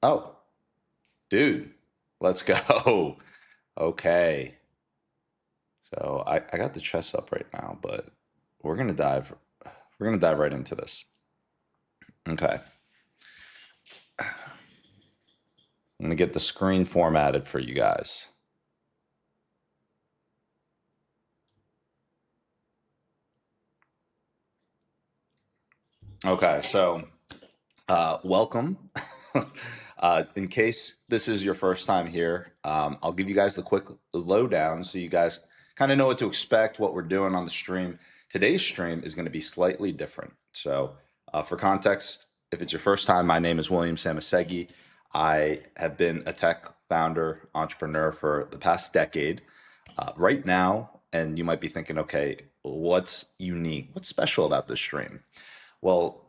Oh, dude, let's go. Okay. So I got the chess up right now, but we're gonna dive we're gonna dive right into this. Okay. I'm gonna get the screen formatted for you guys. Okay, so welcome. In case this is your first time here, I'll give you guys the quick lowdown so you guys kind of know what to expect, what we're doing on the stream. Today's stream is going to be slightly different. So, for context, if it's your first time, my name is William Samasegi. I have been a tech founder, entrepreneur for the past decade. Right now, and you might be thinking, okay, what's unique? What's special about this stream? Well,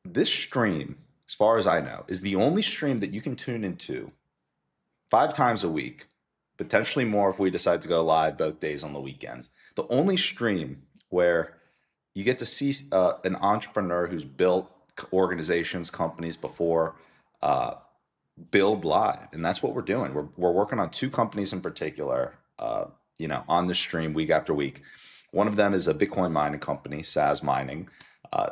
this stream, as far as I know, is the only stream that you can tune into 5 times a week, potentially more if we decide to go live both days on the weekends. The only stream where you get to see an entrepreneur who's built organizations, companies before, uh, build live, and that's what we're doing. We're working on two companies in particular, on the stream week after week. One of them is a Bitcoin mining company, SAS Mining. Uh,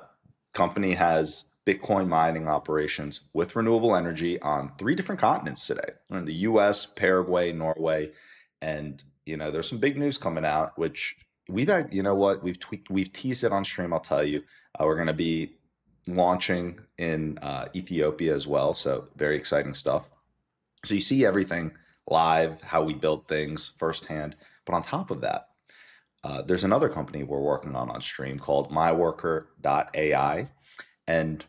Company has Bitcoin mining operations with renewable energy on 3 different continents today. In the U.S., Paraguay, Norway, and there's some big news coming out, which we've had. You know what? We've teased it on stream. I'll tell you, we're going to be launching in Ethiopia as well. So very exciting stuff. So you see everything live, how we build things firsthand. But on top of that, there's another company we're working on stream called MyWorker.ai. And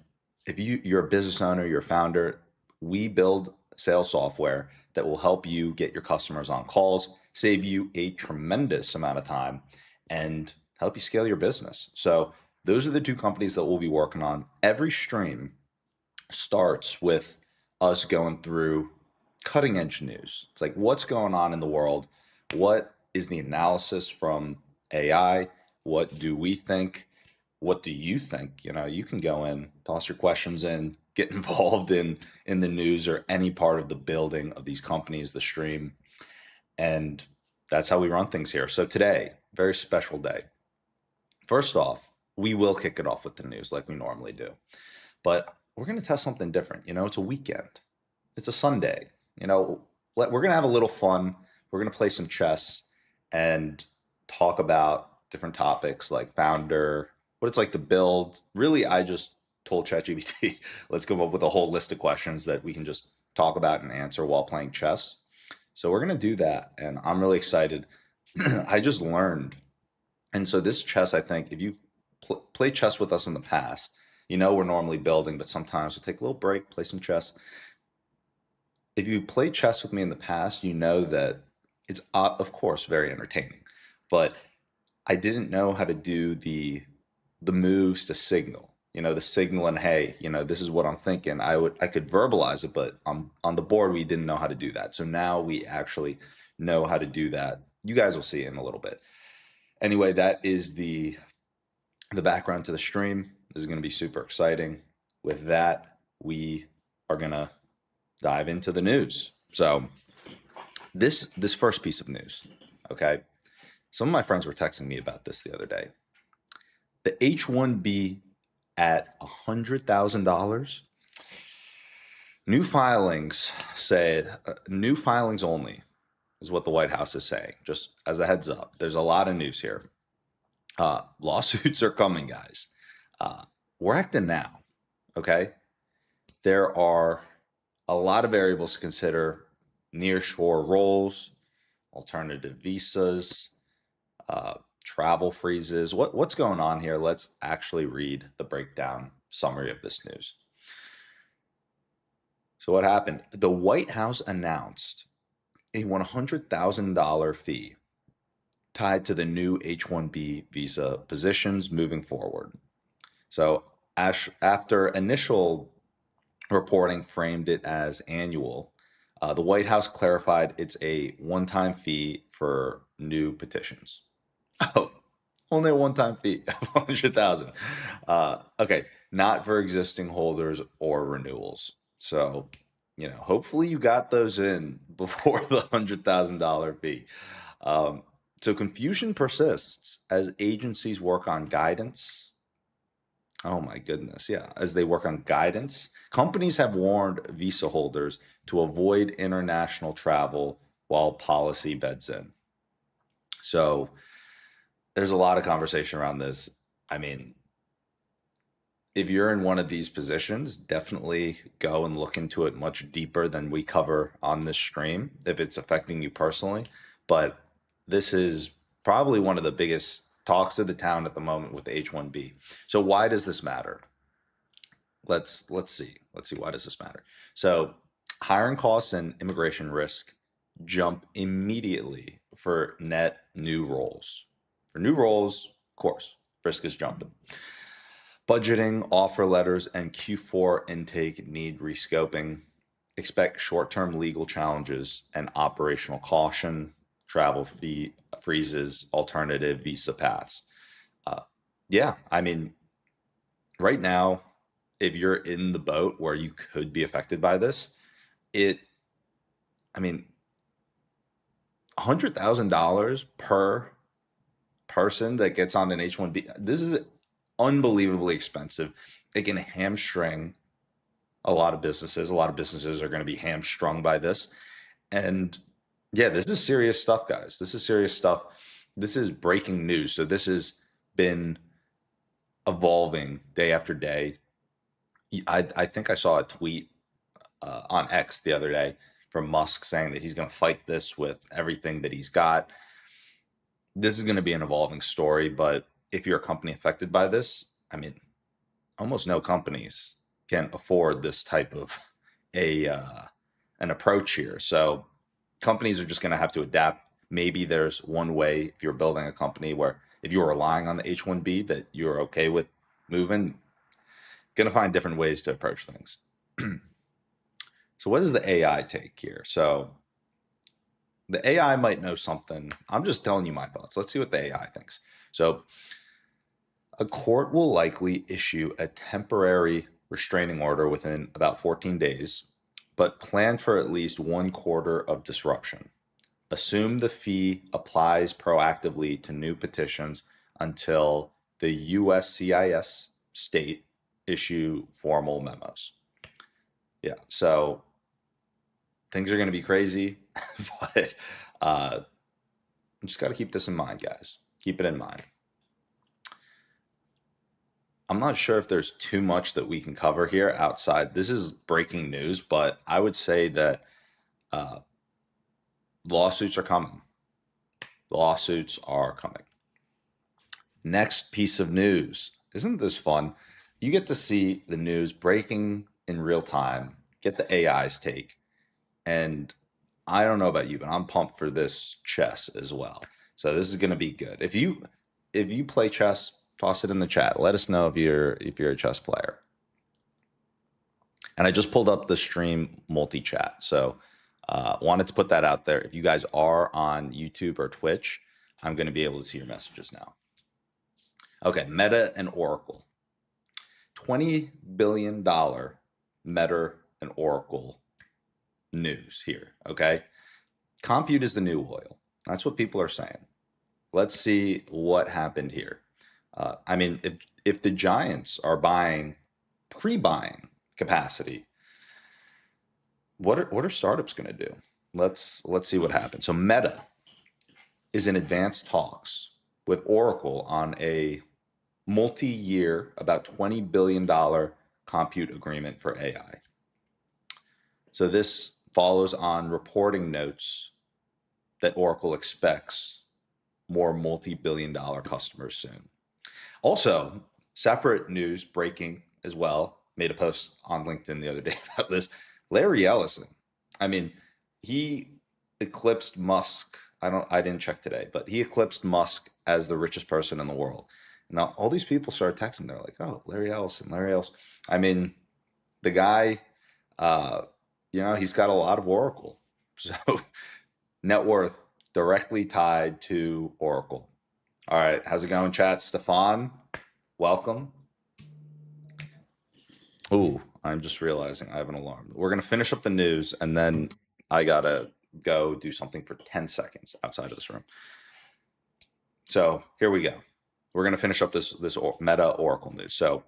if you're a business owner, you're a founder, we build sales software that will help you get your customers on calls, save you a tremendous amount of time, and help you scale your business. So those are the two companies that we'll be working on. Every stream starts with us going through cutting edge news. It's like what's going on in the world? What is the analysis from AI? What do we think? What do you think? You can go in, toss your questions in, get involved in the news or any part of the building of these companies, the stream, and that's how we run things here. So today, very special day. First off, we will kick it off with the news like we normally do. But we're going to test something different. It's a weekend. It's a Sunday. We're going to have a little fun. We're going to play some chess and talk about different topics like founder, what it's like to build. Really, I just told ChatGPT, let's come up with a whole list of questions that we can just talk about and answer while playing chess. So we're going to do that. And I'm really excited. I just learned. And so this chess, I think, if you've played chess with us in the past, we're normally building, but sometimes we'll take a little break, play some chess. If you've played chess with me in the past, you know that it's, of course, very entertaining. But I didn't know how to do the moves to signal. The signal and hey, this is what I'm thinking. I could verbalize it, but on the board we didn't know how to do that. So now we actually know how to do that. You guys will see in a little bit. Anyway, that is the background to the stream. This is going to be super exciting. With that, we are going to dive into the news. So this first piece of news, okay? Some of my friends were texting me about this the other day. The H-1B at $100,000. New filings say new filings only is what the White House is saying. Just as a heads up, there's a lot of news here. Lawsuits are coming, guys. We're acting now, okay? There are a lot of variables to consider: nearshore roles, alternative visas, travel freezes. What's going on here? Let's actually read the breakdown summary of this news. So what happened? The White House announced a $100,000 fee tied to the new H-1B visa positions moving forward. So after initial reporting framed it as annual, the White House clarified it's a one-time fee for new petitions. Oh, only a one-time fee of 100,000. Okay, not for existing holders or renewals. So hopefully you got those in before the $100,000 fee. Um, so confusion persists as agencies work on guidance. Oh my goodness. Yeah. As they work on guidance, companies have warned visa holders to avoid international travel while policy beds in. So there's a lot of conversation around this. I mean, if you're in one of these positions, definitely go and look into it much deeper than we cover on this stream if it's affecting you personally. But this is probably one of the biggest talks of the town at the moment with the H-1B. So why does this matter? Let's see why does this matter. So hiring costs and immigration risk jump immediately for net new roles. For new roles, of course, risk is jumping. Budgeting, offer letters, and Q4 intake need rescoping. Expect short-term legal challenges and operational caution, travel fee freezes, alternative visa paths. Uh, yeah, I mean, right now, if you're in the boat where you could be affected by this, I mean, $100,000 per person that gets on an H-1B, this is unbelievably expensive. It can hamstring a lot of businesses. A lot of businesses are going to be hamstrung by this. And yeah, this is serious stuff, guys. This is serious stuff. This is breaking news. So this has been evolving day after day. I think I saw a tweet on X the other day from Musk saying that he's going to fight this with everything that he's got. This is going to be an evolving story, but if you're a company affected by this, I mean, almost no companies can afford this type of a an approach here. So companies are just going to have to adapt. Maybe there's one way if you're building a company where if you're relying on the H-1B that you're okay with moving, going to find different ways to approach things. So what does the AI take here? So the AI might know something. I'm just telling you my thoughts. Let's see what the AI thinks. So a court will likely issue a temporary restraining order within about 14 days, but plan for at least 1/4 of disruption. Assume the fee applies proactively to new petitions until the USCIS state issue formal memos. Yeah, so things are going to be crazy, but just got to keep this in mind, guys. Keep it in mind. I'm not sure if there's too much that we can cover here outside. This is breaking news, but I would say that uh, lawsuits are coming. Lawsuits are coming. Next piece of news. Isn't this fun? You get to see the news breaking in real time, get the AI's take. And I don't know about you, but I'm pumped for this chess as well. So this is going to be good. If you play chess, toss it in the chat. Let us know if you're a chess player. And I just pulled up the stream multi-chat. So wanted to put that out there. If you guys are on YouTube or Twitch, I'm going to be able to see your messages now. Okay, Meta and Oracle. $20 billion Meta and Oracle news here, okay? Compute is the new oil. That's what people are saying. Let's see what happened here. I mean, if the giants are pre-buying capacity, what are startups going to do? Let's see what happens. So Meta is in advanced talks with Oracle on a multi-year, about $20 billion compute agreement for AI. So this follows on reporting notes that Oracle expects more multi-billion dollar customers soon. Also, separate news breaking as well, made a post on LinkedIn the other day about this. Larry Ellison, I mean, he eclipsed Musk. I didn't check today, but he eclipsed Musk as the richest person in the world. Now, all these people started texting. They're like, oh, Larry Ellison, Larry Ellison. I mean, the guy, he's got a lot of Oracle. So net worth directly tied to Oracle. All right, how's it going, chat? Stefan, welcome. Ooh, I'm just realizing I have an alarm. We're going to finish up the news, and then I got to go do something for 10 seconds outside of this room. So here we go. We're going to finish up this Meta Oracle news. So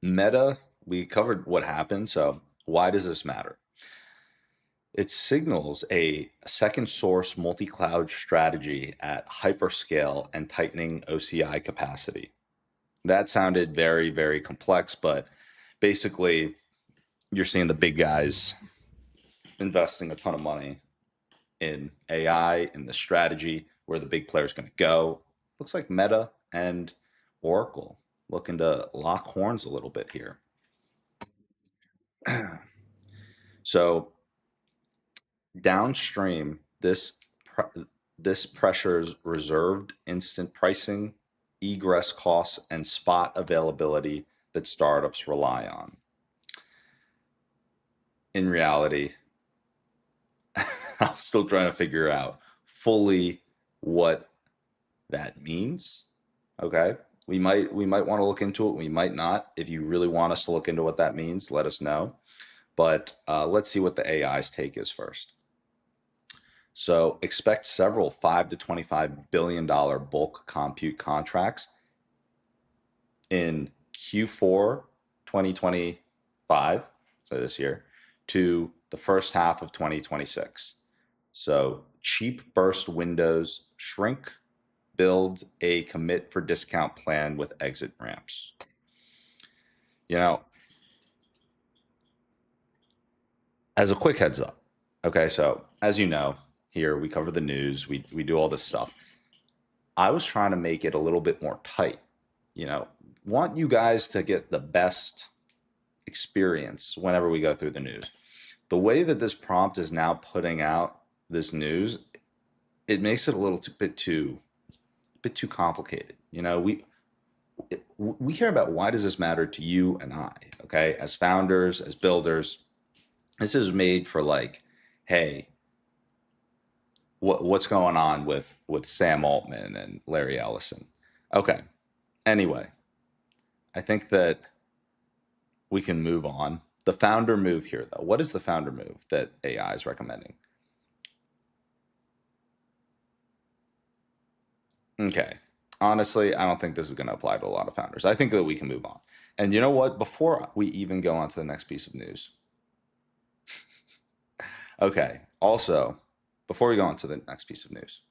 Meta, we covered what happened. So why does this matter? It signals a second source multi-cloud strategy at hyperscale and tightening OCI capacity. That sounded very, very complex, but basically you're seeing the big guys investing a ton of money in AI, in the strategy, where the big player's going to go. Looks like Meta and Oracle looking to lock horns a little bit here. So downstream, this pressures reserved instant pricing, egress costs, and spot availability that startups rely on. In reality, I'm still trying to figure out fully what that means. Okay. We might want to look into it. We might not. If you really want us to look into what that means, let us know. But let's see what the AI's take is first. So expect several $5 to $25 billion bulk compute contracts in Q4 2025, so this year, to the first half of 2026. So cheap burst windows shrink, build a commit for discount plan with exit ramps. You know, as a quick heads up, okay, so as you know, here we cover the news, we do all this stuff. I was trying to make it a little bit more tight, want you guys to get the best experience whenever we go through the news. The way that this prompt is now putting out this news, it makes it a little bit too complicated. We care about why does this matter to you and I, okay? As founders, as builders, this is made for like, hey, what's going on with Sam Altman and Larry Ellison? Okay. Anyway, I think that we can move on. The founder move here, though. What is the founder move that AI is recommending? Okay. Honestly, I don't think this is going to apply to a lot of founders. I think that we can move on. And you know what? Before we even go on to the next piece of news. Okay. Also, before we go on to the next piece of news,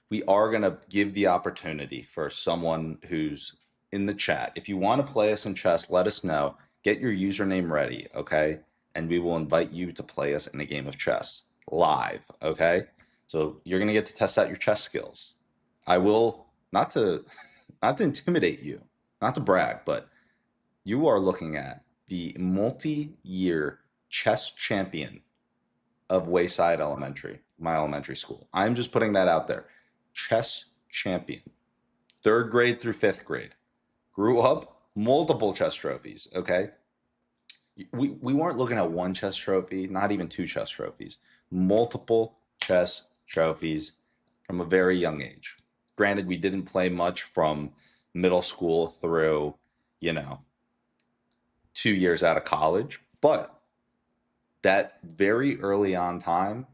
we are going to give the opportunity for someone who's in the chat. If you want to play us in chess, let us know. Get your username ready, okay? And we will invite you to play us in a game of chess live, okay? So you're going to get to test out your chess skills. I will not to intimidate you, not to brag, but you are looking at the multi-year chess champion of Wayside Elementary, my elementary school. I'm just putting that out there. Chess champion, 3rd grade through 5th grade. Grew up, multiple chess trophies, okay? We weren't looking at one chess trophy, not even 2 chess trophies. Multiple chess trophies from a very young age. Granted, we didn't play much from middle school through, 2 years out of college, but that very early on time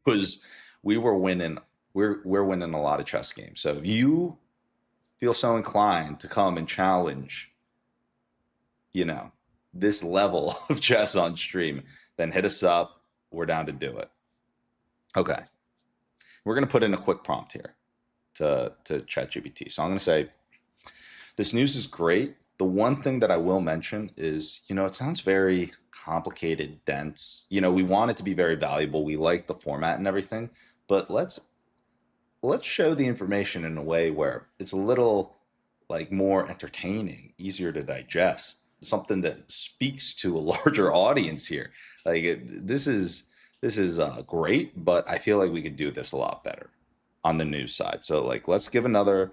was we were winning. We're winning a lot of chess games. So if you feel so inclined to come and challenge, this level of chess on stream, then hit us up. We're down to do it. Okay. We're going to put in a quick prompt here to ChatGPT. So I'm going to say, this news is great. The one thing that I will mention is, it sounds very complicated, dense. We want it to be very valuable. We like the format and everything, but let's show the information in a way where it's a little like more entertaining, easier to digest, something that speaks to a larger audience here. Like this is great, but I feel like we could do this a lot better on the news side. So like, let's give the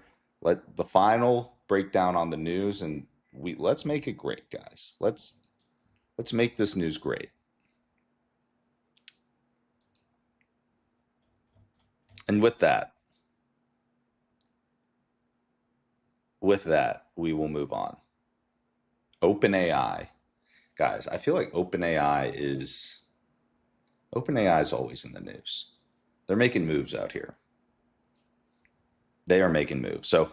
final breakdown on the news, and let's make it great, guys. Let's make this news great. And with that, we will move on. OpenAI, guys. I feel like OpenAI is always in the news. They're making moves out here. They are making moves. So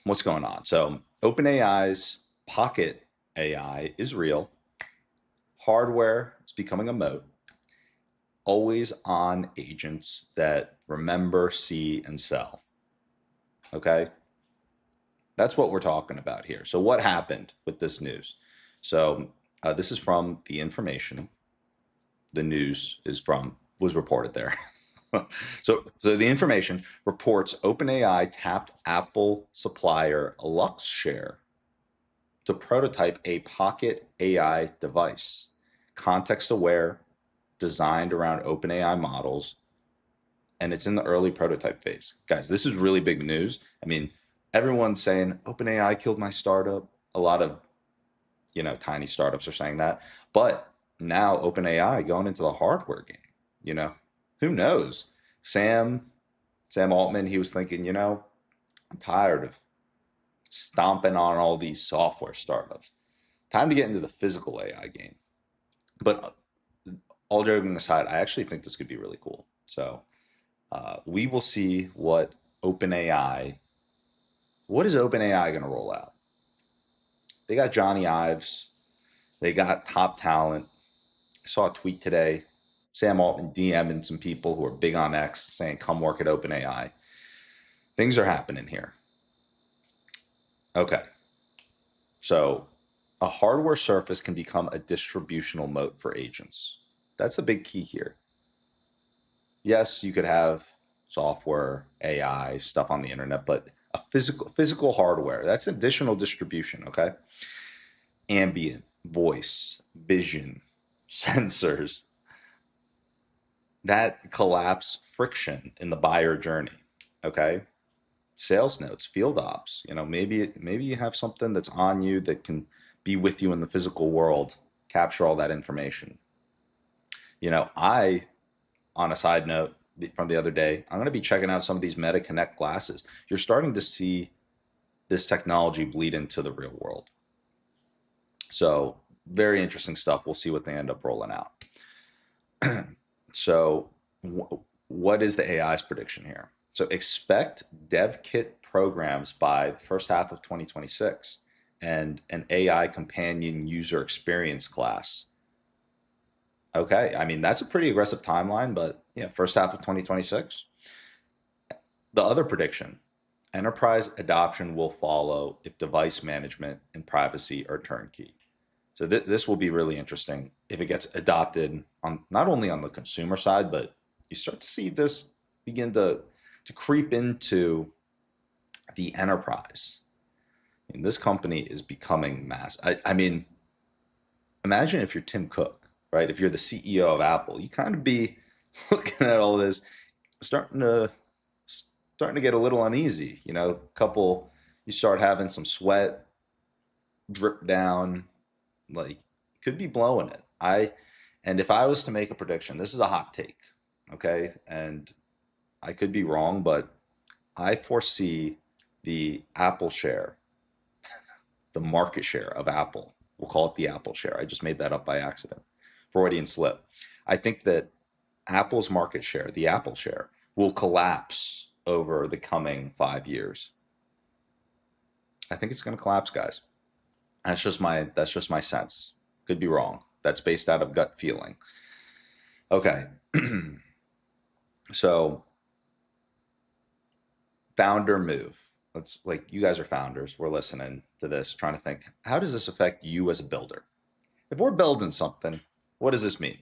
what's going on? So OpenAI's Pocket AI is real. Hardware is becoming a moat. Always on agents that remember, see, and sell. Okay. That's what we're talking about here. So what happened with this news? So this is from the information. The news was reported there. So the information reports OpenAI tapped Apple supplier Luxshare to prototype a pocket AI device, context aware, designed around OpenAI models, and it's in the early prototype phase. Guys, this is really big news. I mean, everyone's saying OpenAI killed my startup. A lot of, tiny startups are saying that. But now OpenAI going into the hardware game, who knows? Sam Altman, he was thinking, I'm tired of stomping on all these software startups. Time to get into the physical AI game. But all joking aside, I actually think this could be really cool. So we will see what is OpenAI going to roll out? They got Johnny Ives. They got top talent. I saw a tweet today. Sam Altman DMing some people who are big on X saying, come work at OpenAI. Things are happening here. Okay. So a hardware surface can become a distributional moat for agents. That's the big key here. Yes, you could have software, AI, stuff on the internet, but a physical hardware, that's additional distribution, okay? Ambient, voice, vision, sensors, that collapse friction in the buyer journey, okay? Sales notes, field ops, maybe you have something that's on you that can be with you in the physical world, capture all that information. On a side note from the other day, I'm going to be checking out some of these Meta Connect glasses. You're starting to see this technology bleed into the real world. So very interesting stuff. We'll see what they end up rolling out. So what is the AI's prediction here? So expect dev kit programs by the first half of 2026 and an AI companion user experience class. Okay, I mean, that's a pretty aggressive timeline, but yeah, first half of 2026. The other prediction, enterprise adoption will follow if device management and privacy are turnkey. So this will be really interesting if it gets adopted on not only on the consumer side, but you start to see this begin to creep into the enterprise. And this company is becoming mass. I mean, imagine if you're Tim Cook, right? If you're the CEO of Apple, you kind of be looking at all this, starting to get a little uneasy. You start having some sweat drip down, like could be blowing it. And if I was to make a prediction, this is a hot take, okay? And I could be wrong, but I foresee the Apple share, the market share of Apple. We'll call it the Apple share. I just made that up by accident. Freudian slip. I think that Apple's market share, the Apple share, will collapse over the coming 5 years. I think it's going to collapse, guys. That's just my sense. Could be wrong. That's based out of gut feeling. Okay. So founder move. Let's, like, you guys are founders. We're listening to this, trying to think, how does this affect you as a builder? If we're building something, what does this mean?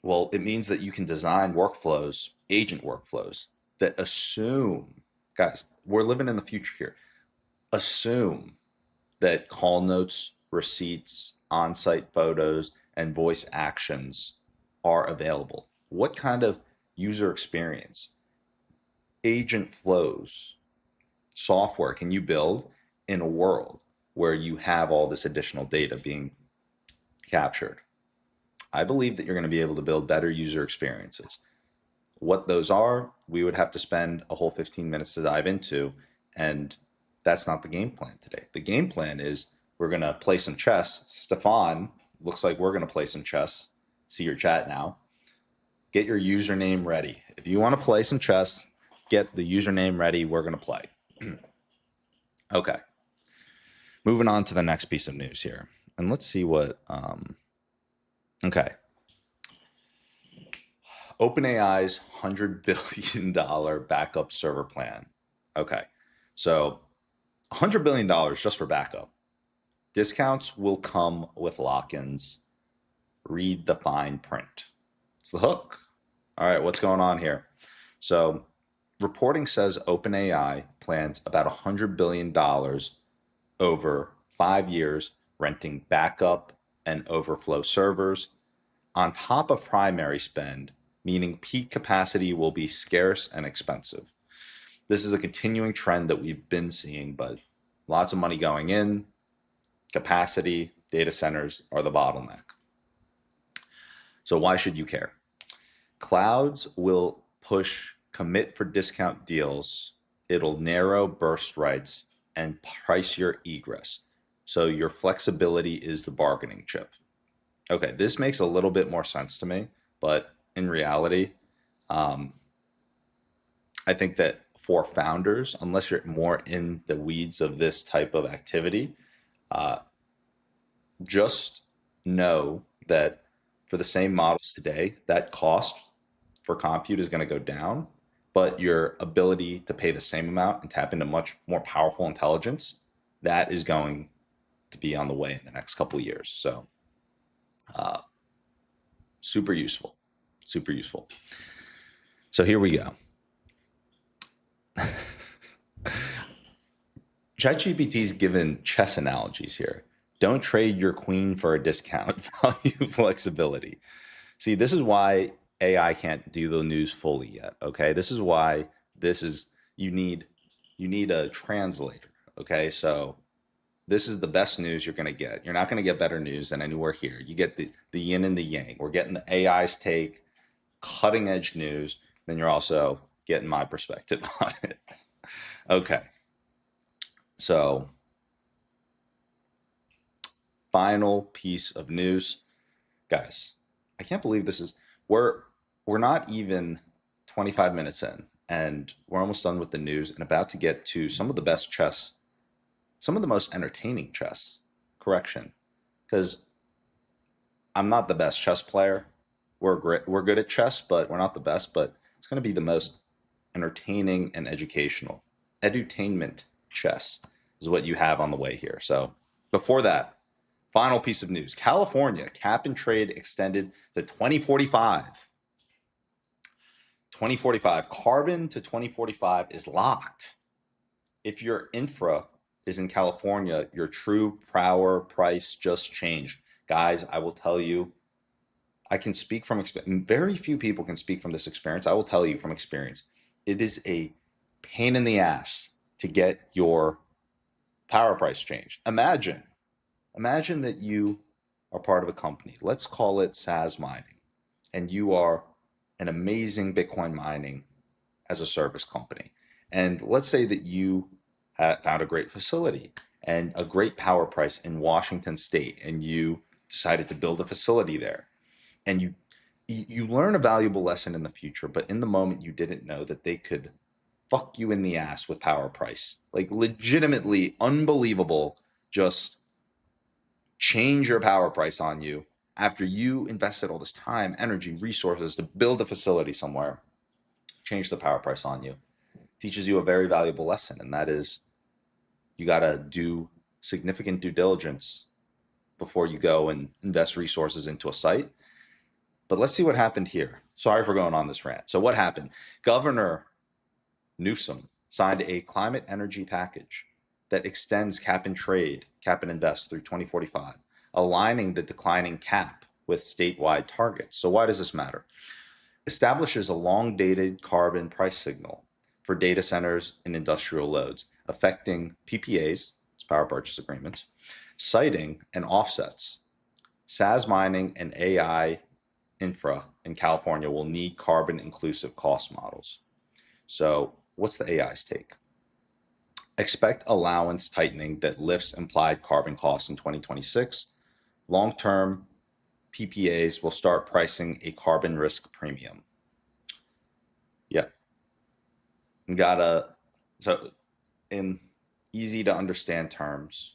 Well, it means that you can design workflows, agent workflows that assume, guys, we're living in the future here. Assume that call notes, receipts, on-site photos, and voice actions are available. What kind of user experience, agent flows, software can you build in a world where you have all this additional data being captured? I believe that you're going to be able to build better user experiences. What those are, we would have to spend a whole 15 minutes to dive into. And that's not the game plan today. The game plan is we're going to play some chess. Stefan, looks like we're going to play some chess. See your chat now. Get your username ready. If you want to play some chess, get the username ready. We're going to play. Okay. Moving on to the next piece of news here. And let's see what, okay. OpenAI's $100 billion backup server plan. Okay. So $100 billion just for backup. Discounts will come with lock-ins. Read the fine print. It's the hook. All right, what's going on here? So reporting says OpenAI plans about $100 billion over 5 years, renting backup and overflow servers on top of primary spend, meaning peak capacity will be scarce and expensive. This is a continuing trend that we've been seeing, but lots of money going in, capacity, data centers are the bottleneck. So why should you care? Clouds will push commit for discount deals. It'll narrow burst rights and price your egress. So your flexibility is the bargaining chip. Okay, this makes a little bit more sense to me, but in reality, I think that for founders, unless you're more in the weeds of this type of activity, just know that for the same models today, that cost for compute is going to go down, but your ability to pay the same amount and tap into much more powerful intelligence, that is going to be on the way in the next couple of years. So super useful, super useful. So here we go. ChatGPT's given chess analogies here. Don't trade your queen for a discount. Value flexibility. See, this is why AI can't do the news fully yet. Okay, this is why you need a translator. Okay, so this is the best news you're going to get. You're not going to get better news than anywhere here. You get the yin and the yang. We're getting the AI's take, cutting edge news. Then you're also getting my perspective on it. Okay. So, final piece of news, guys. I can't believe this is we're not even 25 minutes in, and we're almost done with the news and about to get to some of the best chess, some of the most entertaining chess. Correction, because I'm not the best chess player. We're good at chess, but we're not the best. But it's going to be the most entertaining and educational. Edutainment chess is what you have on the way here. So before that, final piece of news. California cap and trade extended to 2045. 2045. Carbon to 2045 is locked. If your infra is in California, your true power price just changed. Guys, I will tell you, I can speak from experience. Very few people can speak from this experience. I will tell you from experience. It is a pain in the ass to get your power price changed. Imagine that you are part of a company. Let's call it SAS Mining, and you are an amazing Bitcoin mining as a service company. And let's say that you found a great facility and a great power price in Washington State, and you decided to build a facility there. And you learn a valuable lesson in the future, but in the moment you didn't know that they could fuck you in the ass with power price. Like legitimately unbelievable, just change your power price on you after you invested all this time, energy, resources to build a facility somewhere. Change the power price on you. Teaches you a very valuable lesson, and that is you got to do significant due diligence before you go and invest resources into a site. But let's see what happened here. Sorry for going on this rant. So what happened? Governor Newsom signed a climate energy package that extends cap and trade, cap and invest through 2045, aligning the declining cap with statewide targets. So why does this matter? Establishes a long-dated carbon price signal for data centers and industrial loads, affecting PPAs, power purchase agreements, siting and offsets. SAS mining and AI infra in California will need carbon inclusive cost models. So what's the AI's take? Expect allowance tightening that lifts implied carbon costs in 2026. Long-term PPAs will start pricing a carbon risk premium. Yeah, gotta, so in easy to understand terms,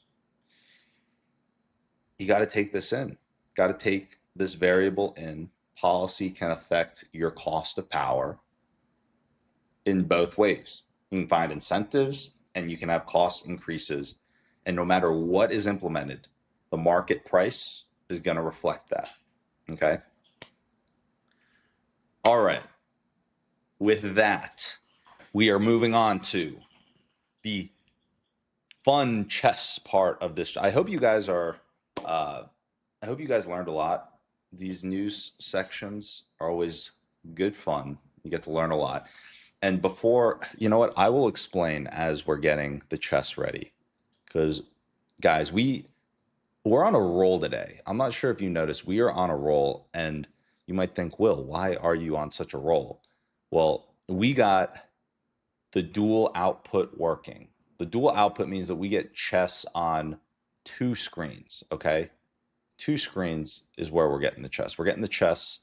you got to take this in. Got to take this variable in. Policy can affect your cost of power in both ways. You can find incentives and you can have cost increases. And no matter what is implemented, the market price is going to reflect that. Okay. All right. With that, we are moving on to the fun chess part of this. I hope you guys are, I hope you guys learned a lot. These news sections are always good fun. You get to learn a lot. And before, you know what, I will explain as we're getting the chess ready. Because, guys, we're on a roll today. I'm not sure if you noticed, we are on a roll. And you might think, Will, why are you on such a roll? Well, we got the dual output working. The dual output means that we get chess on two screens, okay? Two screens is where we're getting the chess. We're getting the chess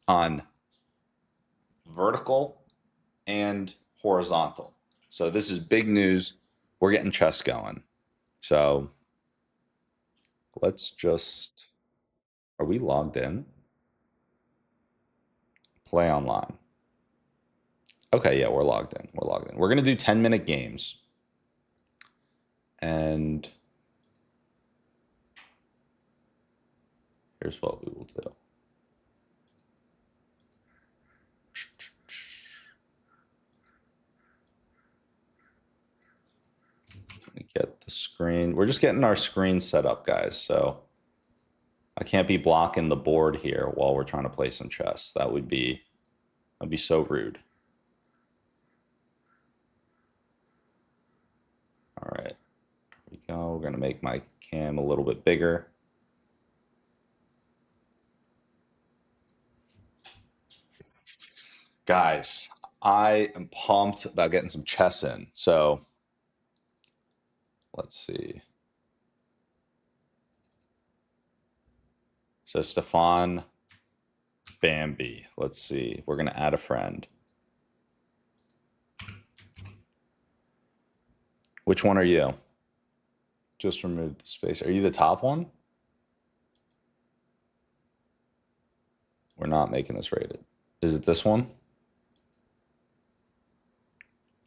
on vertical and horizontal. So this is big news. We're getting chess going. So let's just, are we logged in? Play online. Okay, yeah, we're logged in. We're logged in. We're going to do 10-minute games. And here's what we will do. Let me get the screen. We're just getting our screen set up, guys. So I can't be blocking the board here while we're trying to play some chess. That'd be so rude. All right, here we go. We're gonna make my cam a little bit bigger. Guys, I am pumped about getting some chess in. So let's see. So Stefan Bambi. Let's see. We're gonna add a friend. Which one are you? Just remove the space. Are you the top one? We're not making this rated. Is it this one?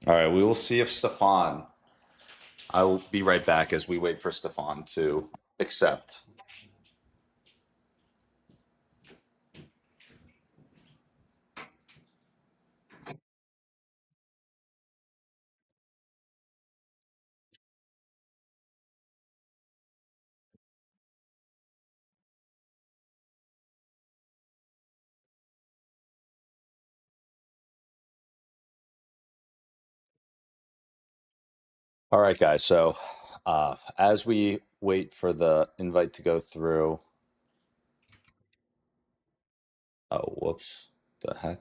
All right, we will see if Stefan. I will be right back as we wait for Stefan to accept. All right, guys. So as we wait for the invite to go through, oh, whoops, the heck.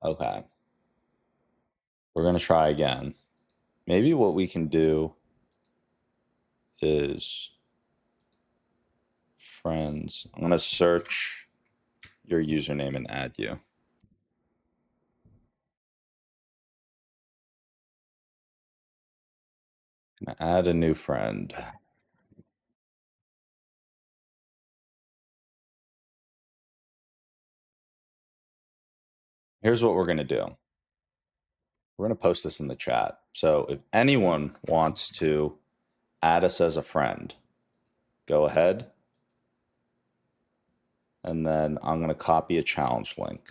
Okay, we're gonna try again. Maybe what we can do is friends. I'm gonna search your username and add you. Gonna add a new friend. Here's what we're gonna do. We're gonna post this in the chat. So if anyone wants to add us as a friend, go ahead. And then I'm gonna copy a challenge link.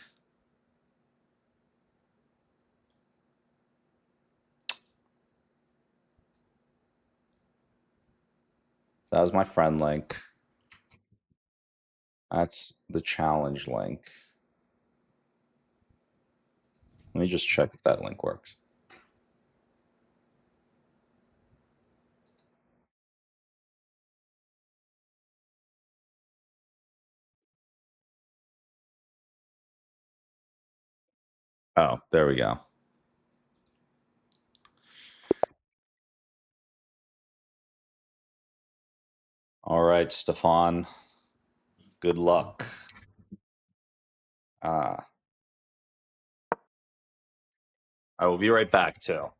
So that was my friend link. That's the challenge link. Let me just check if that link works. Oh, there we go. All right, Stefan. Good luck. Uh, I will be right back too.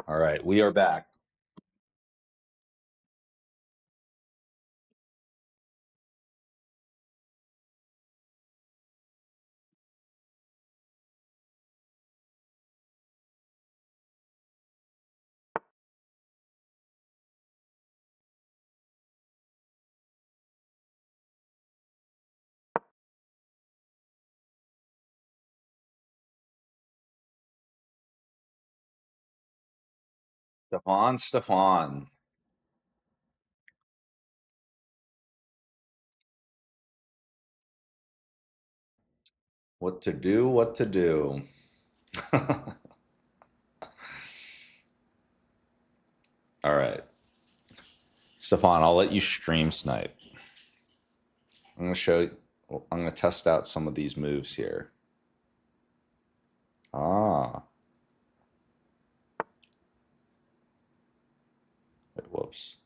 All right, we are back. Stefan. What to do, what to do. All right. Stefan, I'll let you stream snipe. I'm going to show you, I'm going to test out some of these moves here. Ah, wait, whoops.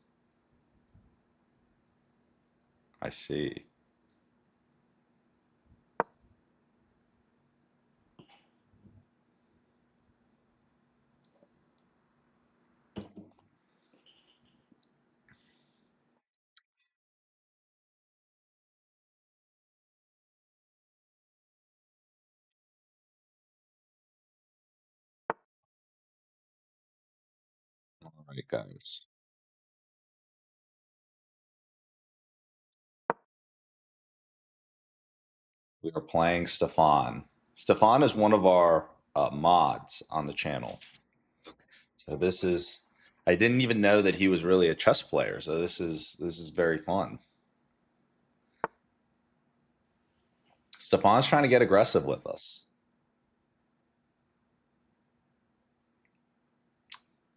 I see. All right, guys. We are playing Stefan. Stefan is one of our mods on the channel. So I didn't even know that he was really a chess player. So this is very fun. Stefan's trying to get aggressive with us.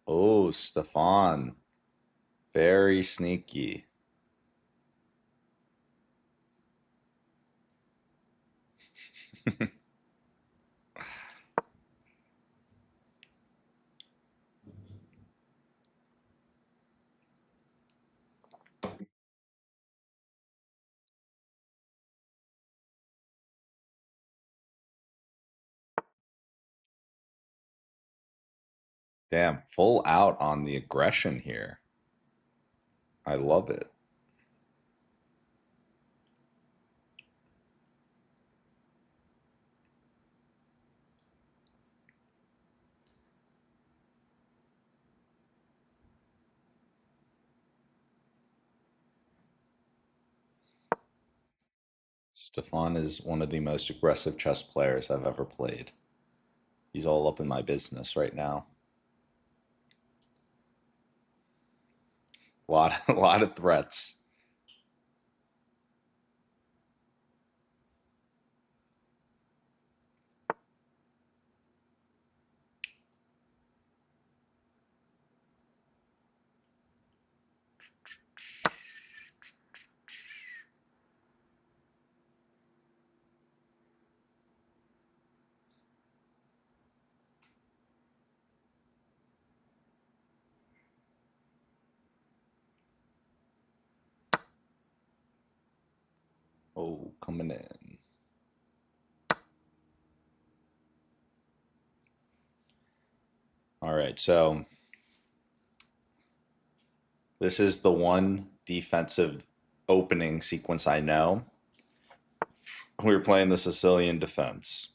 Oh, Stefan. Very sneaky. Damn, full out on the aggression here. I love it. Stefan is one of the most aggressive chess players I've ever played. He's all up in my business right now. A lot of threats. Oh, coming in. All right, so this is the one defensive opening sequence I know. We were playing the Sicilian defense.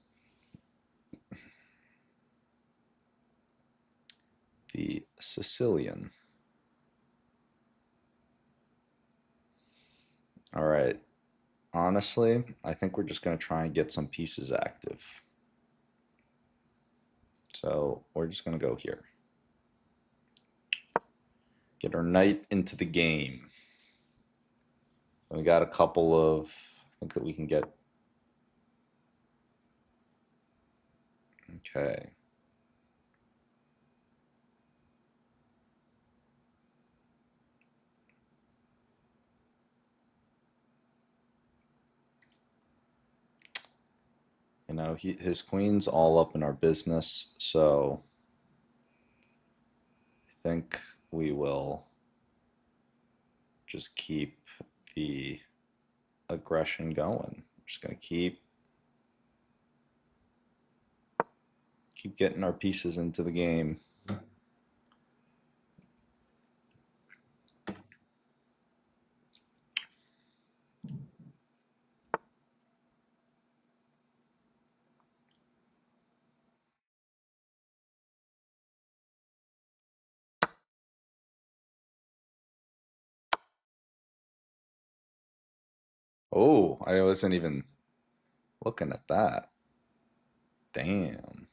The Sicilian. All right. Honestly, I think we're just going to try and get some pieces active. So we're just going to go here. Get our knight into the game. And we got a couple of, I think that we can get. Okay. You know, his queen's all up in our business, so I think we will just keep the aggression going. We're just gonna keep getting our pieces into the game. Oh, I wasn't even looking at that. Damn.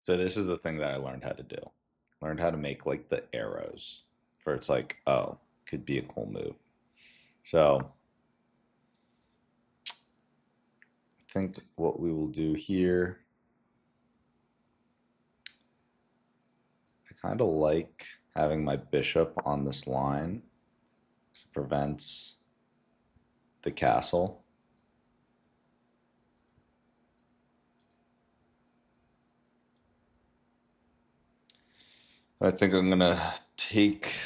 So this is the thing that I learned how to do. Learned how to make like the arrows for it's like, oh, could be a cool move. So I think what we will do here, I kind of like having my bishop on this line because it prevents the castle. I think I'm gonna take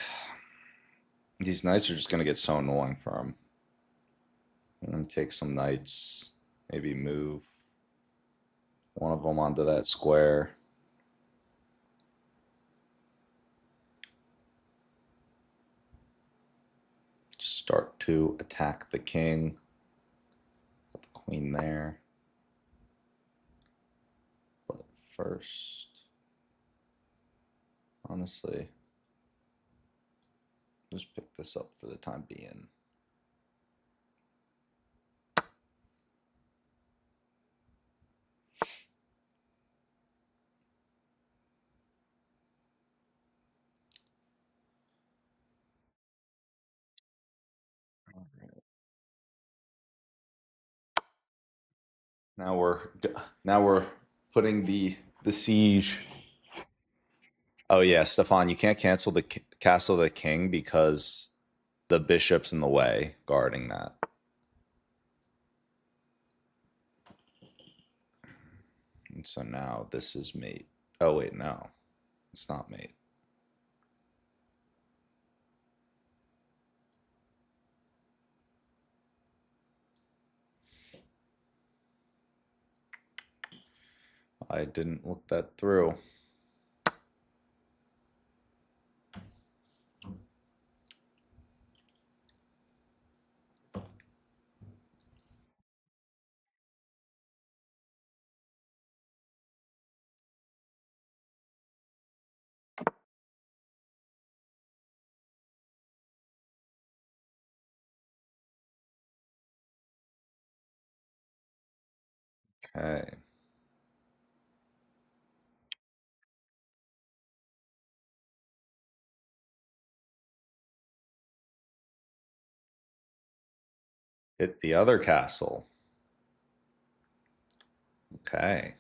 these knights are just gonna get so annoying for him. I'm gonna take some knights, maybe move one of them onto that square. Just start to attack the king. Put the queen there. But first, honestly, just pick this up for the time being. Now we're now we're putting the siege. Oh yeah, Stefan, you can't cancel the castle of the king because the bishop's in the way guarding that. And so now this is mate. Oh wait, no, it's not mate. I didn't look that through. Okay. Hit the other castle. Okay.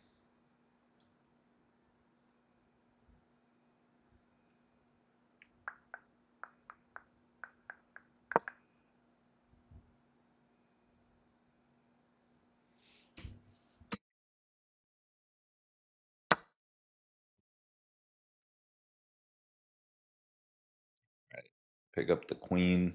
Right. Pick up the queen.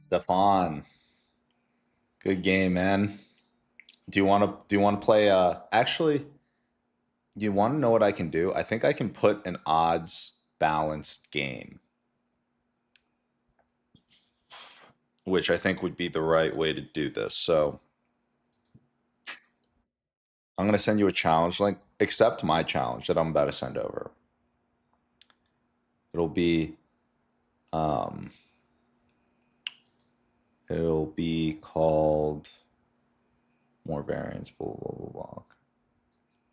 Stefan, good game, man. Do you want to play actually, do you want to know what I can do? I think I can put an odds balanced game, which I think would be the right way to do this. So, I'm going to send you a challenge link. Accept my challenge that I'm about to send over. It'll be um it'll be called more variants, blah blah blah blah.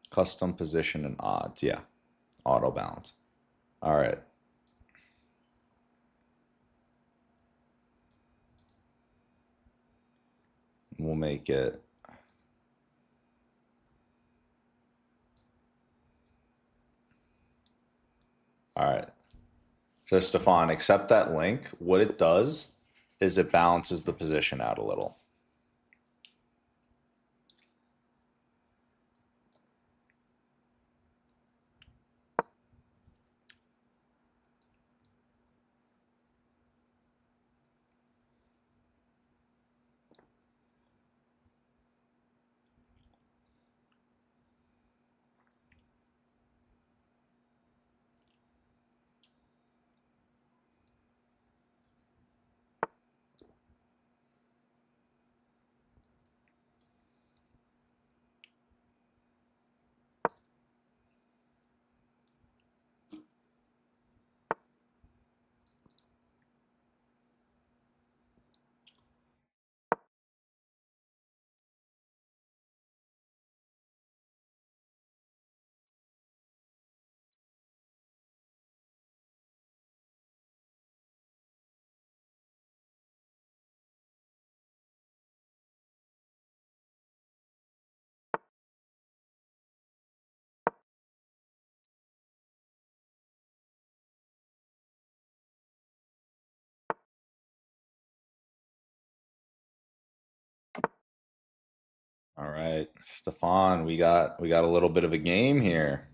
Custom position and odds. Yeah. Auto balance. All right. We'll make it. All right. So Stefan, accept that link. What it does is it balances the position out a little. All right, Stefan, we got a little bit of a game here.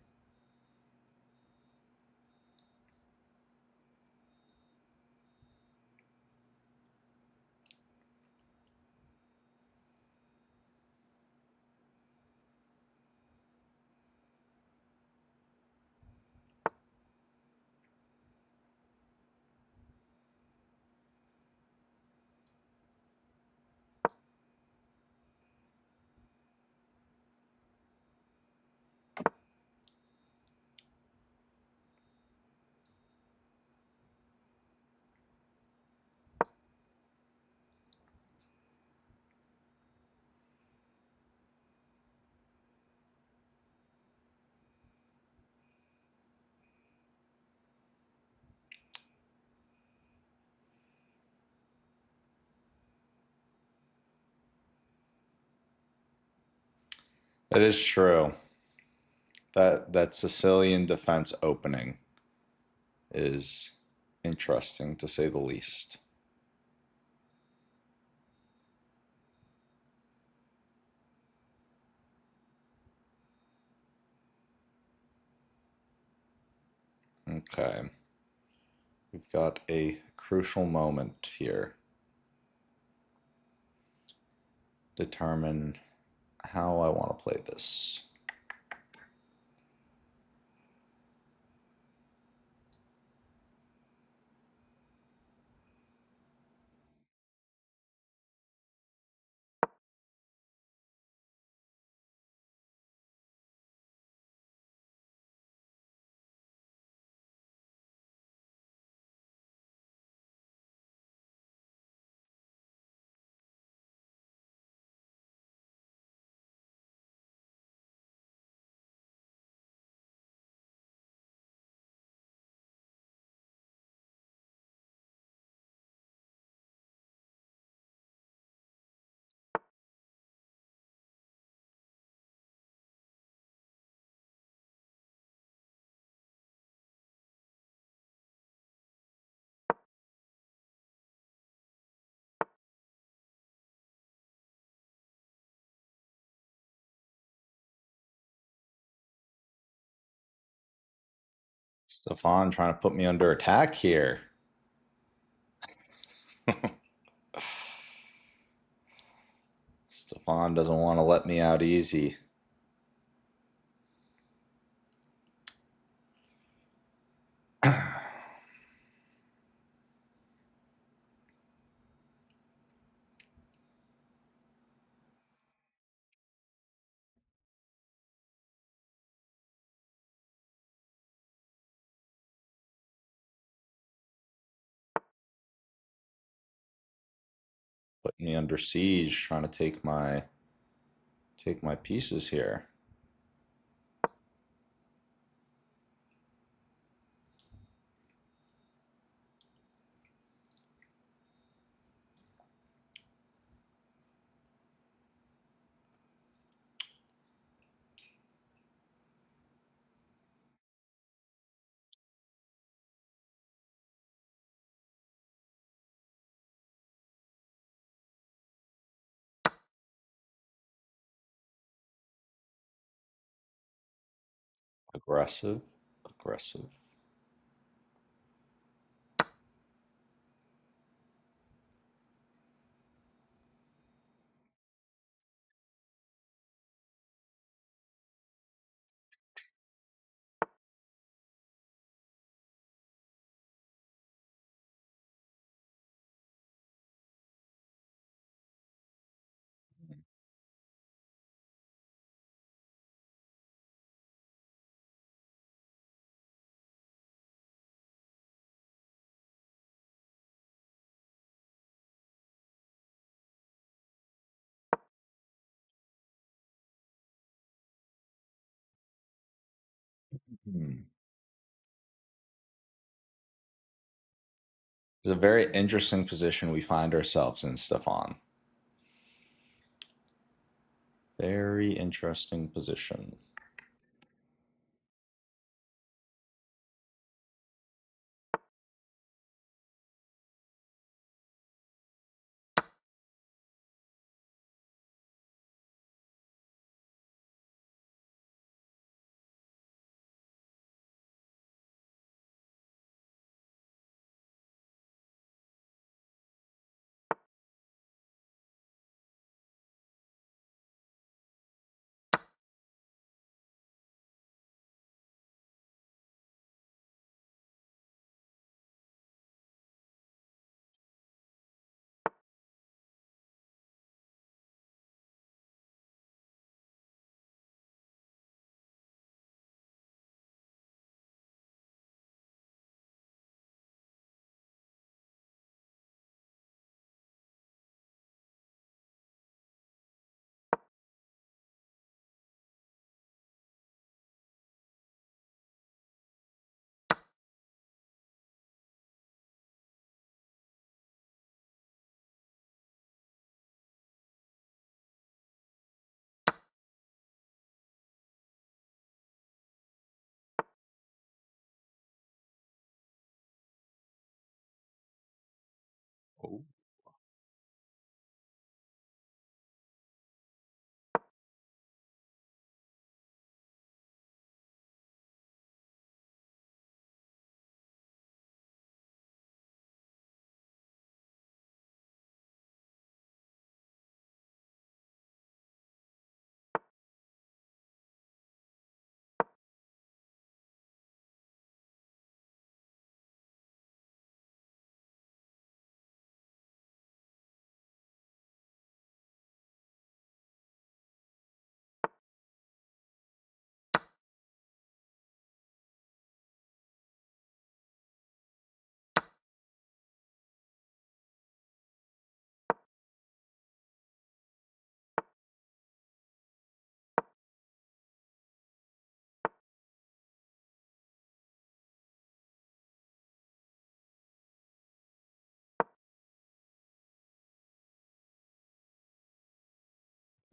That is true. That Sicilian defense opening is interesting to say the least. Okay. We've got a crucial moment here. Determine how I want to play this. Stefan trying to put me under attack here. Stefan doesn't want to let me out easy. Putting me under siege, trying to take my pieces here. Aggressive, aggressive. Hmm. It's a very interesting position we find ourselves in, Stefan. Very interesting position. Oh.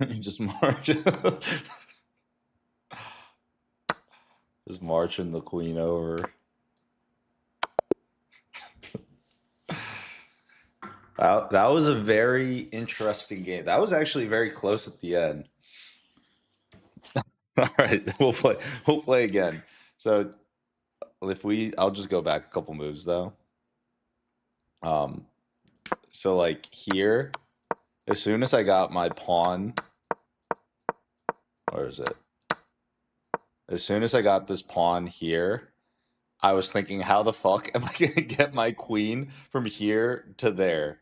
You just march. Just marching the queen over. That was a very interesting game. That was actually very close at the end. All right, we'll play. We'll play again. So I'll just go back a couple moves though. Um, so like here, as soon as I got my pawn, where is it? As soon as I got this pawn here, I was thinking, how the fuck am I gonna get my queen from here to there?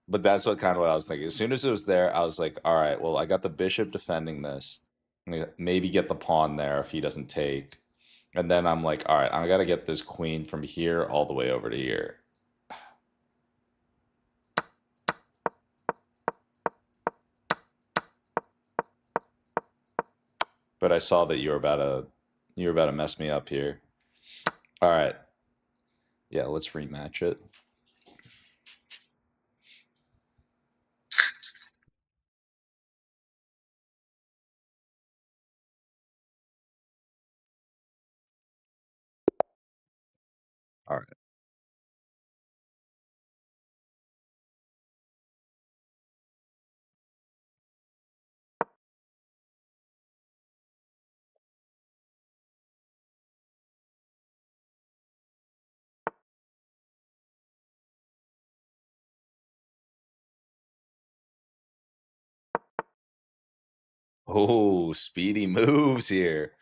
But that's what I was thinking. As soon as it was there, I was like, all right, well, I got the bishop defending this. I'm gonna maybe get the pawn there if he doesn't take. And then I'm like, all right, I gotta get this queen from here all the way over to here. But I saw that you were about to mess me up here. All right. Yeah, let's rematch it. All right. Oh, speedy moves here.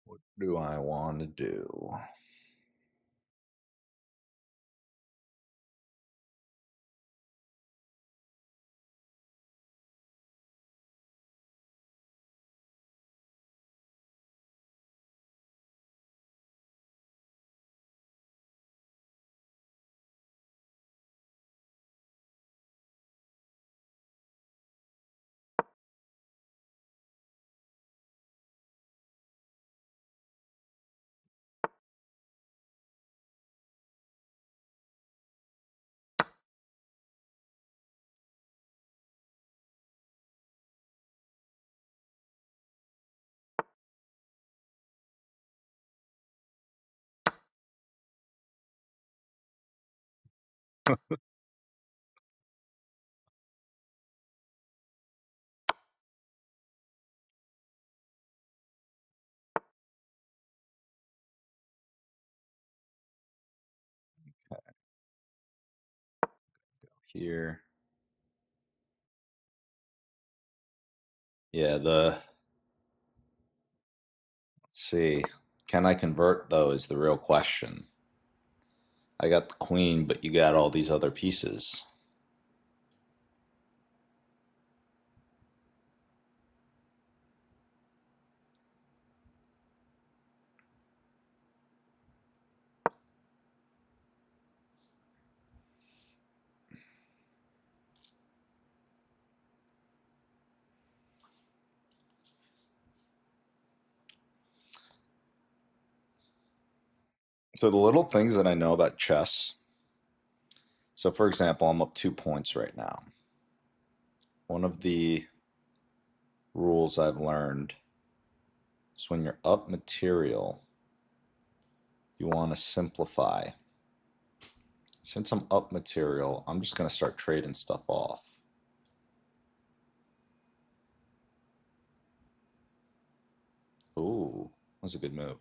What do I want to do? Here. Yeah, let's see. Can I convert though is the real question. I got the queen, but you got all these other pieces. So the little things that I know about chess. So for example, I'm up 2 points right now. One of the rules I've learned is when you're up material, You want to simplify. Since I'm up material, I'm just going to start trading stuff off. Ooh, that's a good move.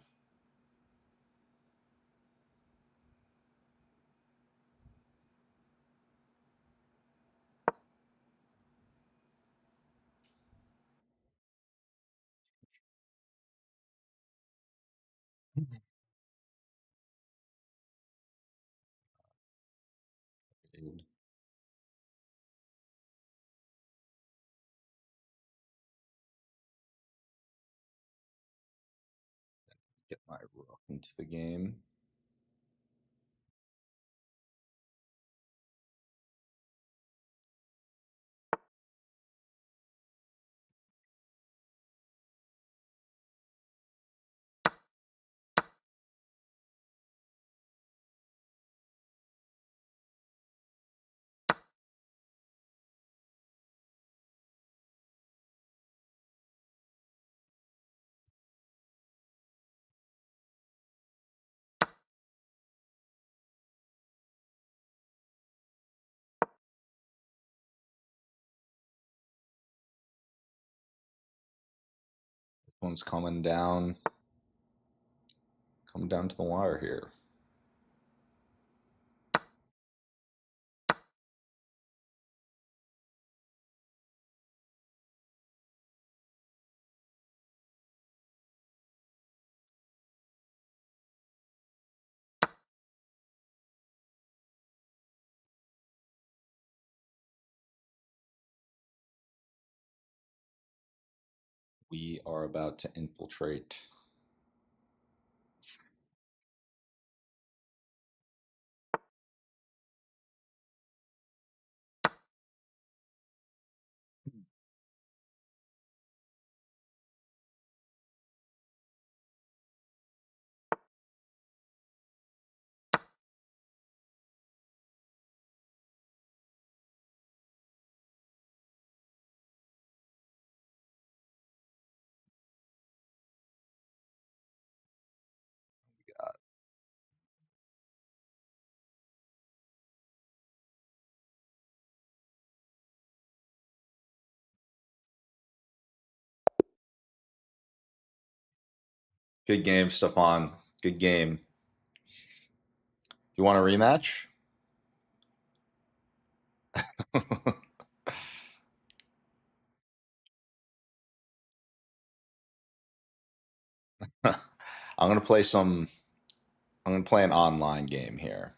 Get my rook into the game. This one's coming down to the wire here. We are about to infiltrate. Good game, Stefan. Good game. You want a rematch? I'm gonna play some. I'm gonna play an online game here.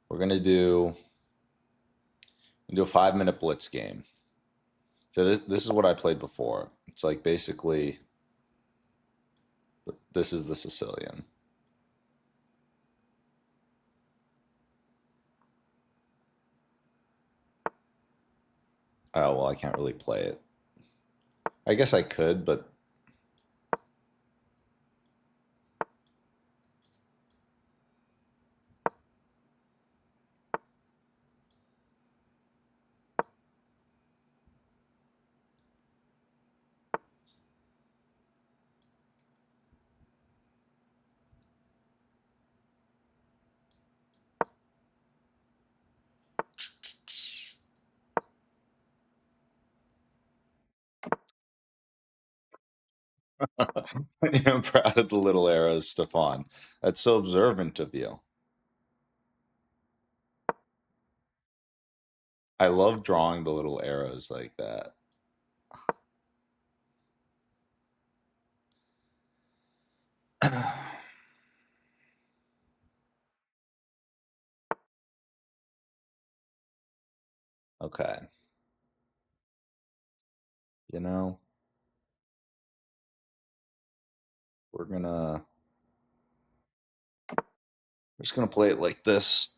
We're gonna do a 5 minute blitz game. So this is what I played before. It's like basically this is the Sicilian. Oh well, I can't really play it. I guess I could, but I'm proud of the little arrows, Stefan. That's so observant of you. I love drawing the little arrows like that. Okay. You know, we're gonna we're just gonna play it like this.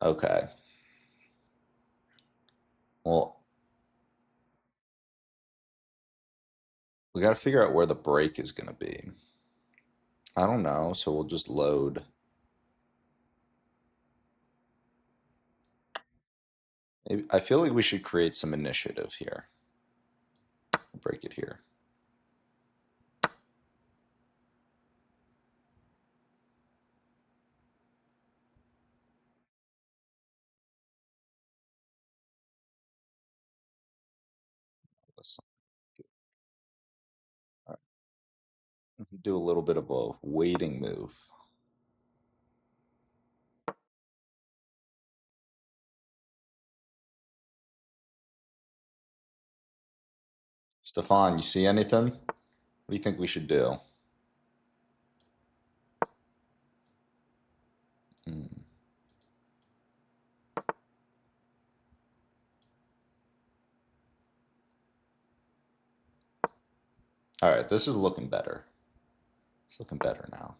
Okay. Well, we got to figure out where the break is gonna be. I don't know, so we'll just load. I feel like we should create some initiative here. Break it here. Let's do a little bit of a waiting move. Stefan, you see anything? What do you think we should do? Hmm. All right, this is looking better. It's looking better now.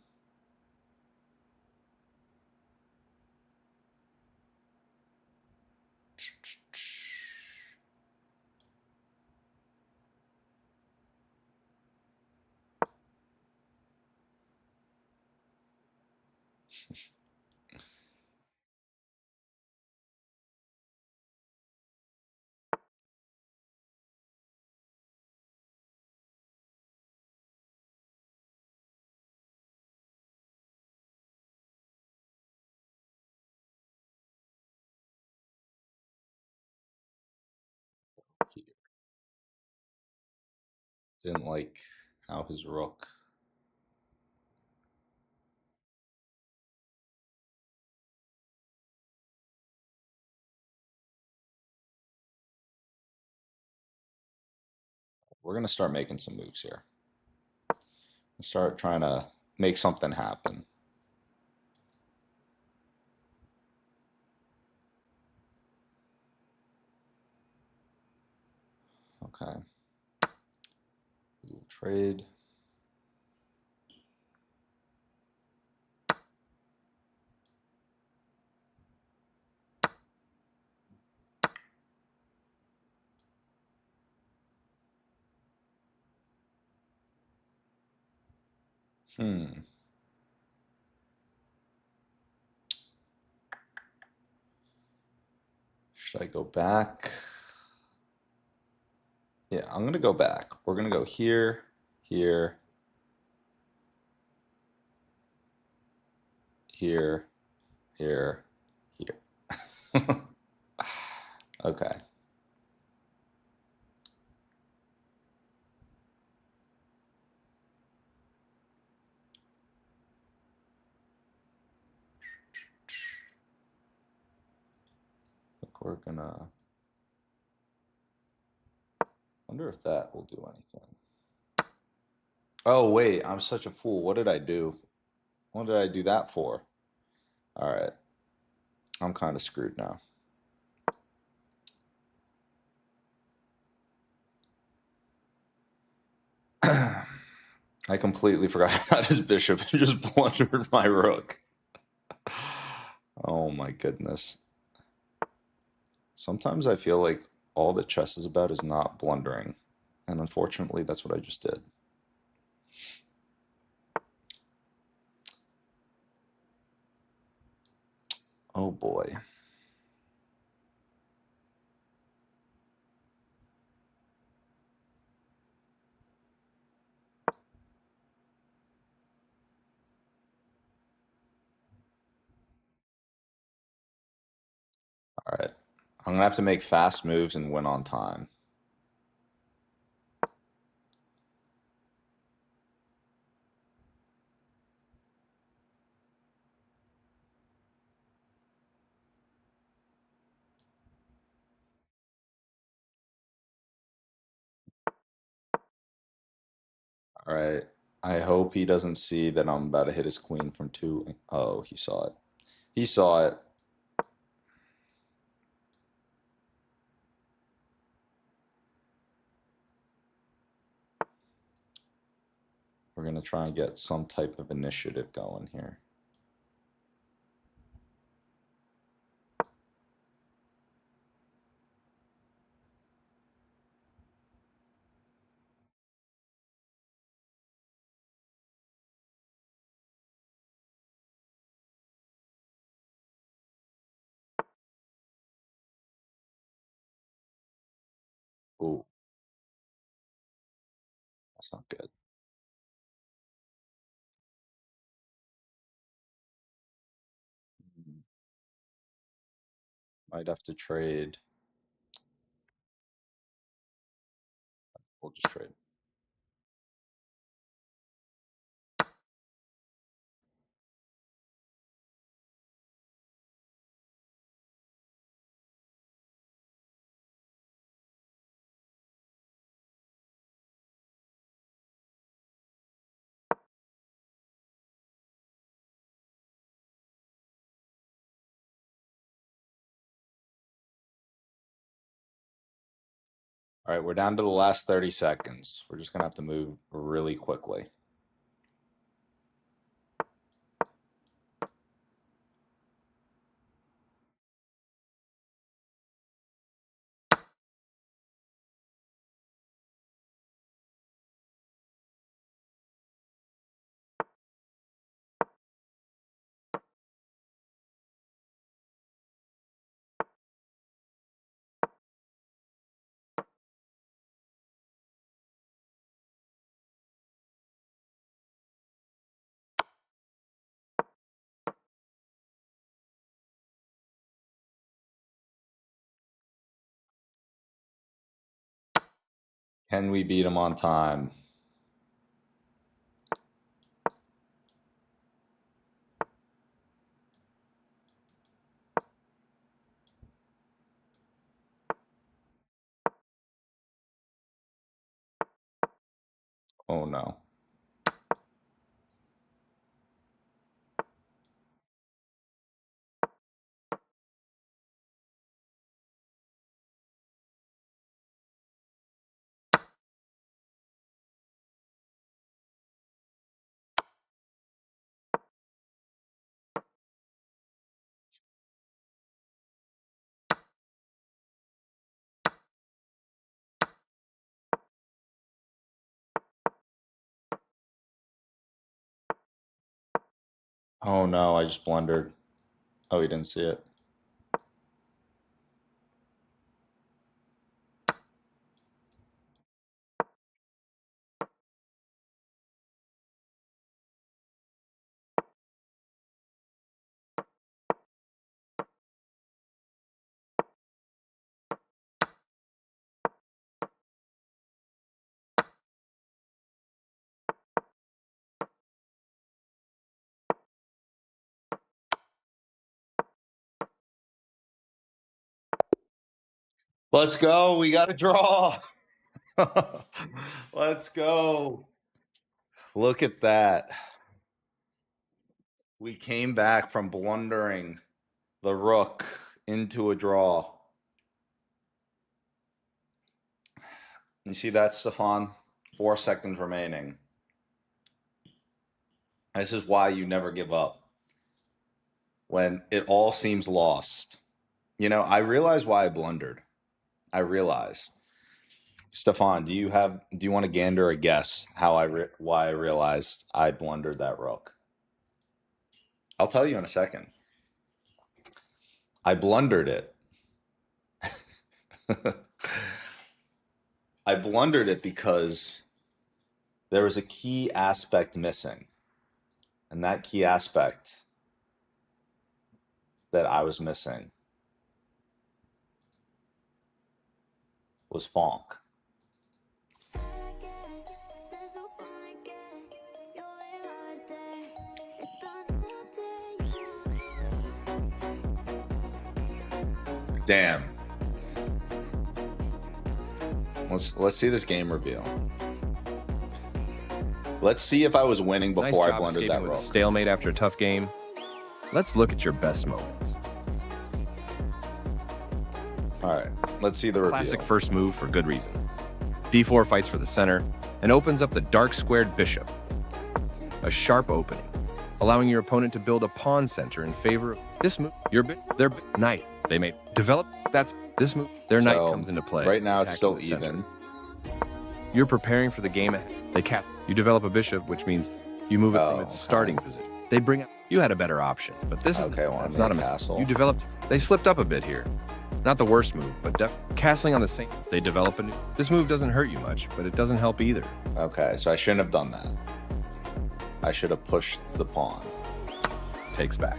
He didn't like how his rook. We're gonna start making some moves here. Start trying to make something happen. Okay. We will trade. Hmm. Should I go back? Yeah, I'm gonna go back. We're gonna go here, here, here, here, here. Okay. Look, we're gonna wonder if that will do anything. Oh wait, I'm such a fool. What did I do? What did I do that for? All right. I'm kind of screwed now. I completely forgot about his bishop and just blundered my rook. Oh my goodness. Sometimes I feel like all that chess is about is not blundering. And unfortunately, that's what I just did. Oh boy. All right. I'm going to have to make fast moves and win on time. All right. I hope he doesn't see that I'm about to hit his queen from two. Oh, he saw it. He saw it. We're going to try and get some type of initiative going here. Ooh, that's not good. Might have to trade. We'll just trade. All right, we're down to the last 30 seconds. We're just going to have to move really quickly. Can we beat them on time? Oh no. Oh no, I just blundered. Oh, he didn't see it. Let's go. We got a draw. Let's go. Look at that. We came back from blundering the rook into a draw. You see that, Stefan? 4 seconds remaining. This is why you never give up. When it all seems lost. You know, I realize why I blundered. I realize. Stefan, do you want to gander a guess why I realized I blundered that rook? I'll tell you in a second. I blundered it. I blundered it because there was a key aspect missing. And that key aspect that I was missing was Fonk. Damn. Let's see this game reveal. Let's see if I was winning before I blundered that rook. Stalemate after a tough game. Let's look at your best moments. All right, let's see the reveal. Classic first move for good reason. D4 fights for the center and opens up the dark squared bishop. A sharp opening, allowing your opponent to build a pawn center in favor of this move. Their knight. They may develop. That's this move. Their knight comes into play. Right now, it's still even. You're preparing for the game ahead. They cast. You develop a bishop, which means you move it from its starting position. They bring up. You had a better option, but this is. Okay, well, it's not a castle. You developed. They slipped up a bit here. Not the worst move, but castling on the same. They develop a new. This move doesn't hurt you much, but it doesn't help either. Okay, so I shouldn't have done that. I should have pushed the pawn. Takes back.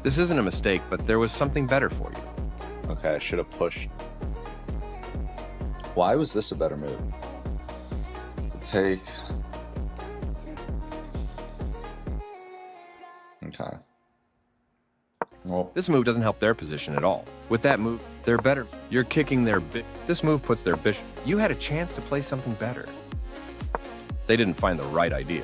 This isn't a mistake, but there was something better for you. Okay, I should have pushed. Why was this a better move? Take. Okay. Well, This move doesn't help their position at all. With that move, they're better. You're kicking their This move puts their bishop. You had a chance to play something better. They didn't find the right idea.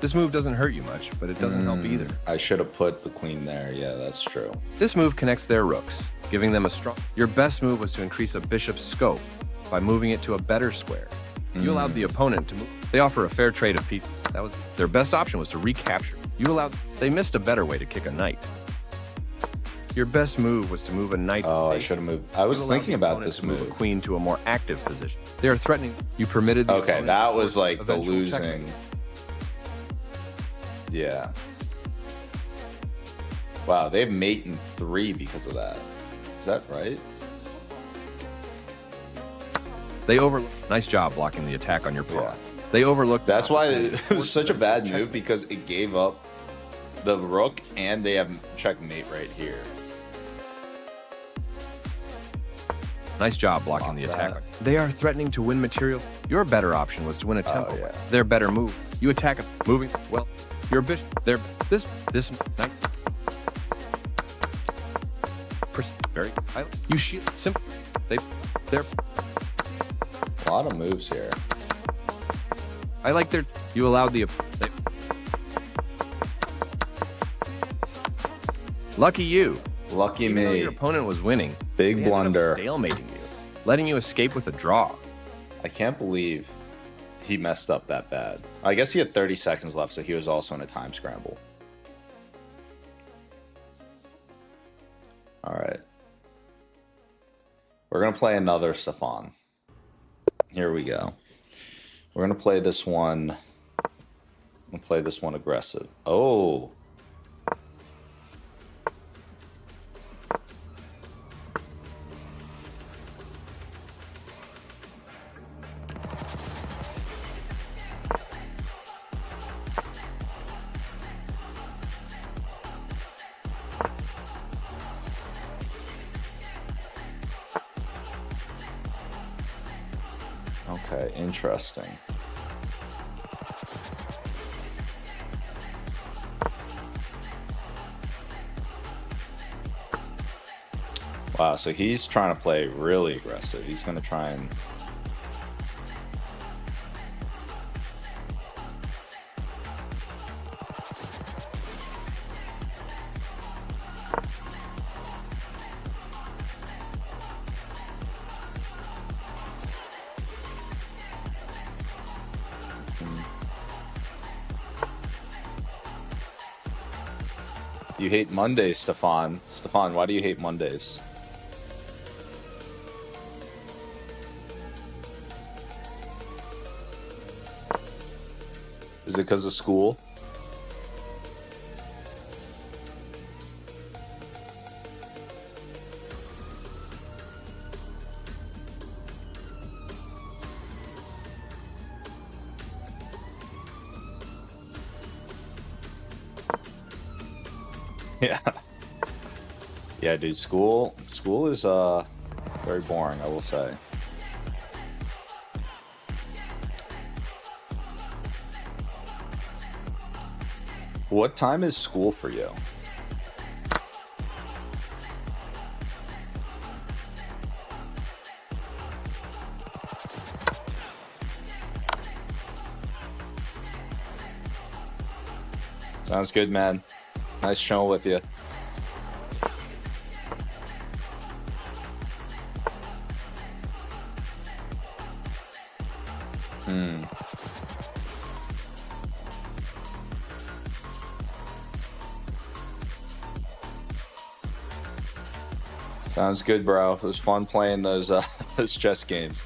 This move doesn't hurt you much, but it doesn't help either. I should have put the queen there. Yeah, that's true. This move connects their rooks, giving them a strong. Your best move was to increase a bishop's scope by moving it to a better square. You allowed the opponent to move. They offer a fair trade of pieces. That was their best option was to recapture. You allowed. They missed a better way to kick a knight. Your best move was to move a knight to I safety. should have moved. I was You allowed thinking the about opponent this to move a move. queen to a more active position. They are threatening. You permitted the Okay, opponent that to was force like the eventual losing. checkmate. Yeah. Wow, they have mate in 3 because of that. Is that right? They Nice job blocking the attack on your pawn. Yeah. They overlooked. the That's why opportunity it to was force such a eventual bad checkmate. move, because it gave up the rook and they have checkmate right here. Nice job blocking the Block attack. that. They are threatening to win material. Your better option was to win a tempo. yeah. Their better move. You attack it, moving. Well, your bishop. This knight. Very. You shield. Simple. They're. A lot of moves here. I like their. You allowed the. Lucky you. Lucky Even though me. your opponent was winning. Big they ended up blunder. stalemating you, letting you escape with a draw. I can't believe he messed up that bad. I guess he had 30 seconds left, so he was also in a time scramble. All right. We're going to play another Stefan. Here we go. We're going to play this one. I'm going to play this one aggressive. Oh. Okay, interesting. Wow, so he's trying to play really aggressive. He's going to try and... You hate Mondays, Stefan. Stefan, why do you hate Mondays? Is it because of school? Yeah. Yeah, dude, school is very boring, I will say. What time is school for you? Sounds good, man. Nice chilling with you. Sounds good, bro. It was fun playing those those chess games.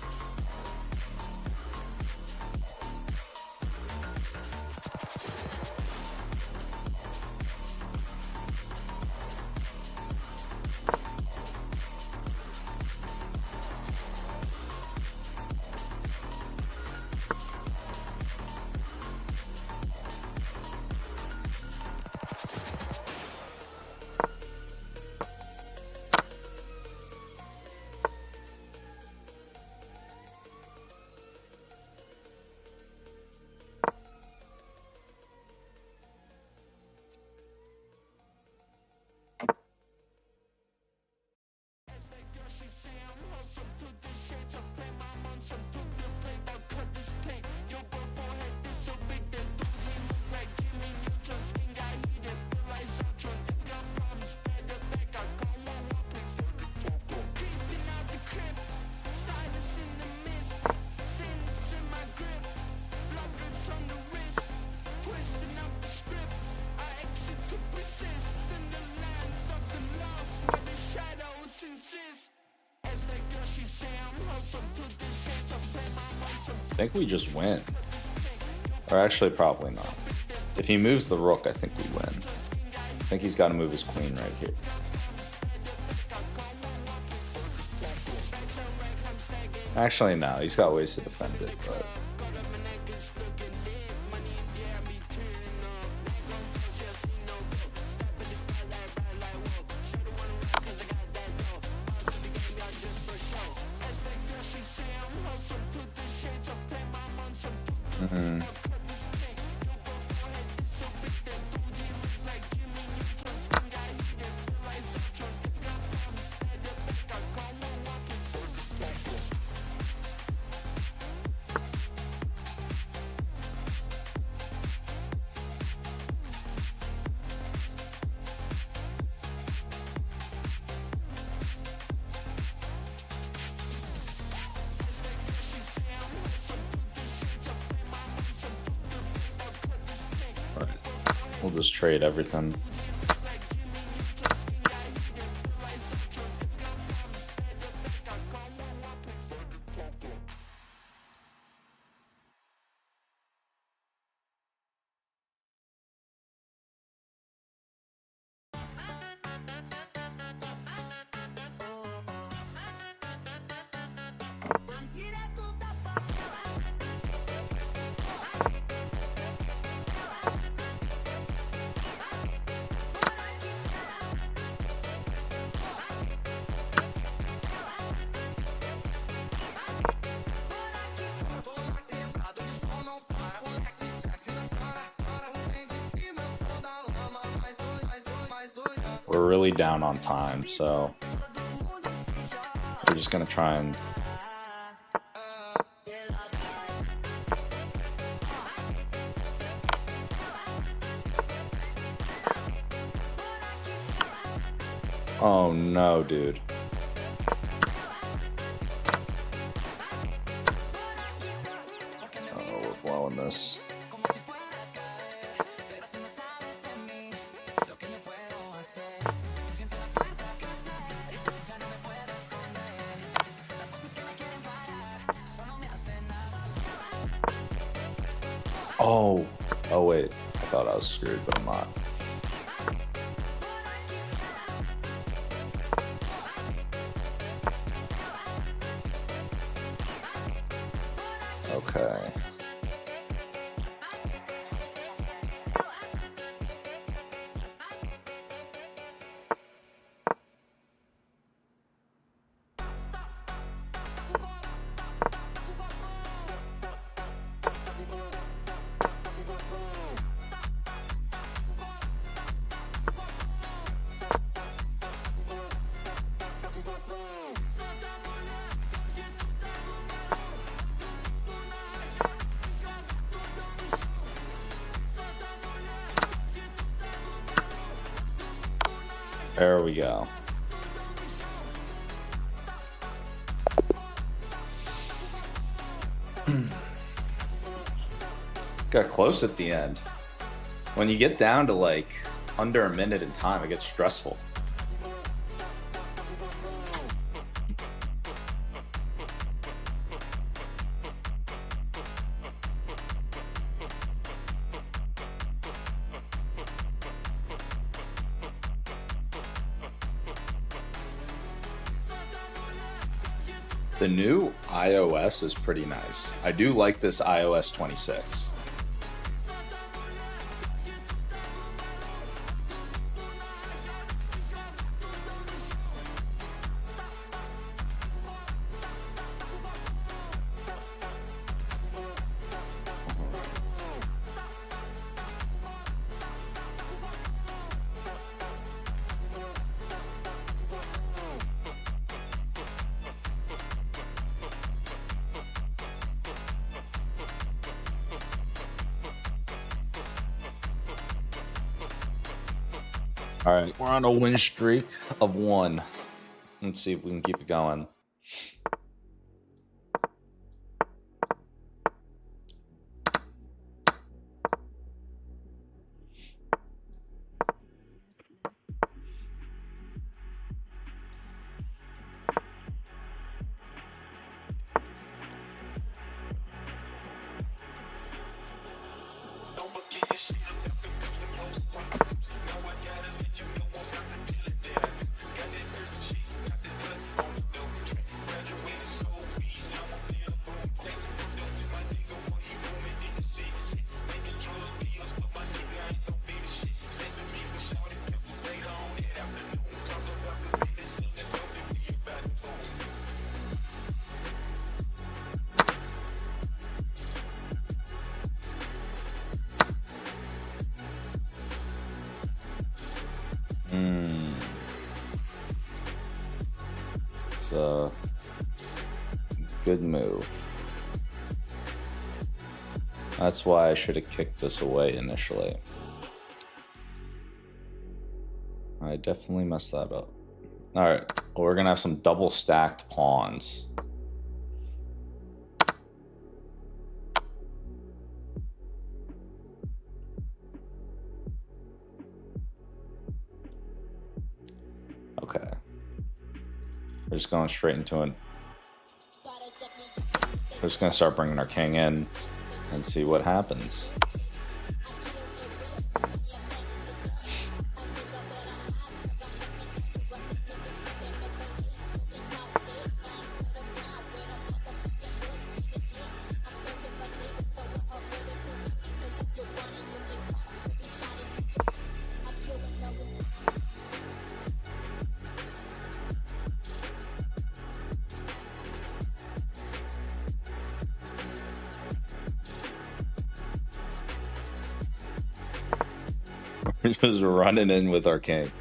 think we just win. Or actually, probably not. If he moves the rook, I think we win. I think he's got to move his queen right here. Actually, no. He's got ways to defend it, but... We'll just trade everything. We're really down on time, so we're just gonna try and... Oh no, dude. Oh, we're blowing this. Oh wait, I thought I was screwed, but I'm not. Okay. There we go. Got close at the end. When you get down to like under a minute in time, it gets stressful. The new iOS is pretty nice. I do like this iOS 26. All right, we're on a win streak of 1. Let's see if we can keep it going. a good move. That's why I should have kicked this away initially. I definitely messed that up. All right, well, we're gonna have some double stacked pawns. Okay. We're just going straight into it. We're just gonna start bringing our king in and see what happens. We're just running in with our king.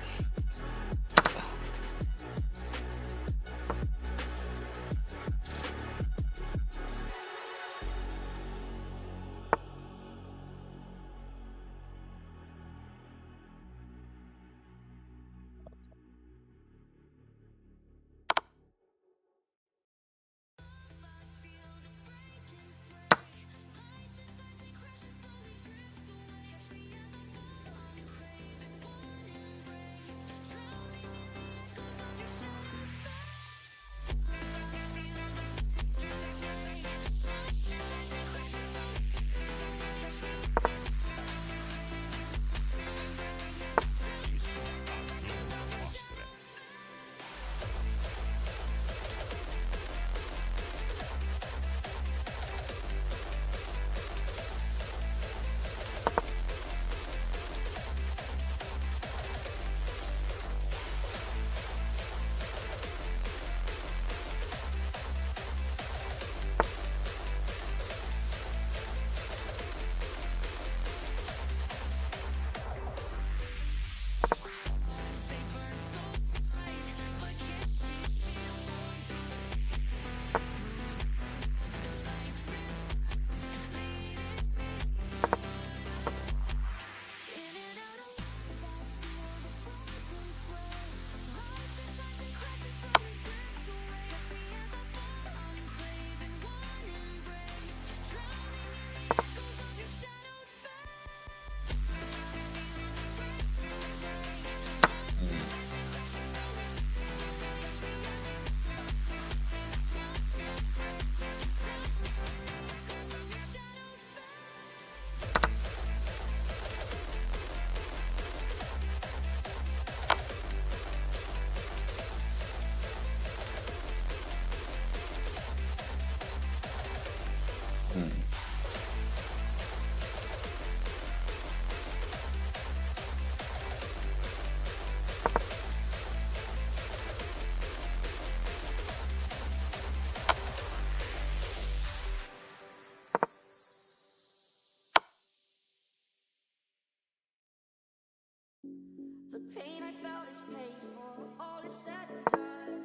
The pain I felt is paid for, all is said and done.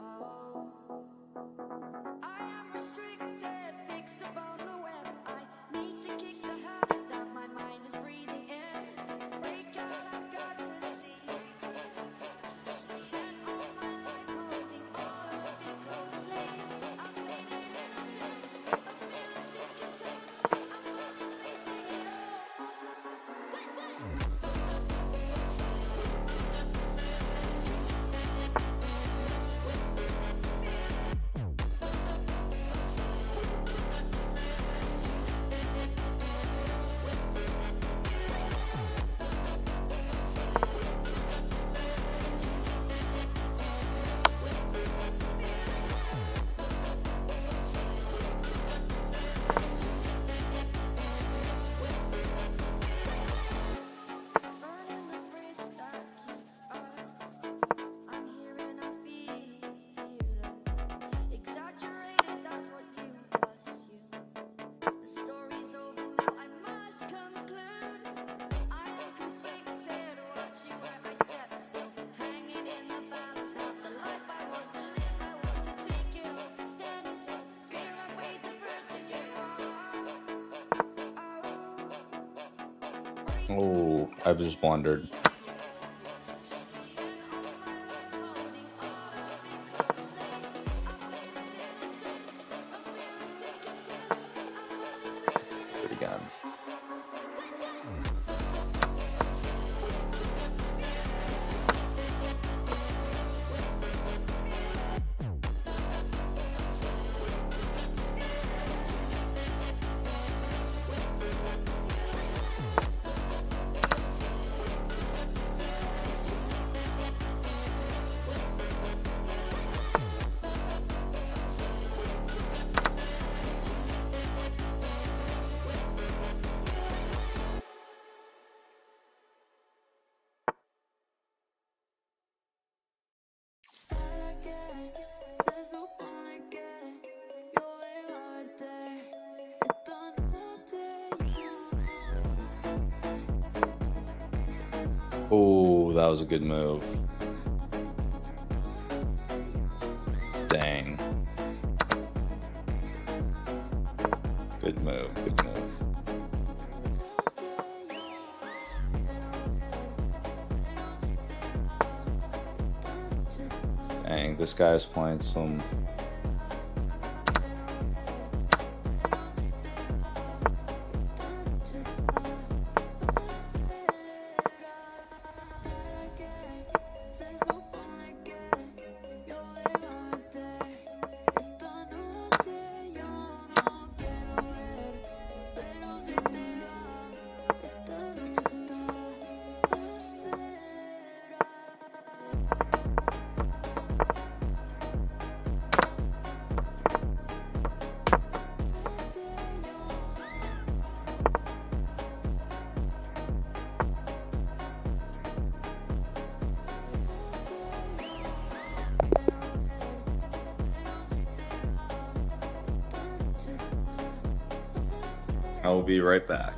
Oh, I am restricted, fixed upon the web. I need to kick the habit that my mind is breathing in. Break out, I've got to see. Spent all my life holding all of it closely. I've made it innocent, a feel of discontent. I'm gonna facing it all. Oh, I just wondered. Do it again. Se supone que yo dejarte esta noche Oh, that was a good move. Dang. Good move, good move. Dang, this guy's playing some... I will be right back.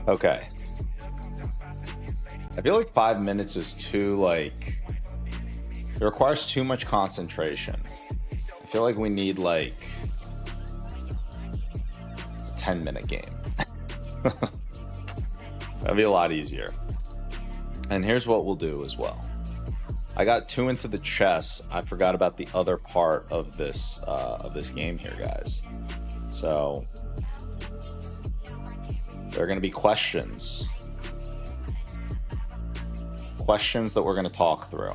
Okay. I feel like 5 minutes is too, like, it requires too much concentration. I feel like we need, like, a 10-minute game. That'd be a lot easier. And here's what we'll do as well. I got 2 into the chess. I forgot about the other part of this game here, guys. So there are going to be questions that we're going to talk through.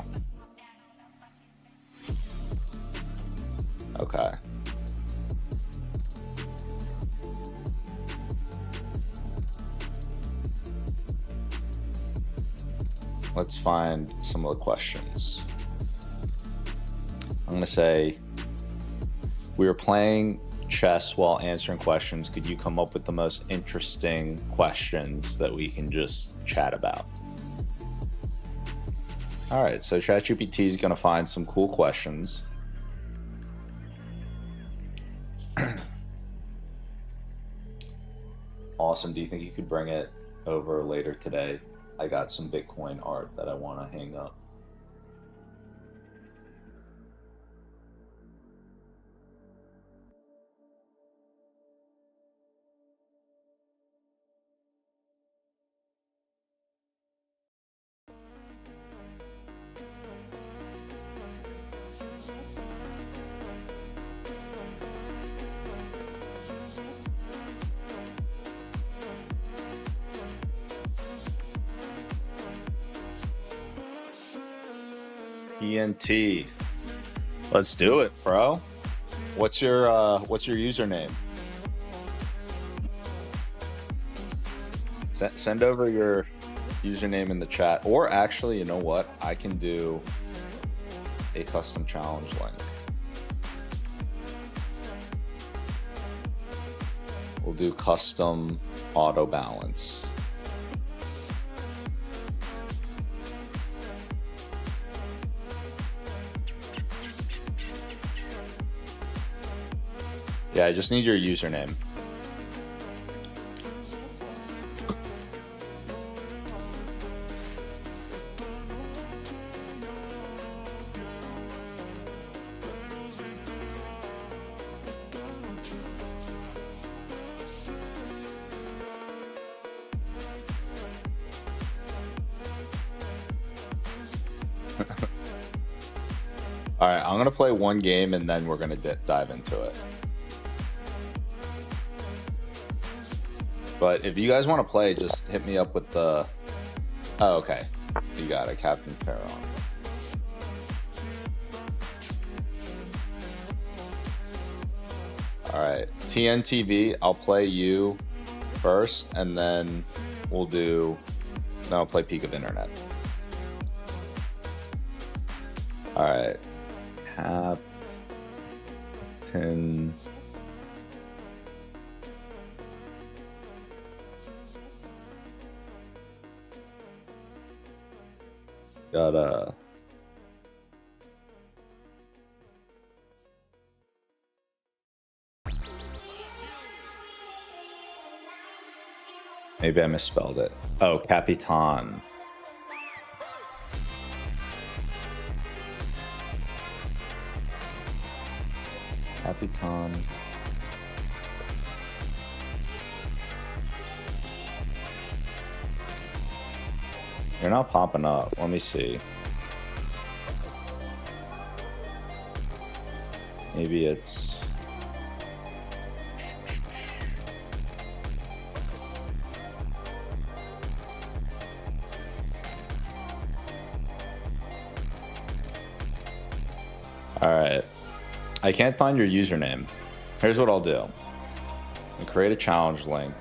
Okay. Let's find some of the questions. I'm going to say, we were playing chess while answering questions. Could you come up with the most interesting questions that we can just chat about? All right, so ChatGPT is going to find some cool questions. Awesome. Do you think you could bring it over later today? I got some Bitcoin art that I want to hang up. TNT. Let's do it, bro. What's your username? Send over your username in the chat. Or actually, you know what? I can do a custom challenge link. We'll do custom auto balance. Yeah, I just need your username. All right, I'm gonna play one game and then we're gonna dive into it. But if you guys want to play, just hit me up with the... Oh, okay. You got it, Captain Perron. All right, TNTV, I'll play you first, and then then I'll play Peak of Internet. All right, Captain... Gotta... Maybe I misspelled it. Oh, Capitan. Capitan. You're not popping up. Let me see. Maybe it's... All right. I can't find your username. Here's what I'll do. I'll create a challenge link.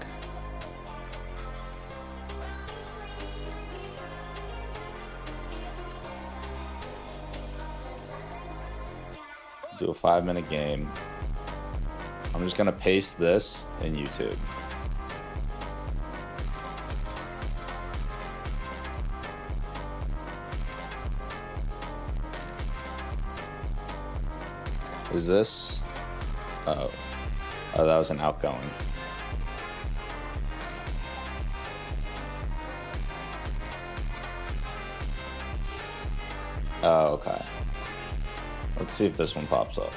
Do a 5-minute game. I'm just gonna paste this in YouTube. Is this? Oh, that was an outgoing. Oh, okay. Let's see if this one pops up.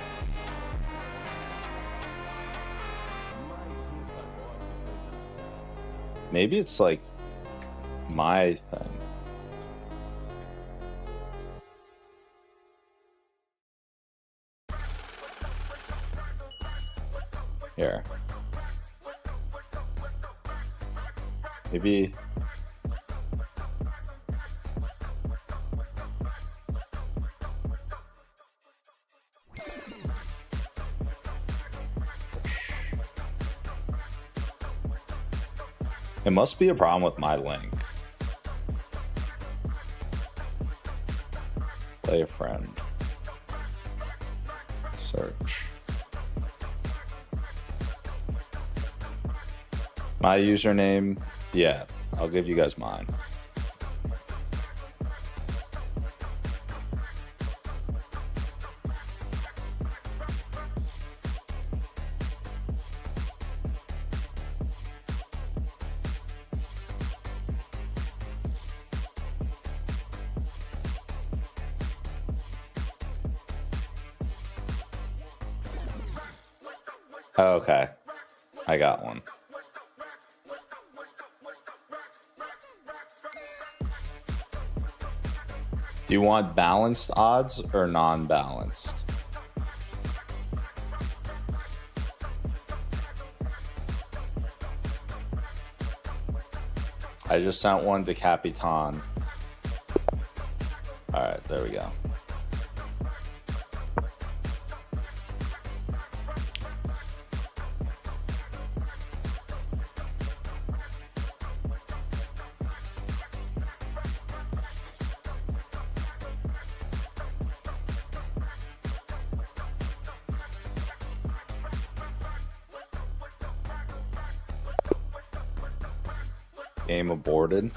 Maybe it's like my thing. Here. Maybe. It must be a problem with my link. Play a friend. Search. My username, yeah, I'll give you guys mine. Okay, I got one. Do you want balanced odds or non-balanced? I just sent one to Capitan. All right, there we go. Game aborted.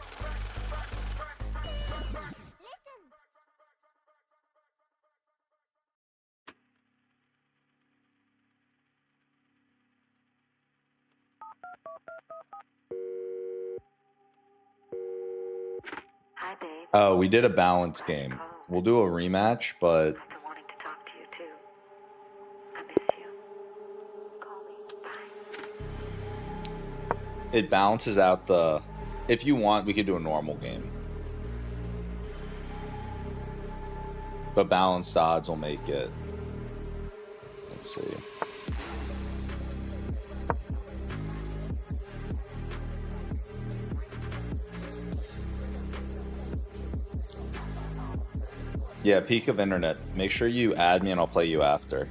Hi, babe. Oh, we did a balance game. We'll do a rematch, but I've been wanting to talk to you too. I miss you. Call me. Bye. it balances out the... If you want, we could do a normal game. But balanced odds will make it... Let's see. Yeah, peak of internet. Make sure you add me and I'll play you after.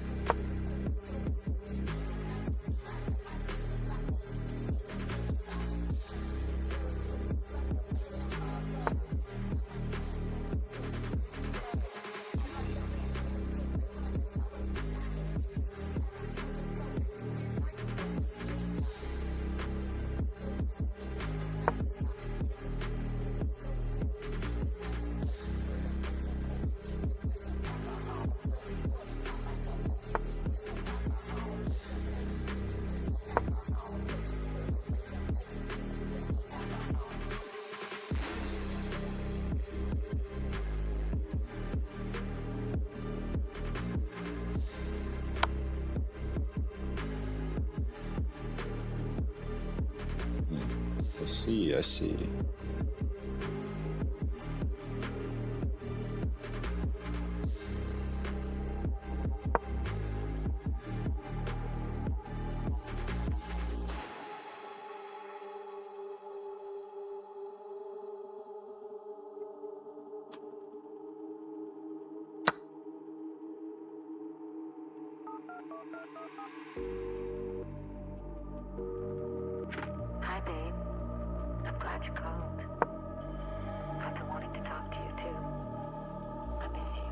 I see. Hi, babe. I'm glad you called. I've been wanting to talk to you too. I miss you.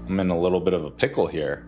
I'm in a little bit of a pickle here.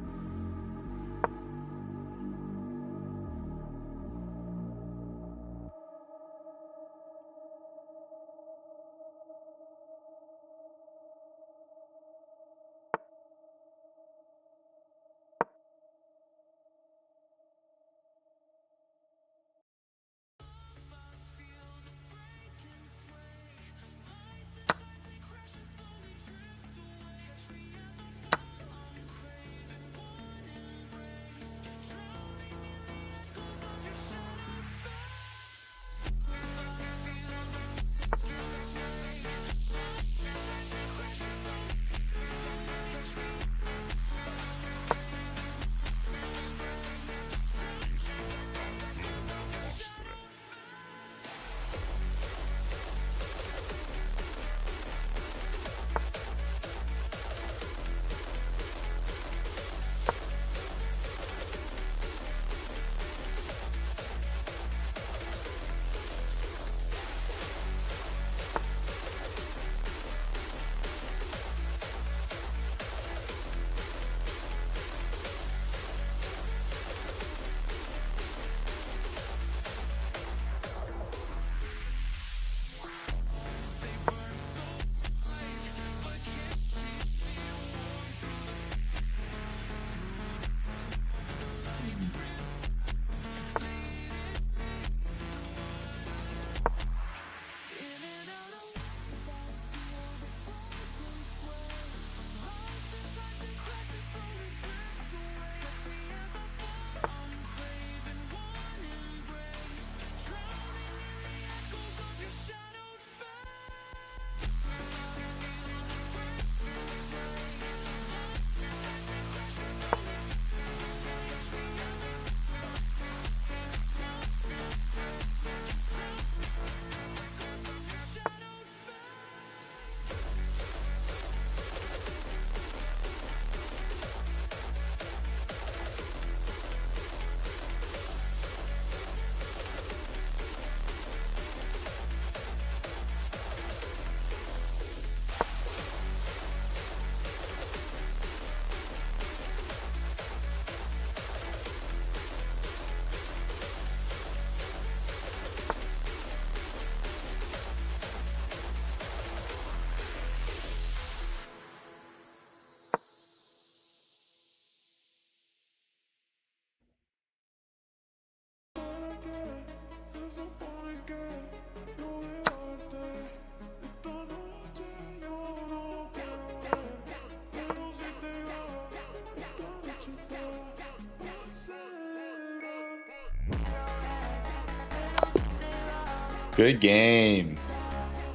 Good game.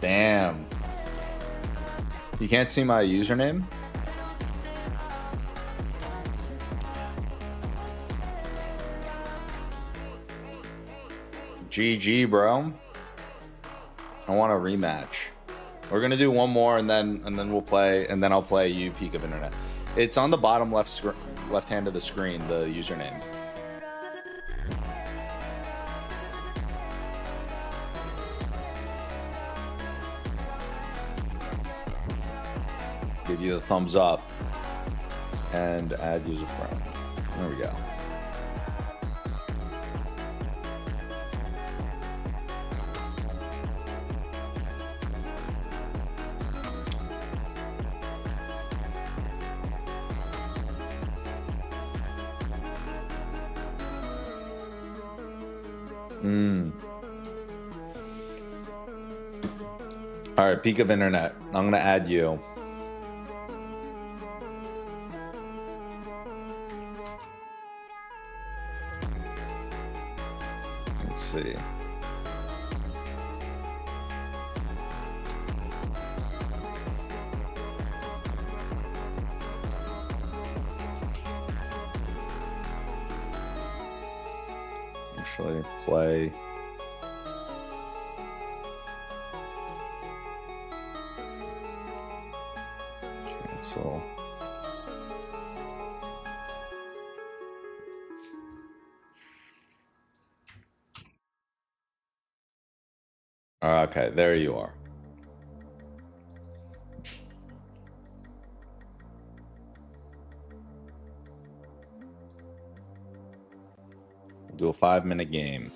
Damn. You can't see my username? GG, bro. I want a rematch. We're gonna do one more and then we'll play, and then I'll play you Peak of Internet. It's on the bottom left hand of the screen, the username. Give you the thumbs up and add user friend. There we go. All right, Peak of Internet. I'm gonna add you. Let's see. Actually, play. Cancel. Okay, there you are. Do a 5-minute game.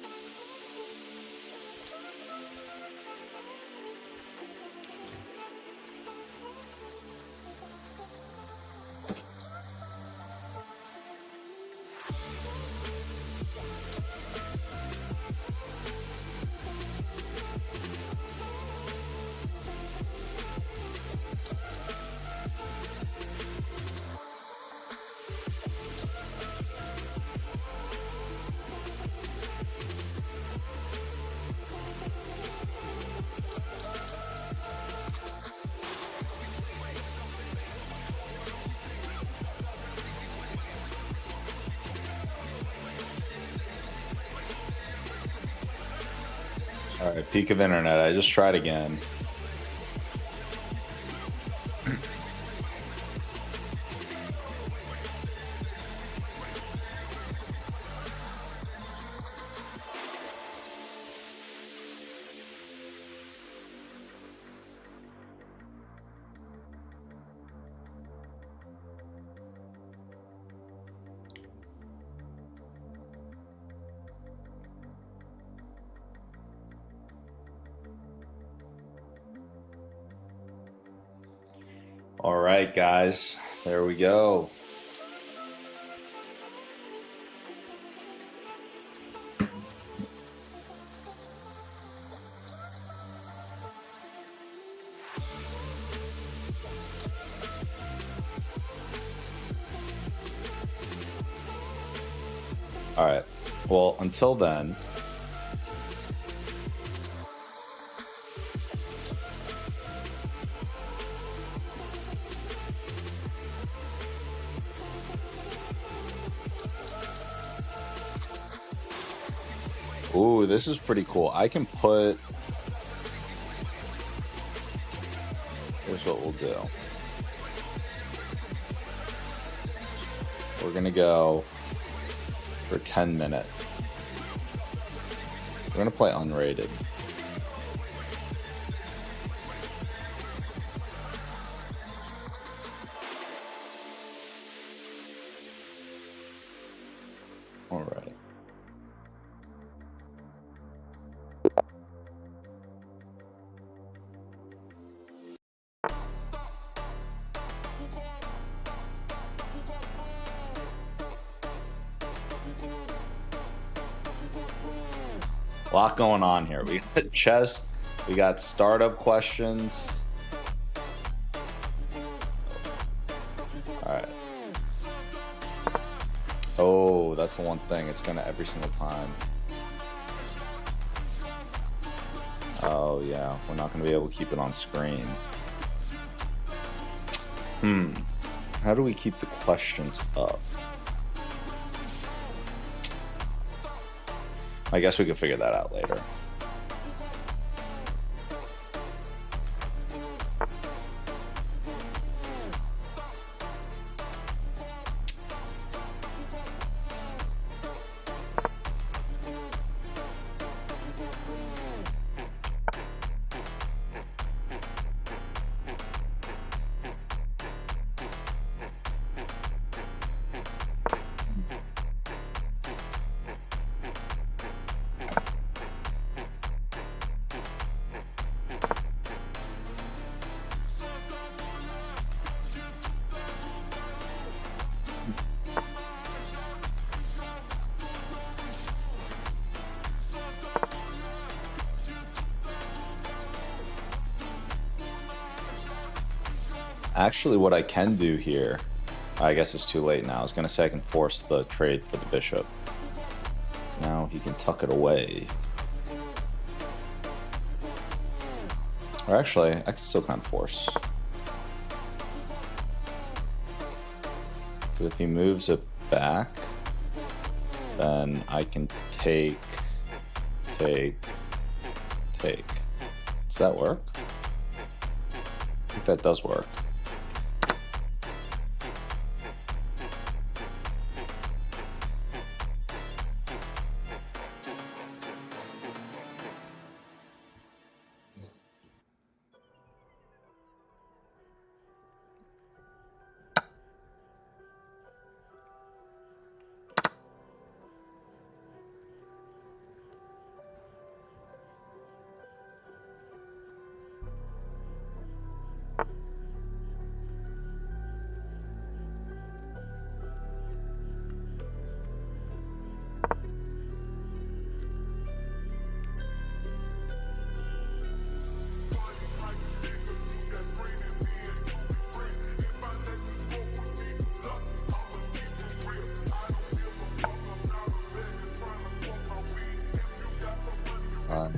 All right, peak of internet. I just tried again. All right, guys, there we go. All right, well, until then, ooh, this is pretty cool. I can put, here's what we'll do. We're gonna go for 10 minutes. We're gonna play unrated. All right. A lot going on here. We got chess, we got startup questions. All right. Oh, that's the one thing. It's gonna every single time. Oh yeah, we're not gonna be able to keep it on screen. How do we keep the questions up? I guess we can figure that out later. Actually, what I can do here, I guess it's too late now. I was going to say I can force the trade for the bishop. Now he can tuck it away. Or actually, I can still kind of force. But if he moves it back, then I can take. Does that work? I think that does work.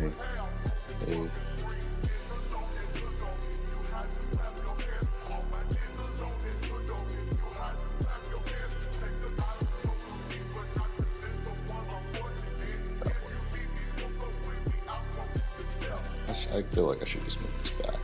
Hey. I feel like I should just move this back.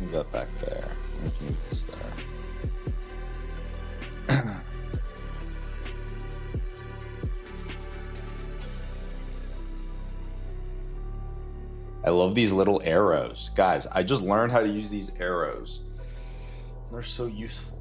Move that back there. We can move this there. I love these little arrows. Guys, I just learned how to use these arrows. They're so useful.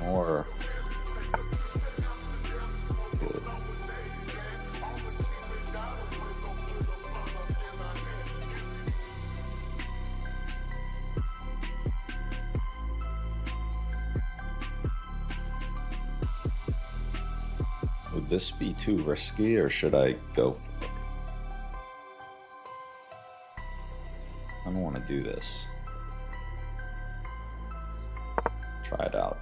More. Good. Would this be too risky, or should I go for it? I don't want to do this. Try it out.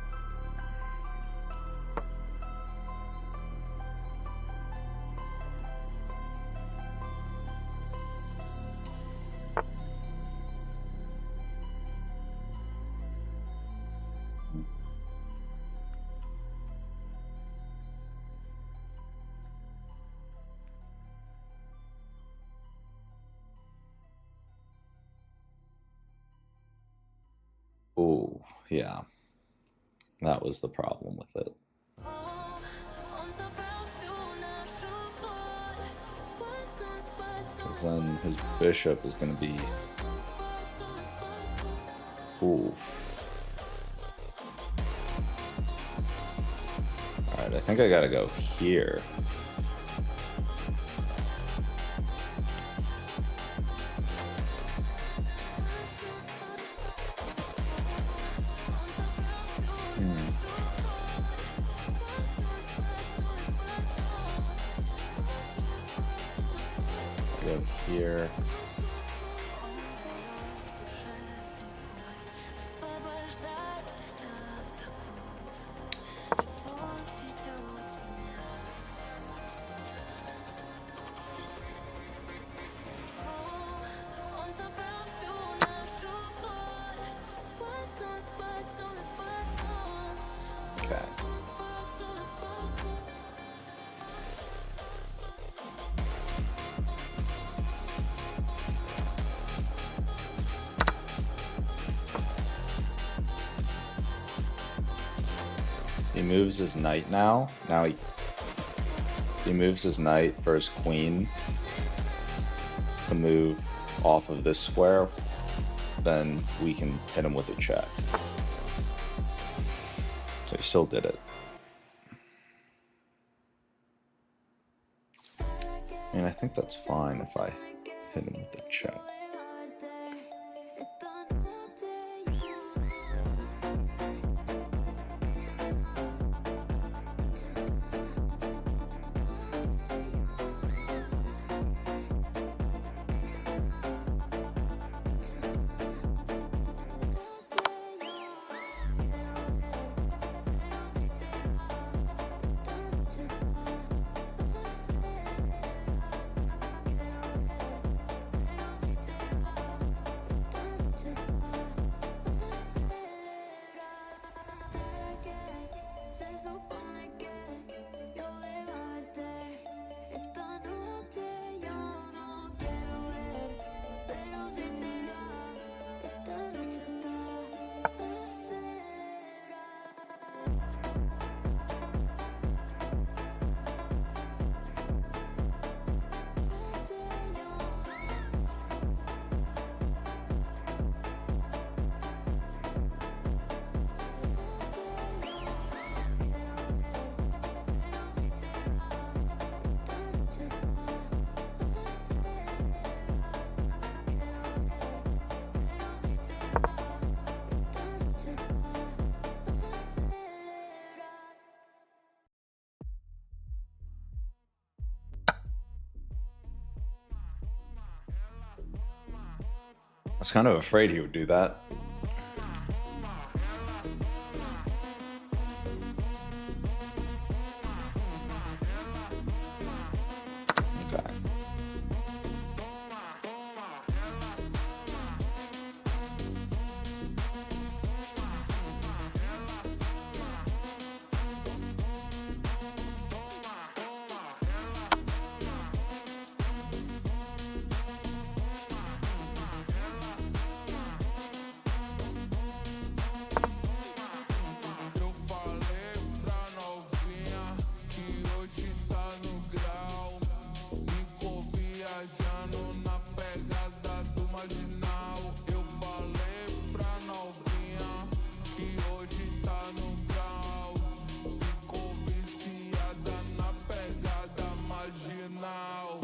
Oh, yeah. That was the problem with it. Because then his bishop is going to be... Ooh. Alright, I think I gotta go here. Go here. Okay. He moves his knight now. Now he moves his knight for his queen to move off of this square. Then we can hit him with a check. So he still did it. I mean, I think that's fine if I hit him with a check. was kind of afraid he would do that. Okay. Eu falei pra novinha que hoje tá no grau. Ficou viajando na pegada do marginal. Eu falei pra novinha que hoje tá no grau. Ficou viciada na pegada marginal.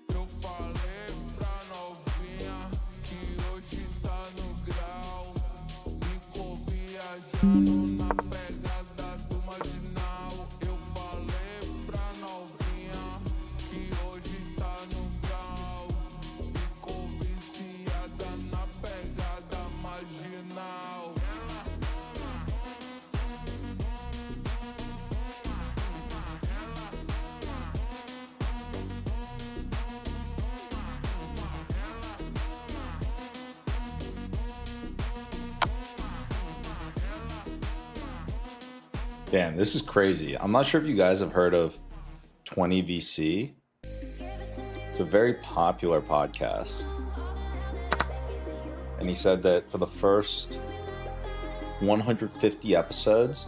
Eu falei pra novinha que hoje tá no grau. Ficou viajando na pegada do marginal. Eu falei pra novinha que hoje tá no grau. Ficou viciada na pegada marginal. Damn, this is crazy. I'm not sure if you guys have heard of 20VC. It's a very popular podcast. And he said that for the first 150 episodes,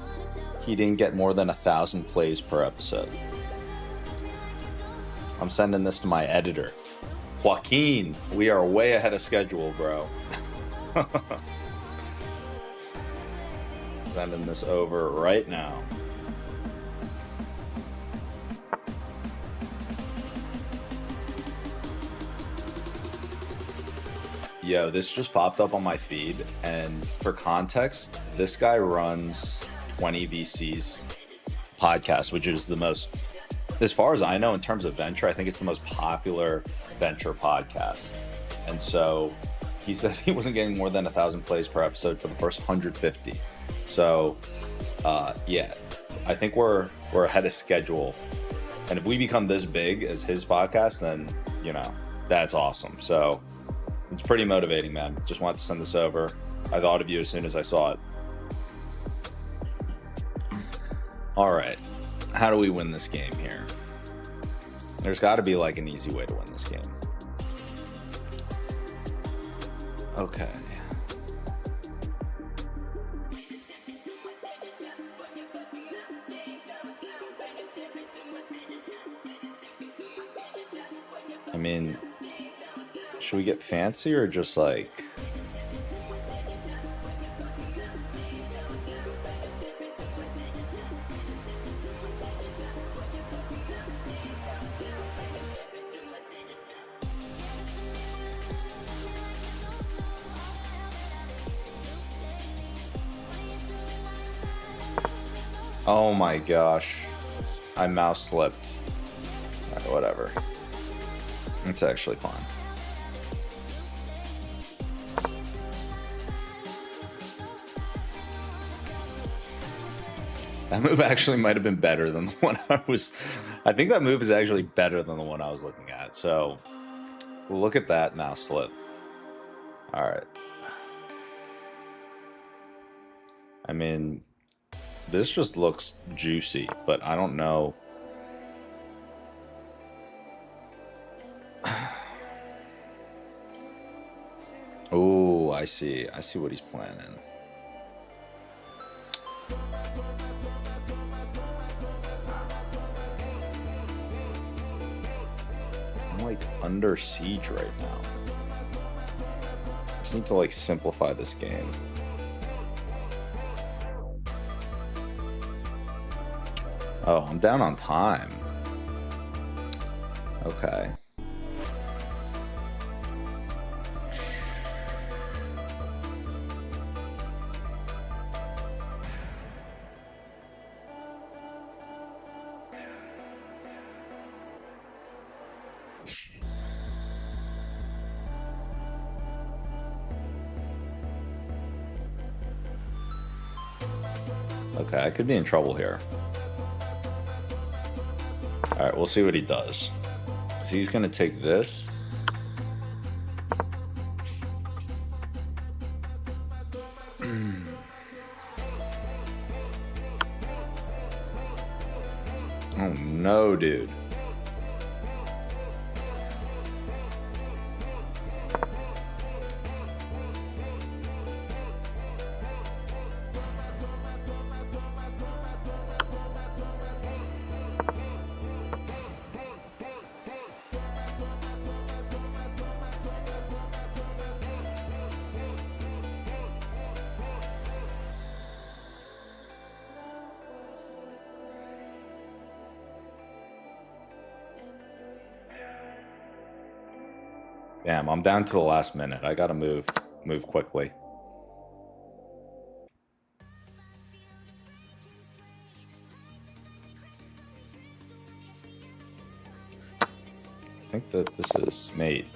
he didn't get more than 1,000 plays per episode. I'm sending this to my editor. Joaquin, we are way ahead of schedule, bro. Sending this over right now. Yo, this just popped up on my feed, and for context, this guy runs 20VC's podcast, which is the most, as far as I know, in terms of venture, I think it's the most popular venture podcast. And so he said he wasn't getting more than 1,000 plays per episode for the first 150. So, yeah, I think we're ahead of schedule. And if we become this big as his podcast, then, you know, that's awesome. So it's pretty motivating, man. Just wanted to send this over. I thought of you as soon as I saw it. All right. How do we win this game here? There's got to be like an easy way to win this game. Okay. I mean, should we get fancy or just like... Oh my gosh. I mouse slipped. Alright, whatever. It's actually fine. That move actually might have been better than the one I think that move is actually better than the one I was looking at. So look at that mouse slip. All right. I mean, this just looks juicy, but I don't know. Oh, I see. I see what he's planning. I'm like under siege right now. I just need to like simplify this game. Oh, I'm down on time. Okay. Okay, I could be in trouble here. All right, we'll see what he does. So he's gonna take this. Oh no, dude. Damn, I'm down to the last minute. I gotta move quickly. I think that this is mate.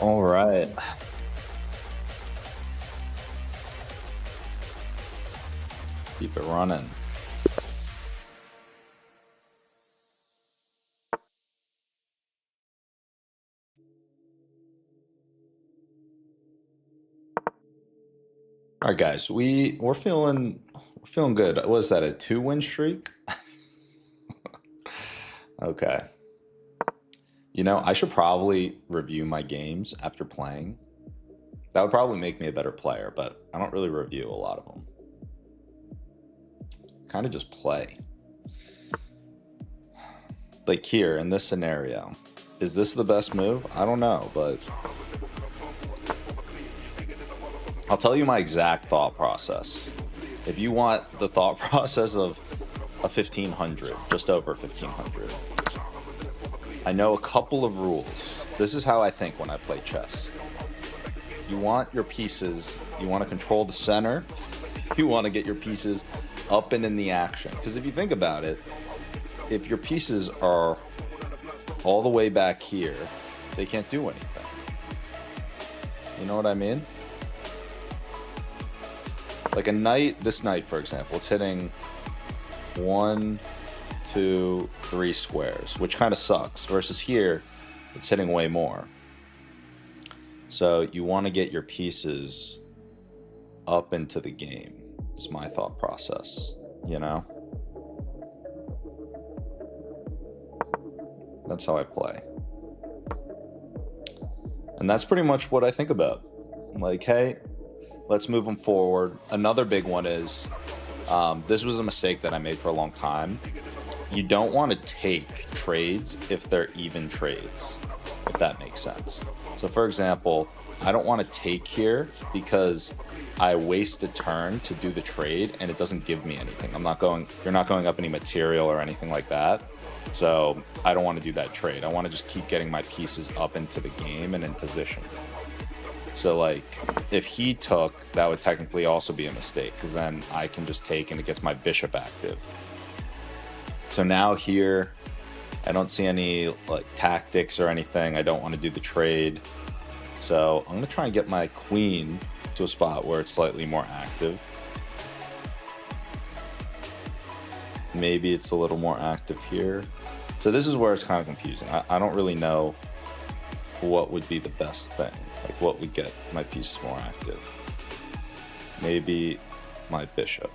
All right. Keep it running. All right, guys. We're feeling good. What is that, a 2-win streak? Okay. You know, I should probably review my games after playing. That would probably make me a better player, but I don't really review a lot of them. Kind of just play. Like here, in this scenario. Is this the best move? I don't know, but I'll tell you my exact thought process. If you want the thought process of a 1500, just over 1500, I know a couple of rules. This is how I think when I play chess. You want your pieces, you want to control the center, you want to get your pieces up and in the action. Because if you think about it, if your pieces are all the way back here, they can't do anything. You know what I mean? Like a knight, this knight, for example, it's hitting 1, 2, 3 squares, which kind of sucks. Versus here, it's hitting way more. So you want to get your pieces up into the game. It's my thought process, you know? That's how I play. And that's pretty much what I think about I'm like, hey, let's move them forward. Another big one is, this was a mistake that I made for a long time. You don't want to take trades if they're even trades, if that makes sense. So for example, I don't want to take here because I waste a turn to do the trade and it doesn't give me anything. You're not going up any material or anything like that. So I don't want to do that trade. I want to just keep getting my pieces up into the game and in position. So like if he took, that would technically also be a mistake because then I can just take and it gets my bishop active. So now here, I don't see any like tactics or anything. I don't want to do the trade. So I'm going to try and get my queen to a spot where it's slightly more active. Maybe it's a little more active here. So this is where it's kind of confusing. I don't really know what would be the best thing. Like what would get my pieces more active. Maybe my bishop.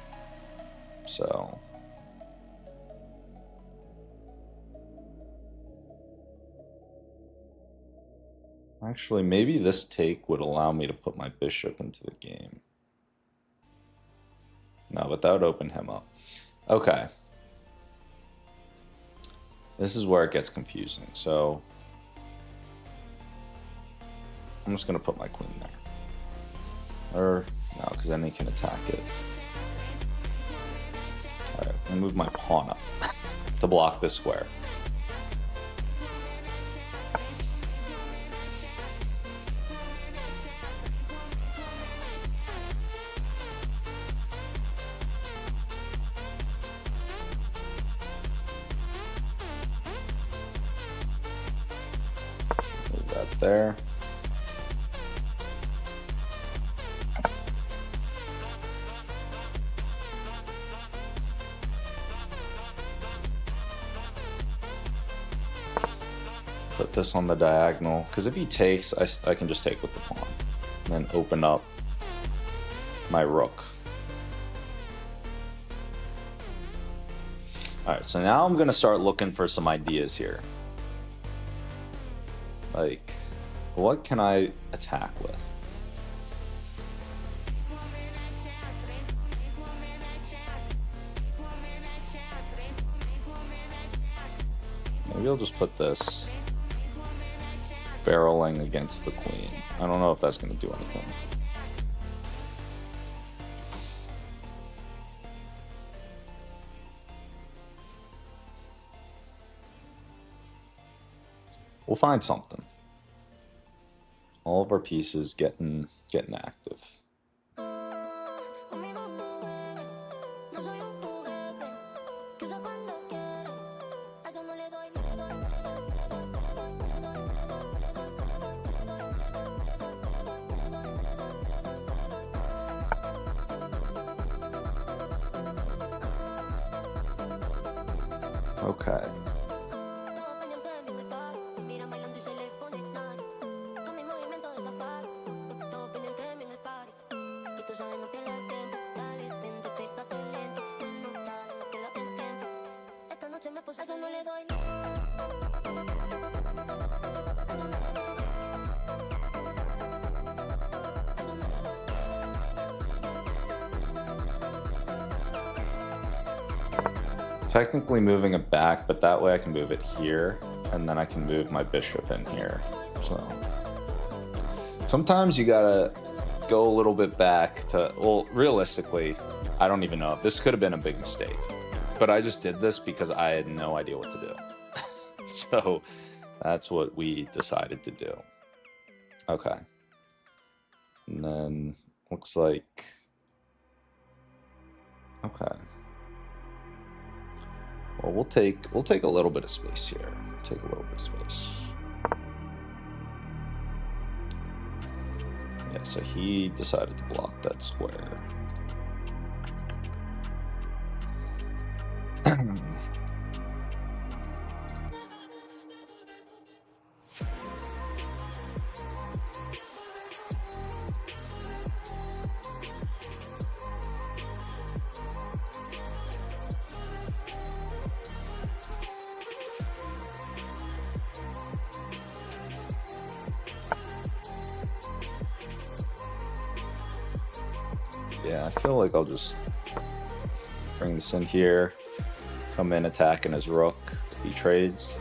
So actually, maybe this take would allow me to put my bishop into the game. No, but that would open him up. Okay. This is where it gets confusing. So I'm just going to put my queen there. Or, no, because then he can attack it. Alright, I'm going to move my pawn up to block this square. Move that there. Put this on the diagonal, because if he takes, I can just take with the pawn, and then open up my rook. Alright, so now I'm going to start looking for some ideas here. Like, what can I attack with? Maybe I'll just put this barreling against the queen. I don't know if that's going to do anything. We'll find something. All of our pieces getting active. Okay. Technically moving it back, but that way I can move it here, and then I can move my bishop in here. So sometimes you gotta go a little bit back to, well, realistically, I don't even know. This could have been a big mistake, but I just did this because I had no idea what to do. So that's what we decided to do. Okay. And then looks like, okay. Well, we'll take a little bit of space here. Take a little bit of space. Yeah, so he decided to block that square. Yeah, I feel like I'll just bring this in here, come in attacking his rook if he trades.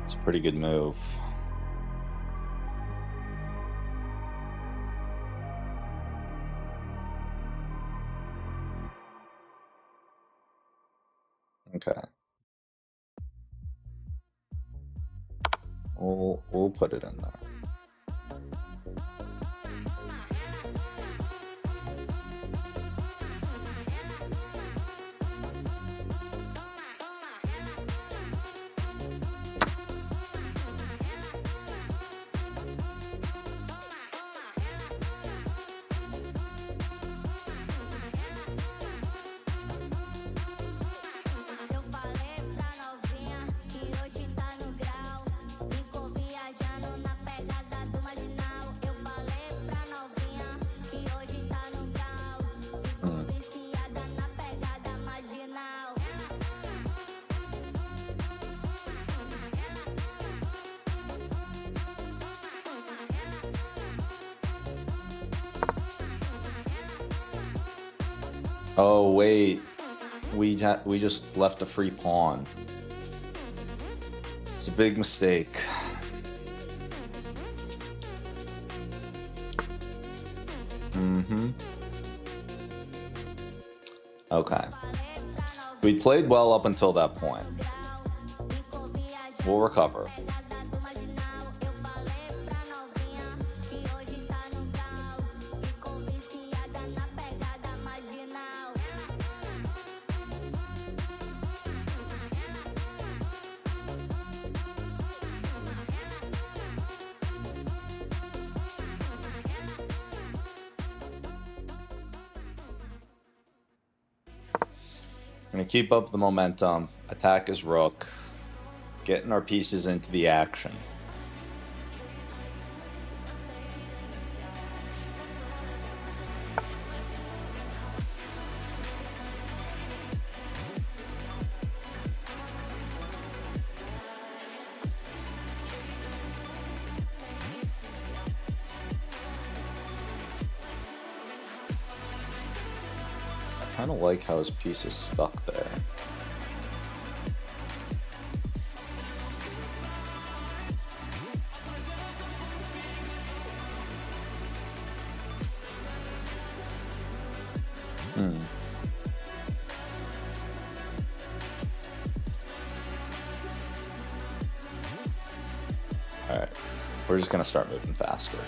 It's a pretty good move. Okay. We'll put it in there. Eu falei pra novinha que hoje tá no grau. Ficou viajando na pegada do marginal. Eu falei pra novinha que hoje tá no grau. Ficou viciada na pegada marginal. Oh wait, we just left a free pawn. It's a big mistake. Okay. We played well up until that point. We'll recover. We're gonna keep up the momentum, attack his rook, getting our pieces into the action. I kind of like how his piece is stuck there. Alright, we're just gonna start moving faster.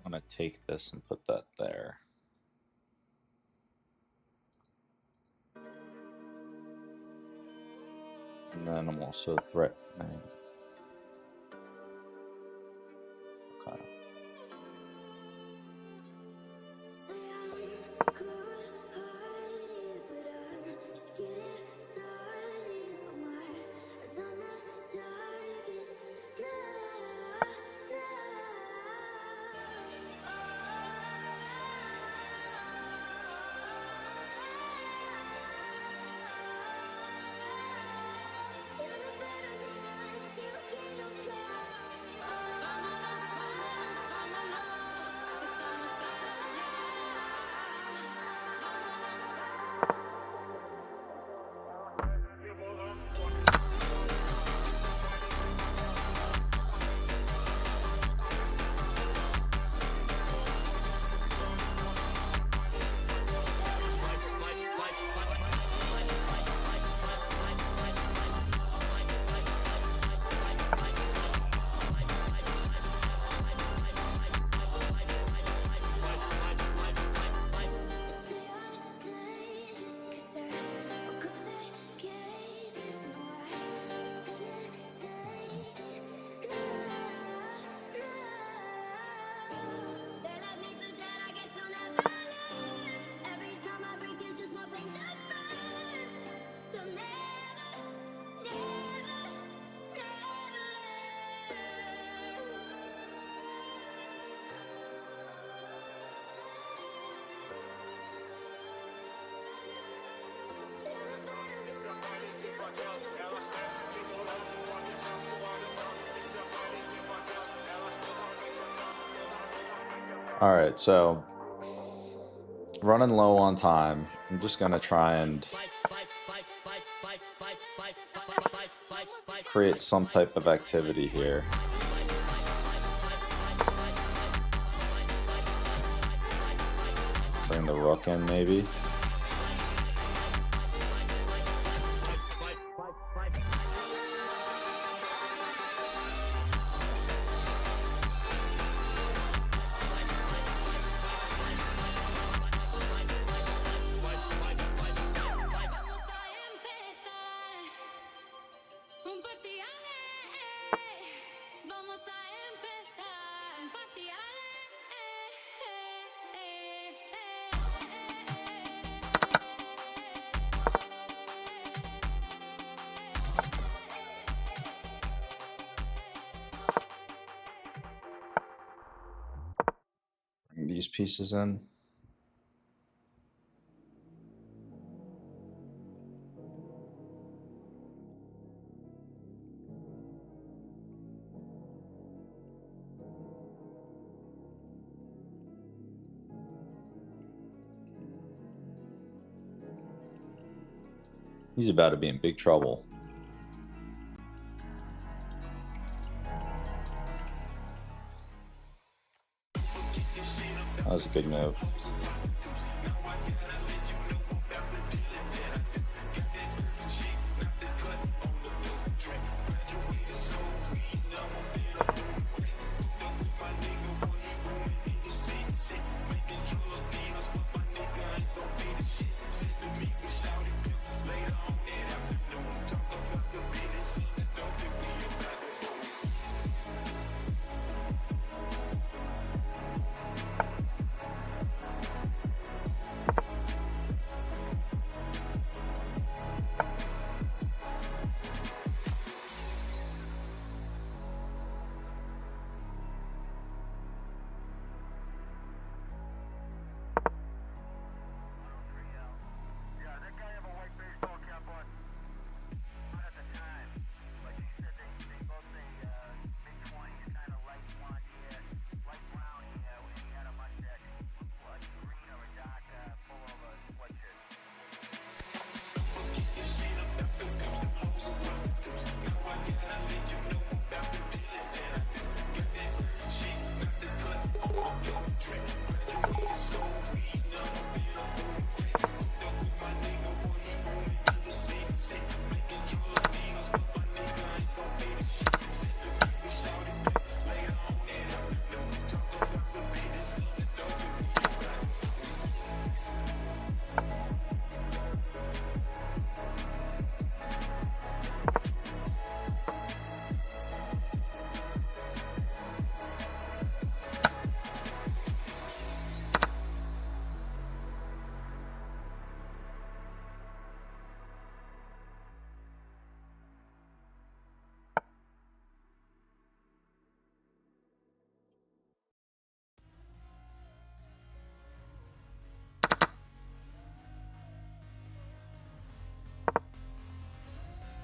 I'm gonna take this and put that there. And then I'm also threatening. Okay. All right, so running low on time. I'm just gonna try and create some type of activity here. Bring the rook in, maybe. Bring these pieces in. He's about to be in big trouble. That was a good move.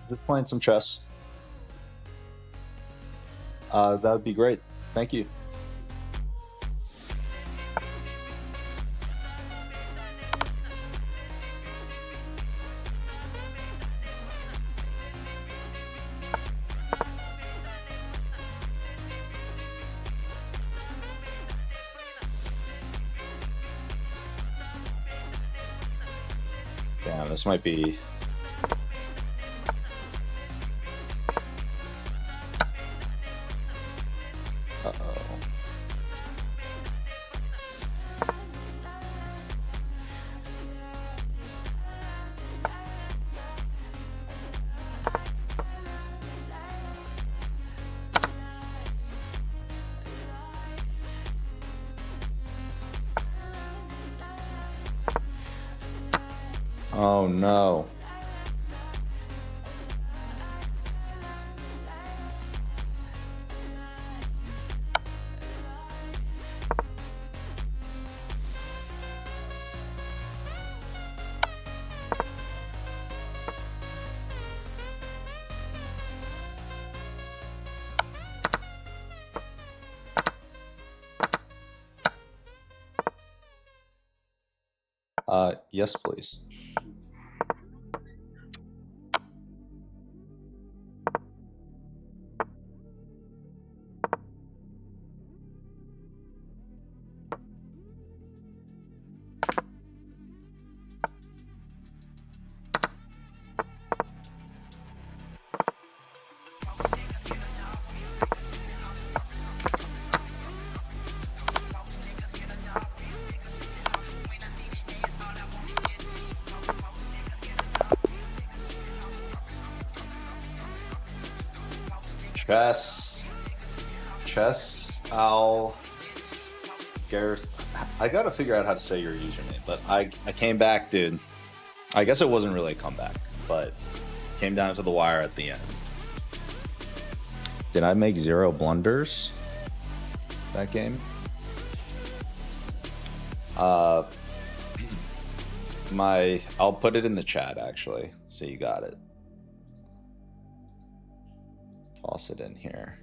Just playing some chess. That would be great. Thank you. Damn, this might be... Uh-oh. Oh no. Yes, please. Chess, Al, Gareth. I gotta figure out how to say your username, but I came back, dude. I guess it wasn't really a comeback, but came down to the wire at the end. Did I make 0 blunders that game? I'll put it in the chat actually, so you got it. Toss it in here.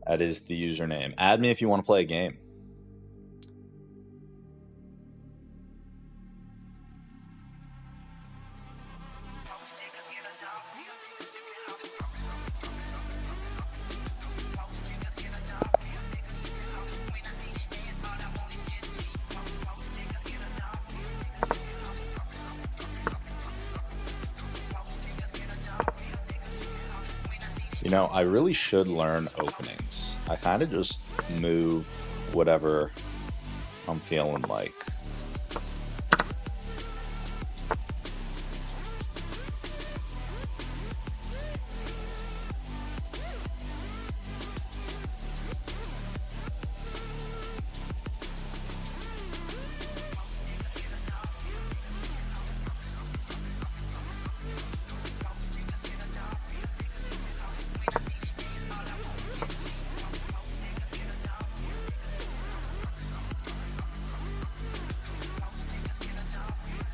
That is the username. Add me if you want to play a game. You know, I really should learn openings. I kind of just move whatever I'm feeling like.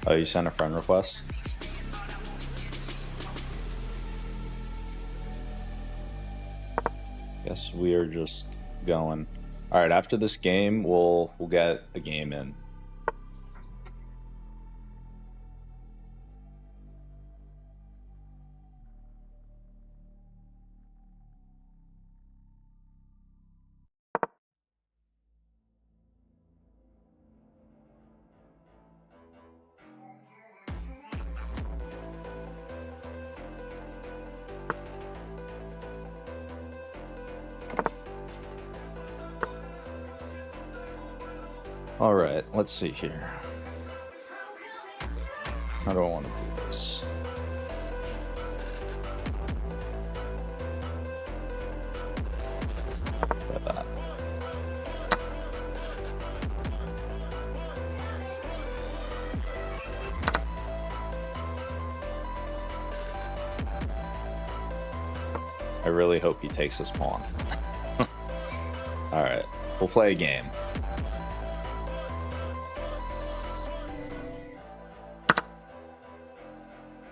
Oh, you sent a friend request? Guess we are just going. All right, after this game, we'll get a game in. All right, let's see here. How do I want to do this? Like that. I really hope he takes this pawn. All right, we'll play a game.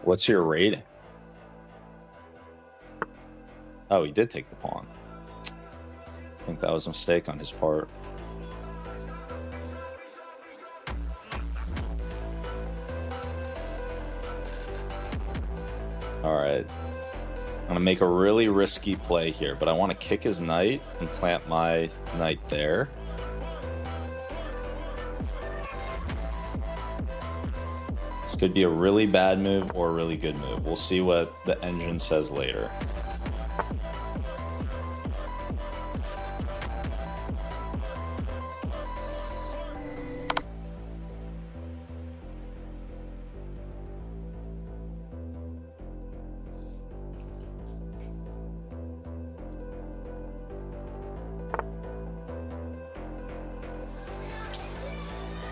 What's your rating? Oh, he did take the pawn. I think that was a mistake on his part. All right. I'm going to make a really risky play here, but I want to kick his knight and plant my knight there. This could be a really bad move or a really good move. We'll see what the engine says later.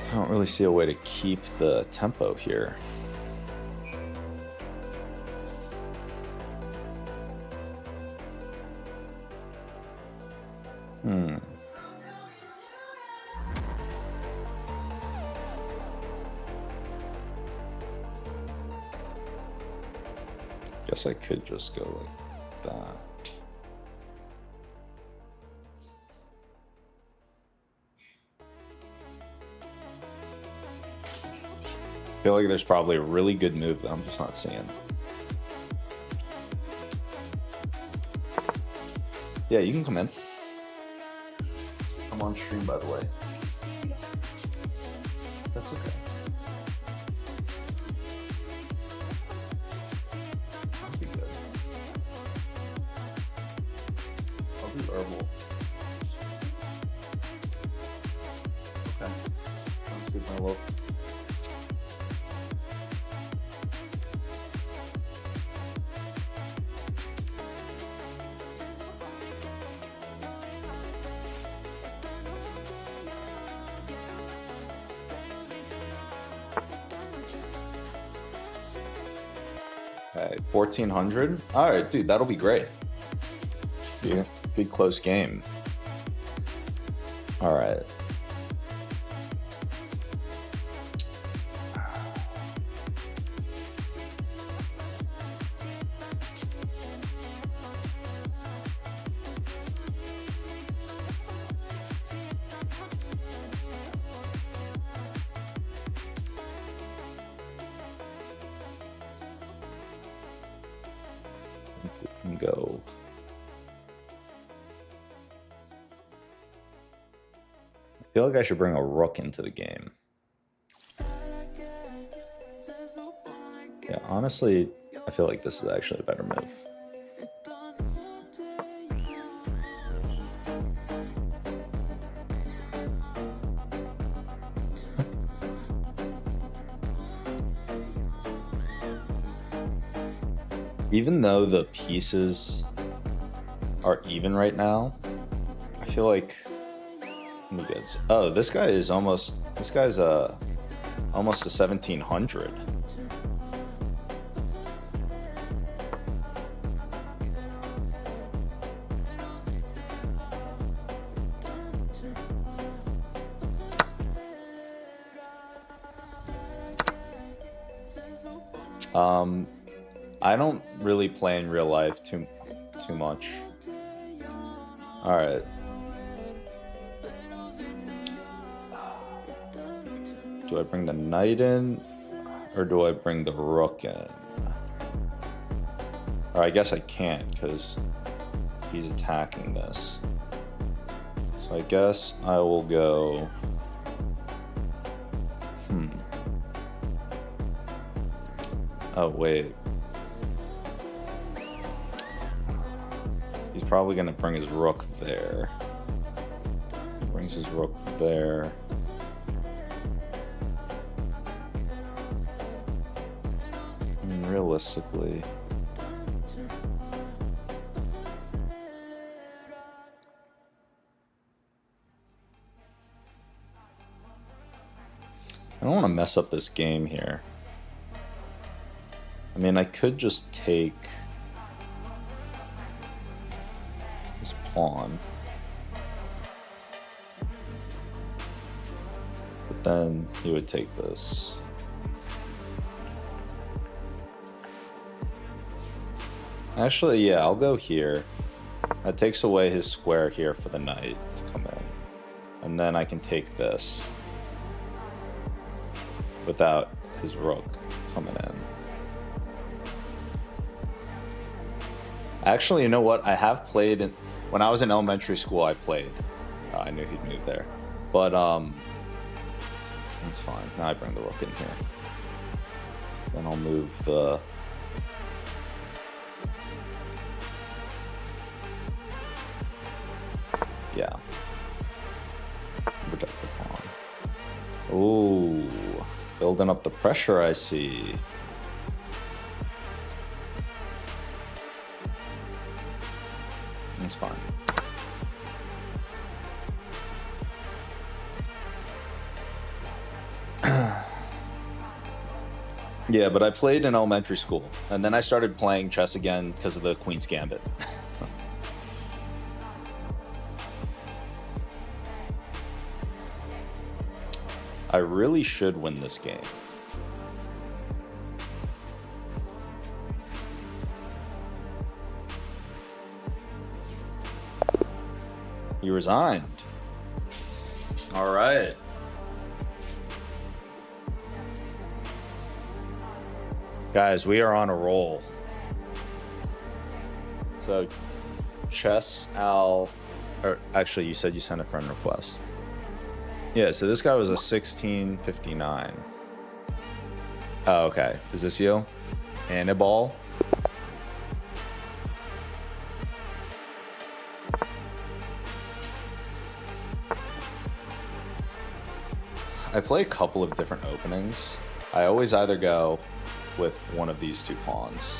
I don't really see a way to keep the tempo here. Guess I could just go like that. I feel like there's probably a really good move that I'm just not seeing. Yeah, you can come in. I'm on stream, by the way. That's okay. That'll be good. I'll do herbal. Okay. Sounds good, my love. Okay, 1400. All right, dude, that'll be great. Yeah, good close game. All right. Go. I feel like I should bring a rook into the game. Yeah, honestly, I feel like this is actually a better move. Even though the pieces are even right now, I feel like oh, this guy is almost almost a 1700. I don't really play in real life too much. All right. Do I bring the knight in, or do I bring the rook in? Or I guess I can't because he's attacking this. So I guess I will go. Oh wait. He's probably gonna bring his rook there. Brings his rook there. I mean, realistically. I don't want to mess up this game here. I mean, I could just take this pawn. But then he would take this. Actually, yeah, I'll go here. That takes away his square here for the knight to come in. And then I can take this without his rook coming in. Actually, you know what? I have played when I was in elementary school. I played. I knew he'd move there, but that's fine. Now I bring the rook in here. Then I'll move the. Yeah. Protect the pawn. Ooh, building up the pressure. I see. It's fine. Yeah, but I played in elementary school, and then I started playing chess again because of the Queen's Gambit. I really should win this game. He resigned. All right. Guys, we are on a roll. So, Chess Al, or actually, you said you sent a friend request. Yeah, so this guy was a 1659. Oh, okay. Is this you? Annabelle? I play a couple of different openings. I always either go with one of these two pawns.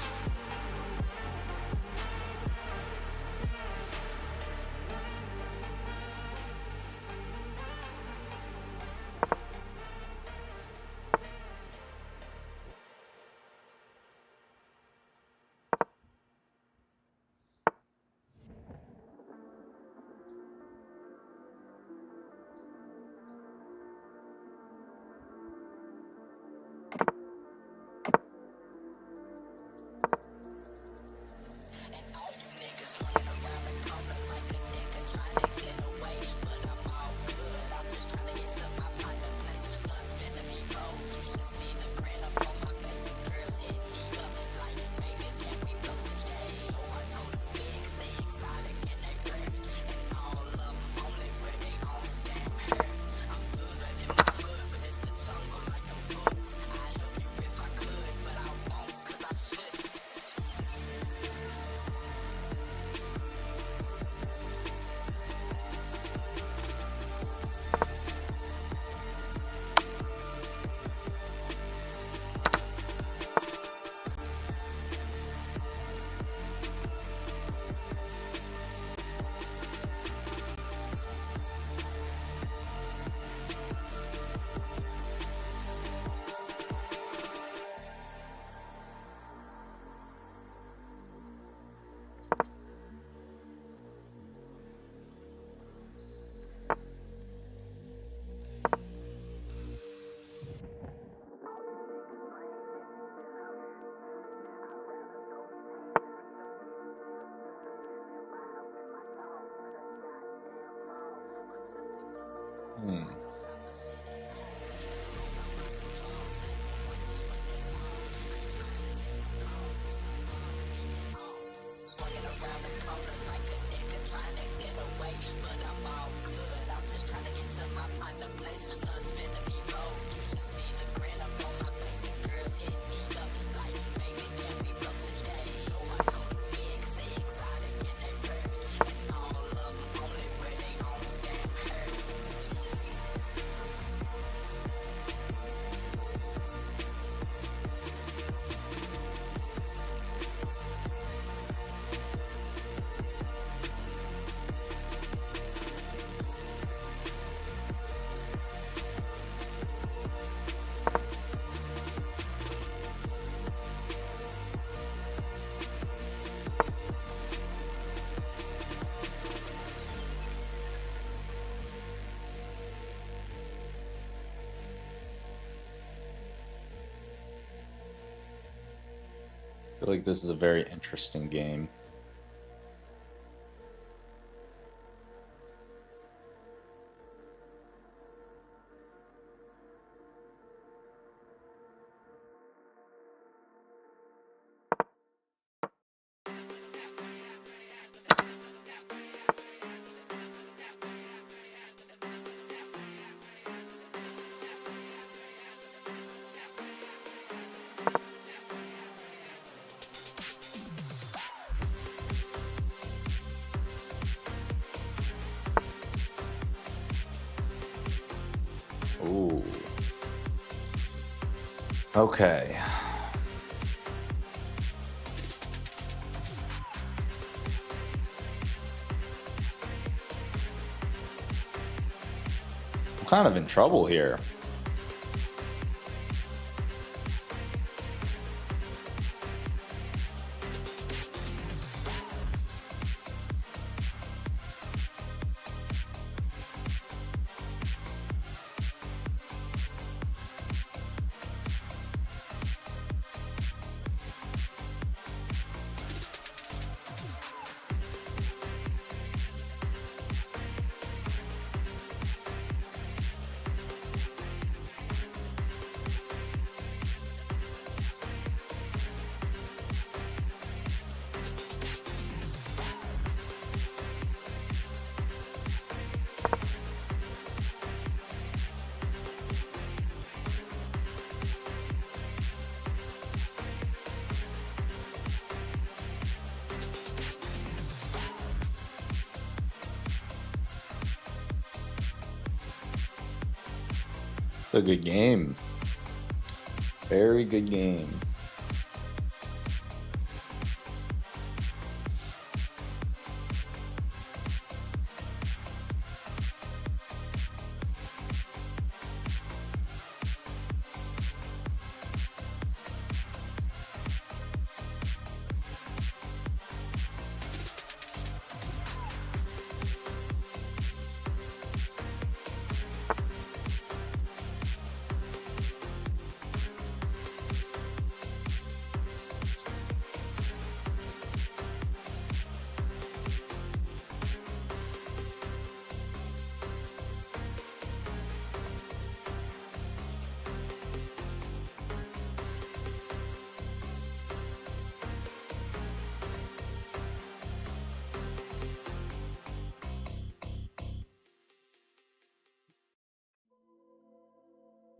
feel like this is a very interesting game. Ooh. Okay. I'm kind of in trouble here. It's a good game. Very good game.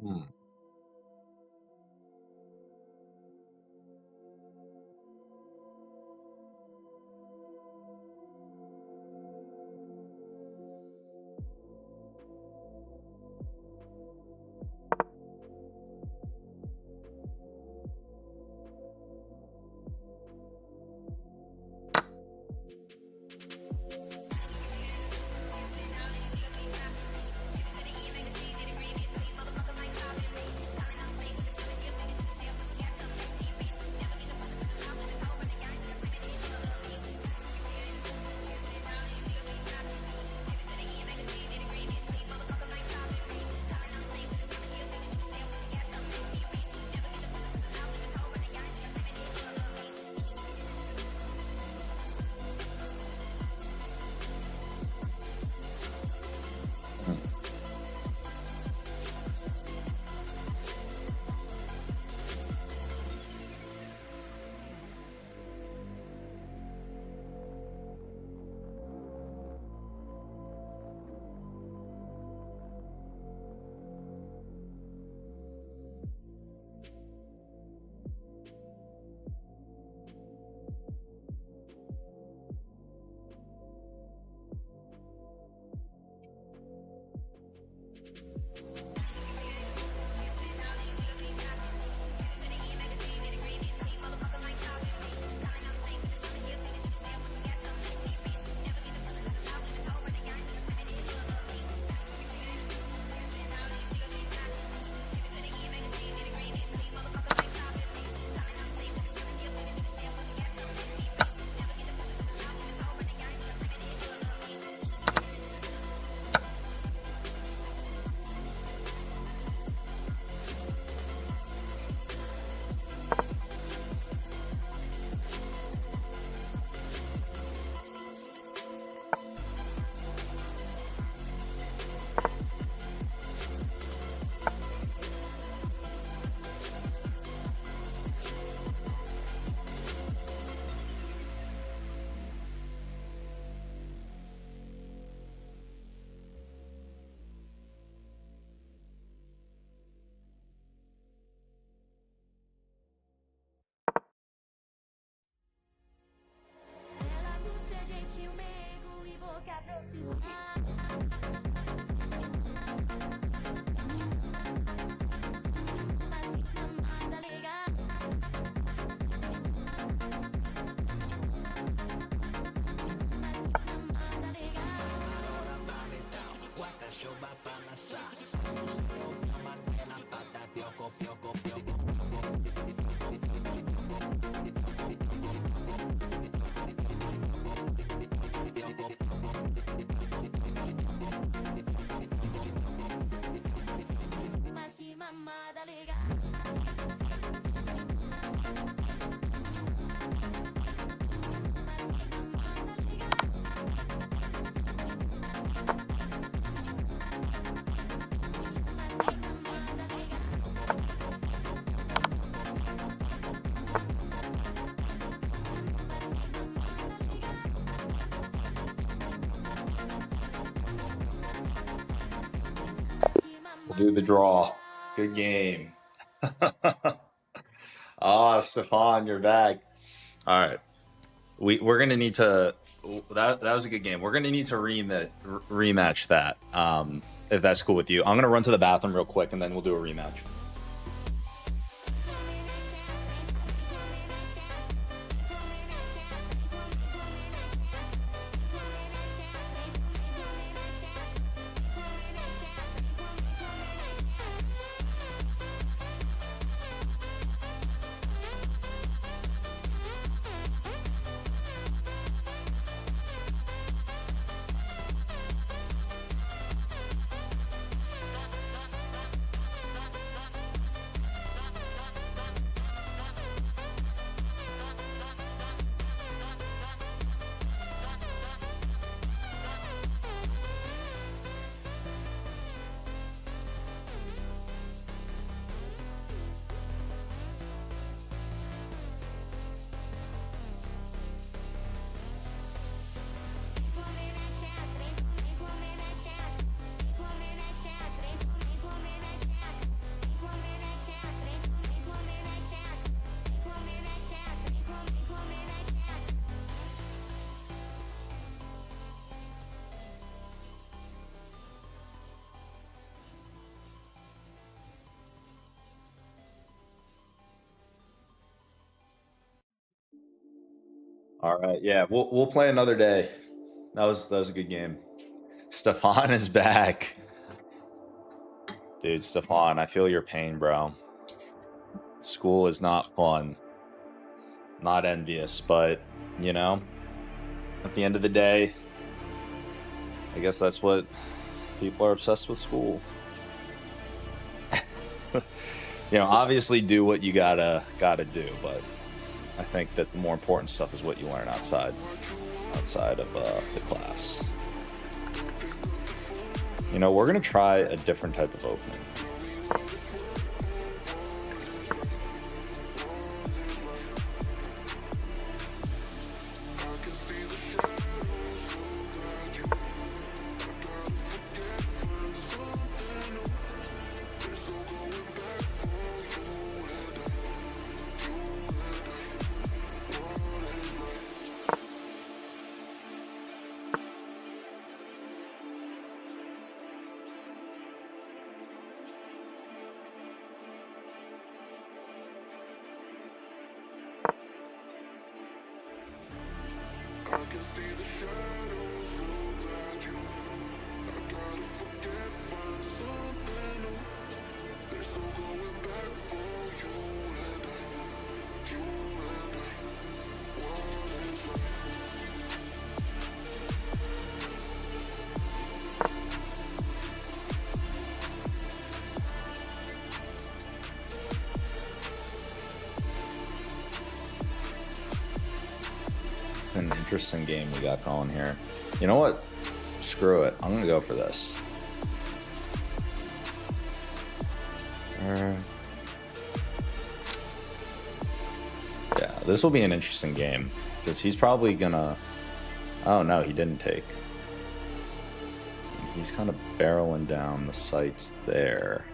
Hmm. We'll do the draw. Good game. Ah, Stefan, you're back. All right. We're gonna need to that was a good game. We're gonna need to rematch that. If that's cool with you. I'm gonna run to the bathroom real quick and then we'll do a rematch. All right. Yeah, we'll play another day. That was a good game. Stefan is back. Dude, Stefan, I feel your pain, bro. School is not fun. Not envious, but you know, at the end of the day, I guess that's what people are obsessed with school. You know, obviously do what you gotta do, but I think that the more important stuff is what you learn outside of the class. You know, we're gonna try a different type of opening. An interesting game we got going here. You know what? Screw it. I'm gonna go for this. Yeah, this will be an interesting game because he's probably gonna. Oh no, he didn't take. He's kind of barreling down the sights there.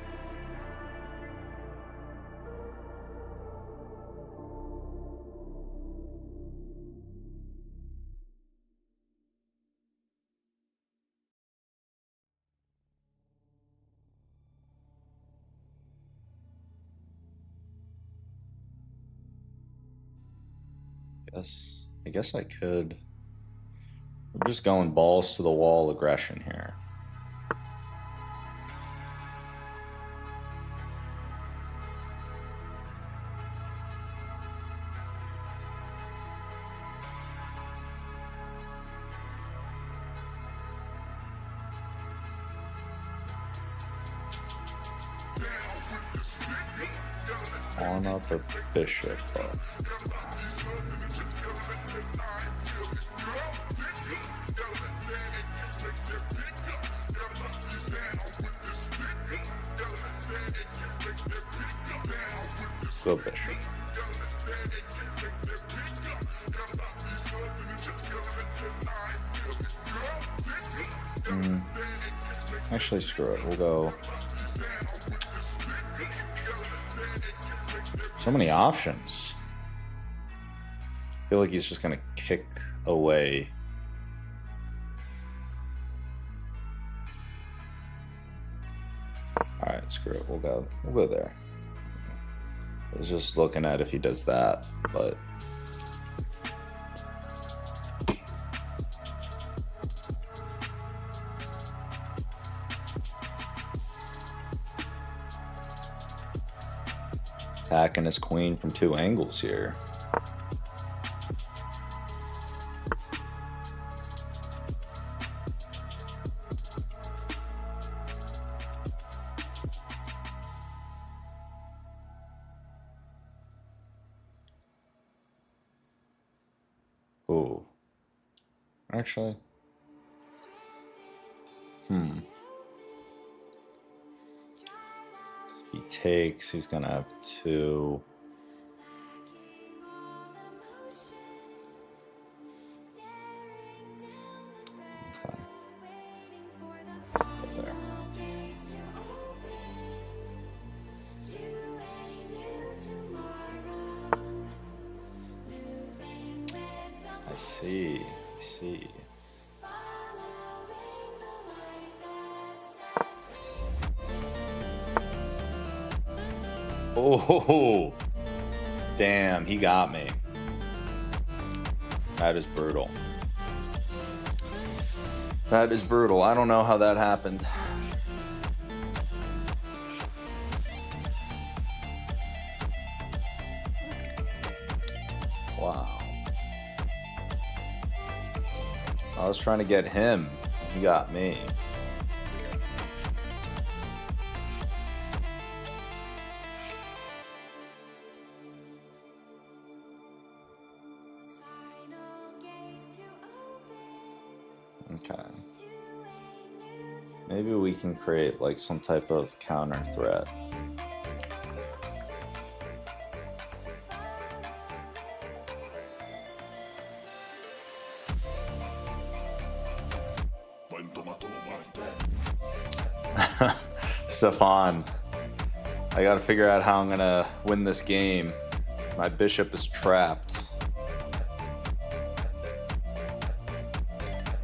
I guess I could. We're just going balls to the wall aggression here. Pawn up or bishop up? Go bishop. Actually, screw it. We'll go. So many options. I feel like he's just gonna kick away. All right, screw it. We'll go there. I was just looking at if he does that, but attacking his queen from 2 angles here. Oh, actually, if he takes, he's gonna have 2. Okay. There. I see. Oh, damn, he got me. That is brutal. That is brutal. I don't know how that happened. Wow. I was trying to get him. He got me. Okay. Maybe we can create like some type of counter threat. Stefan, I gotta figure out how I'm gonna win this game. My bishop is trapped.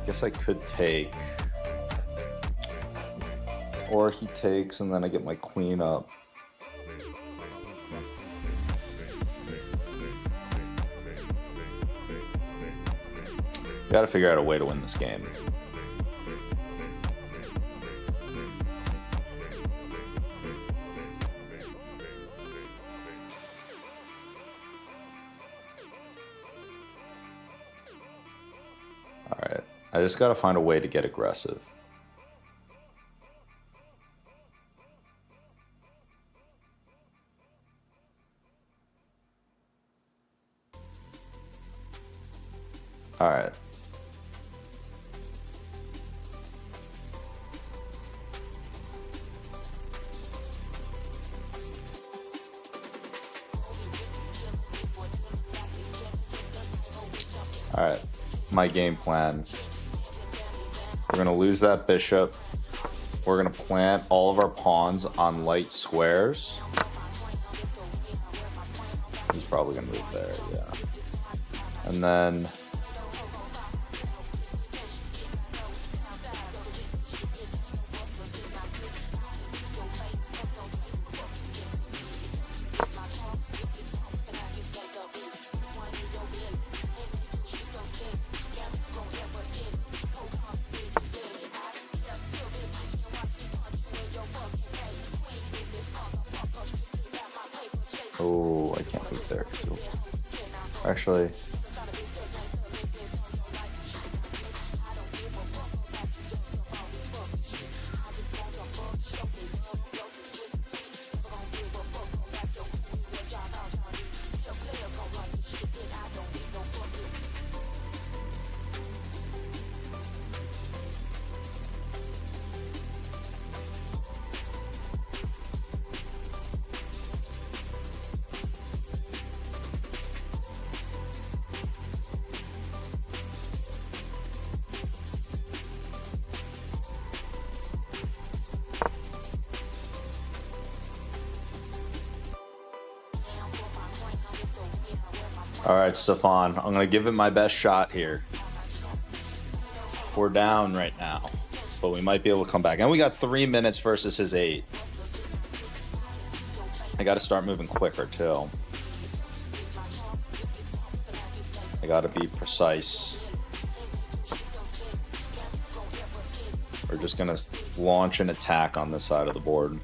Guess I could take. Or he takes and then I get my queen up. Gotta figure out a way to win this game. Alright, I just gotta find a way to get aggressive. Alright. Alright, my game plan. We're gonna lose that bishop. We're gonna plant all of our pawns on light squares. He's probably gonna move there, yeah. And then Oh, I can't move there. So actually, all right, Stefan, I'm gonna give it my best shot here. We're down right now, but we might be able to come back. And we got 3 minutes versus his 8. I got to start moving quicker too. I got to be precise. We're just gonna launch an attack on this side of the board.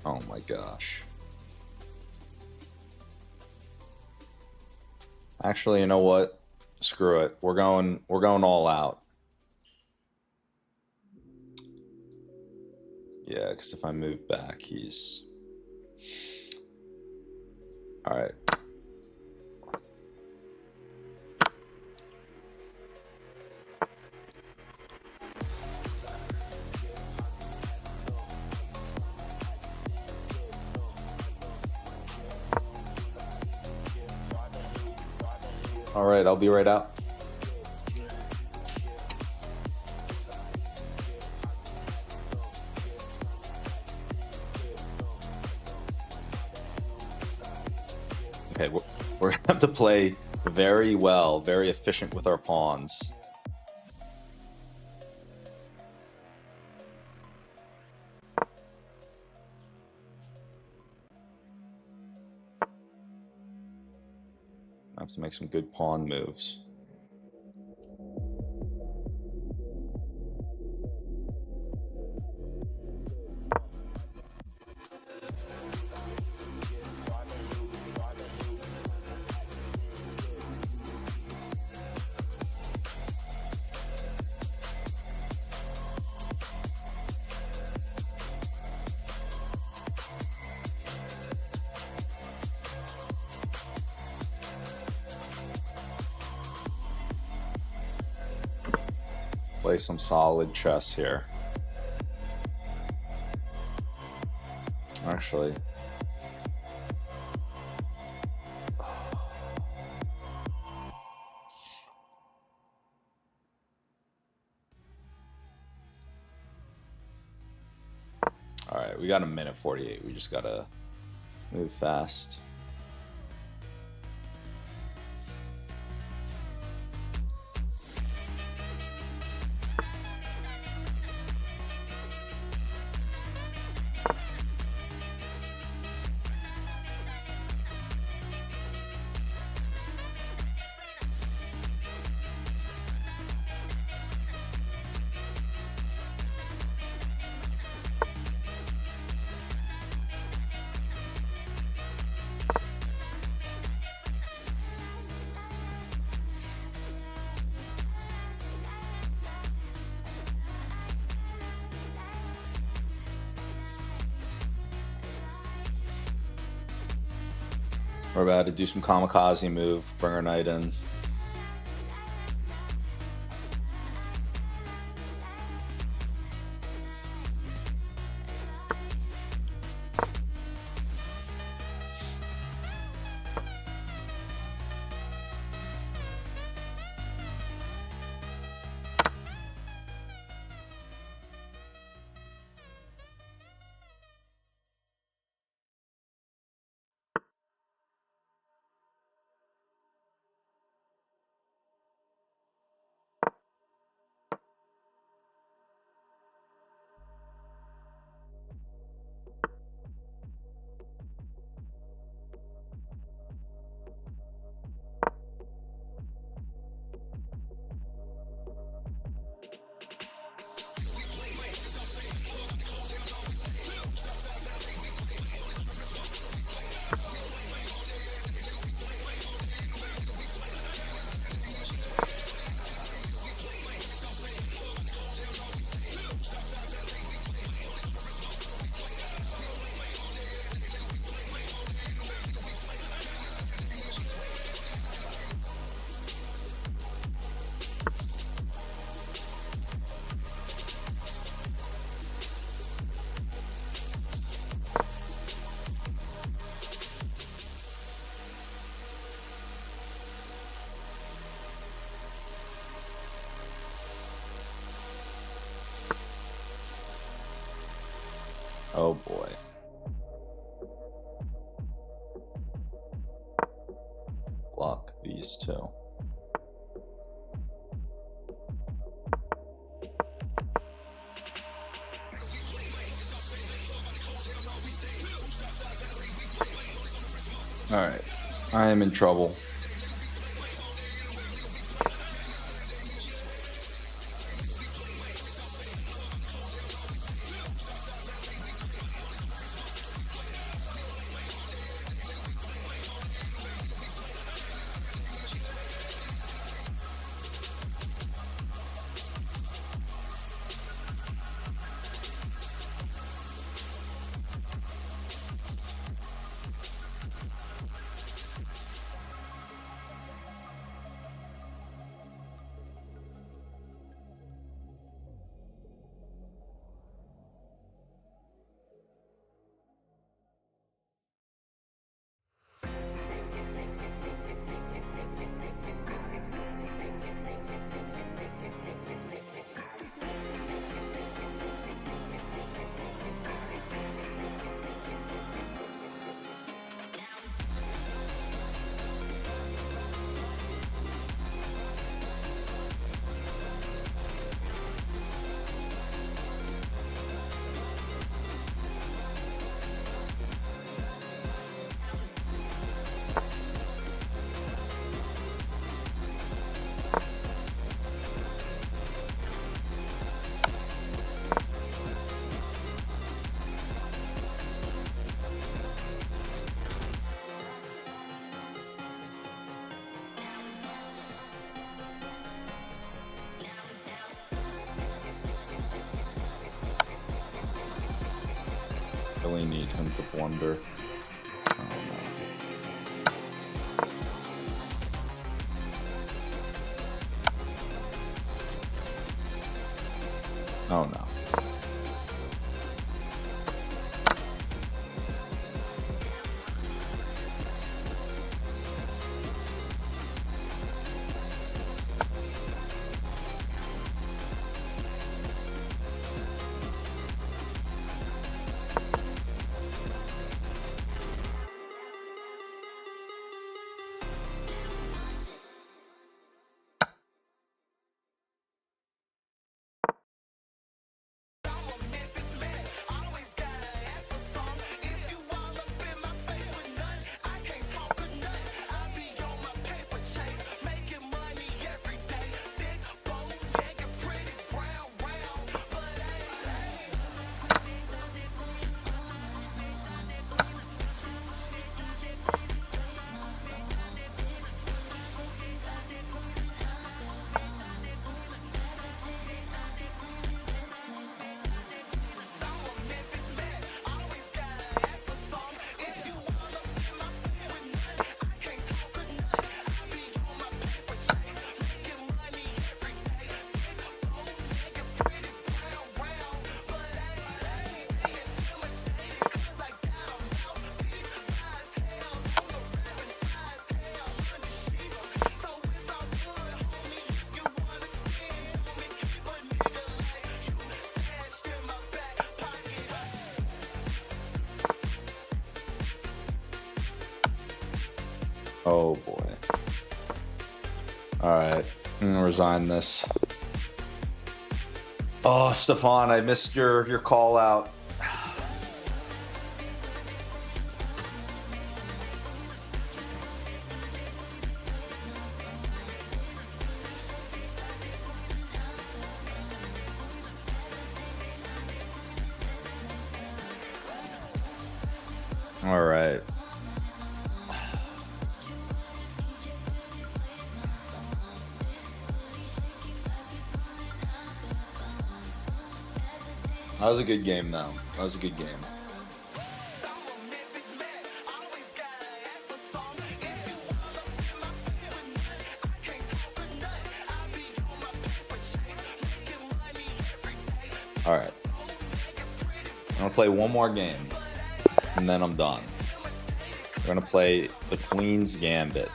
Oh my gosh. Actually, you know what? Screw it. We're going all out. Yeah, because if I move back, he's... All right. All right, I'll be right out. Okay, we're gonna have to play very well, very efficient with our pawns. I have to make some good pawn moves. Play some solid chess here. Actually, all right, we got a minute 48. We just gotta move fast. We're about to do some kamikaze move, bring our knight in. Oh boy. Block these two. All right, I am in trouble. Really need him to blunder. Oh no. Oh no. Oh boy. Alright, I'm gonna resign this. Oh, Stefan, I missed your call out. Alright. That was a good game, though. That was a good game. All right. I'm going to play one more game, and then I'm done. We're going to play the Queen's Gambit.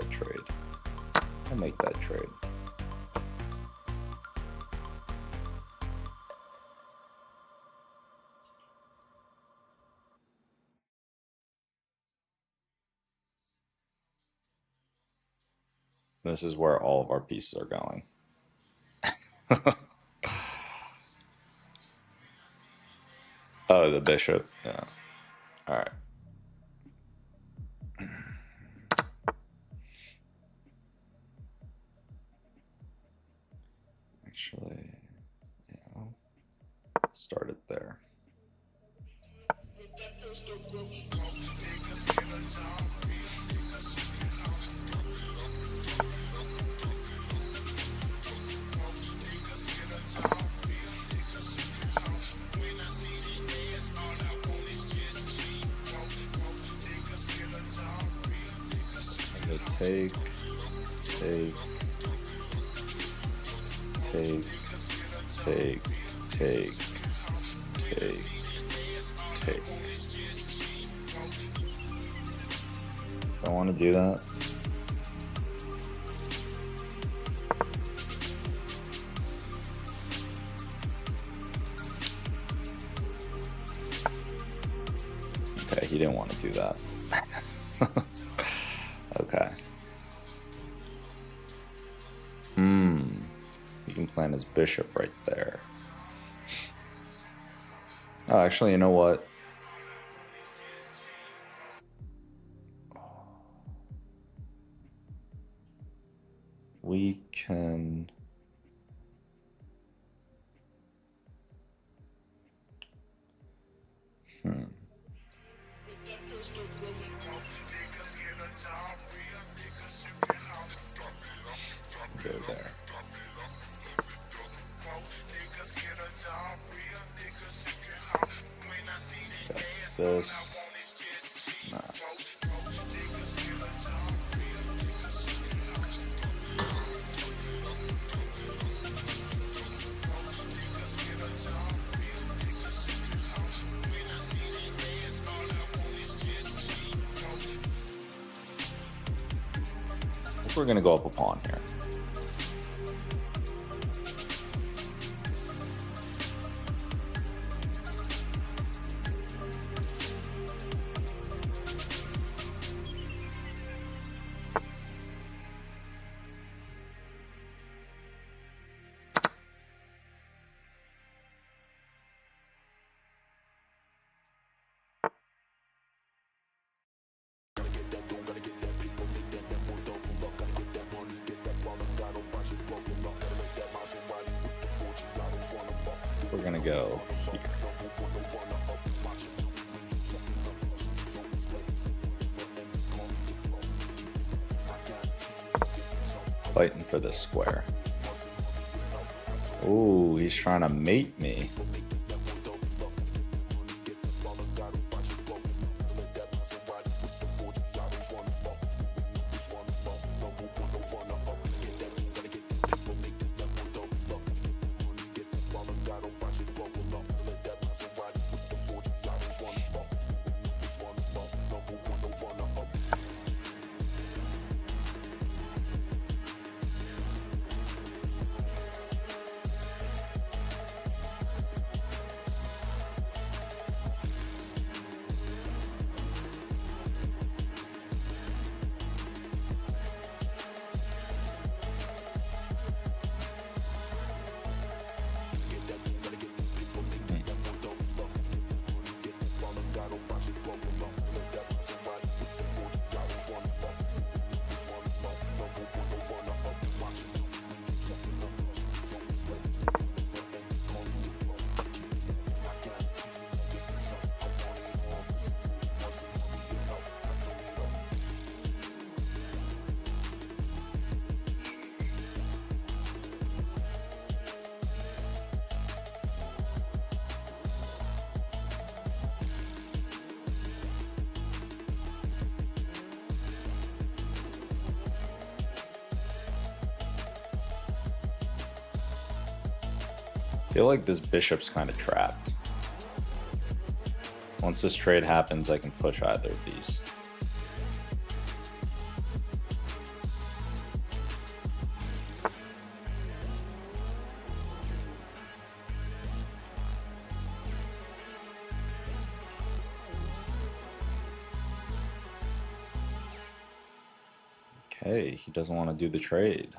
that trade. I'll make that trade. This is where all of our pieces are going. Oh, the bishop. Yeah. All right. Actually, yeah, I'll start it there. Take, take, take, take, take, take, take. I want to do that. Okay, he didn't want to do that. Okay. He can plant his bishop right there. Oh, actually, you know what? We can... Go there. Got this. Nah. I think we're gonna go up a pawn here. We're gonna go here. Fighting for this square. Ooh, he's trying to mate me. I feel like this bishop's kind of trapped. Once this trade happens, I can push either of these. Okay, he doesn't want to do the trade.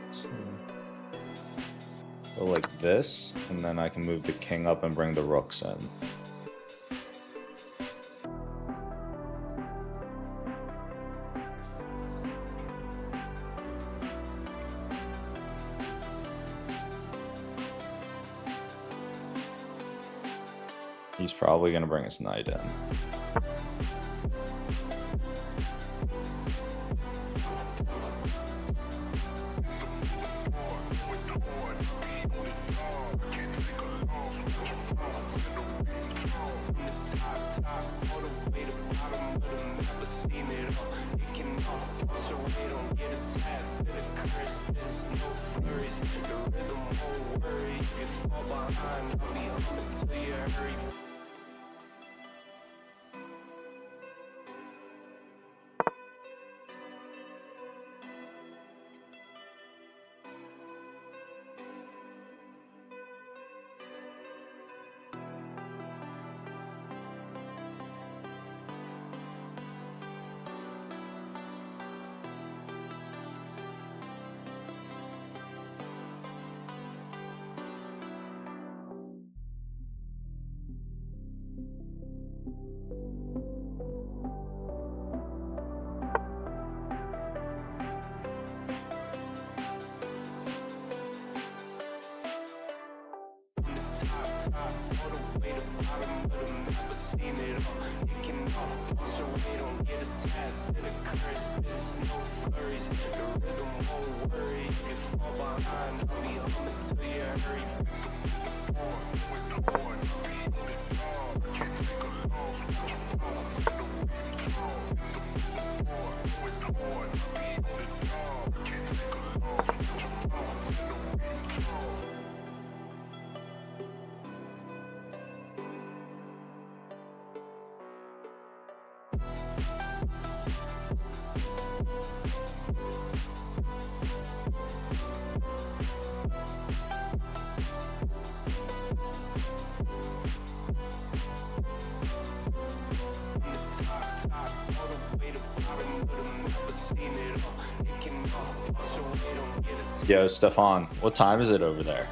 So, go like this, and then I can move the king up and bring the rooks in. He's probably going to bring his knight in. Yo, Stefan, what time is it over there?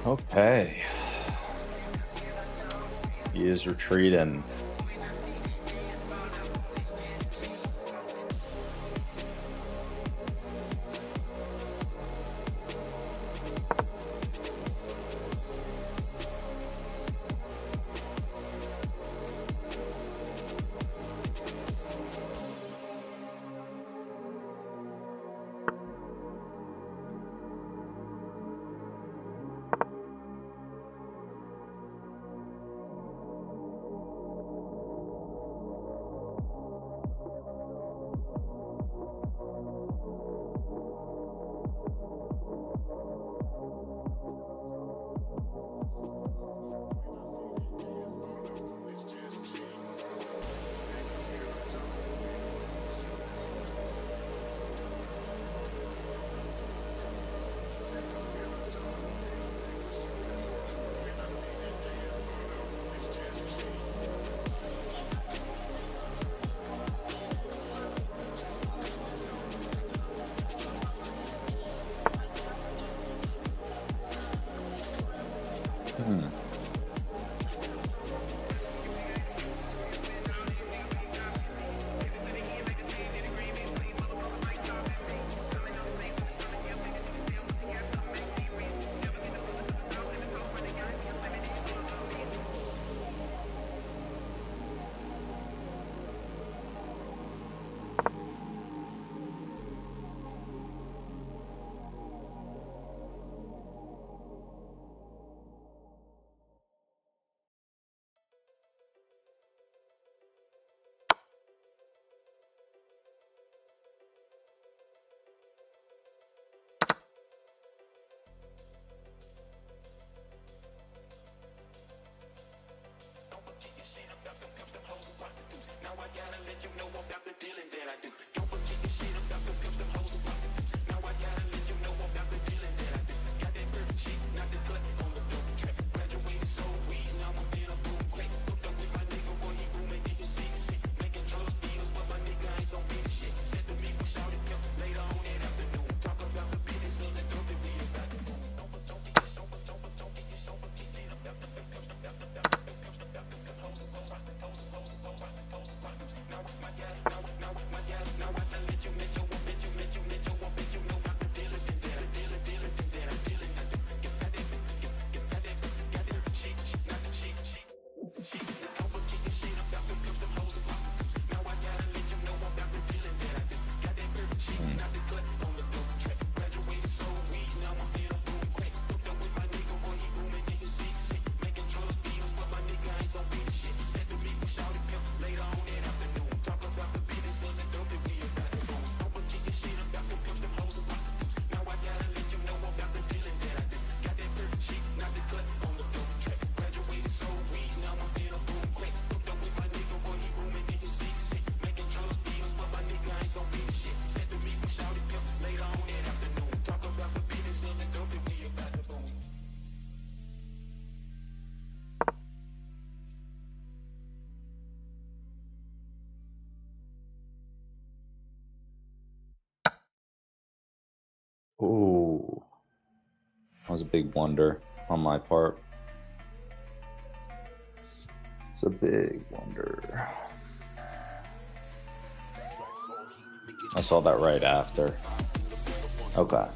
Okay. He is retreating. Ooh, that was a big blunder on my part. It's a big blunder. I saw that right after. Okay.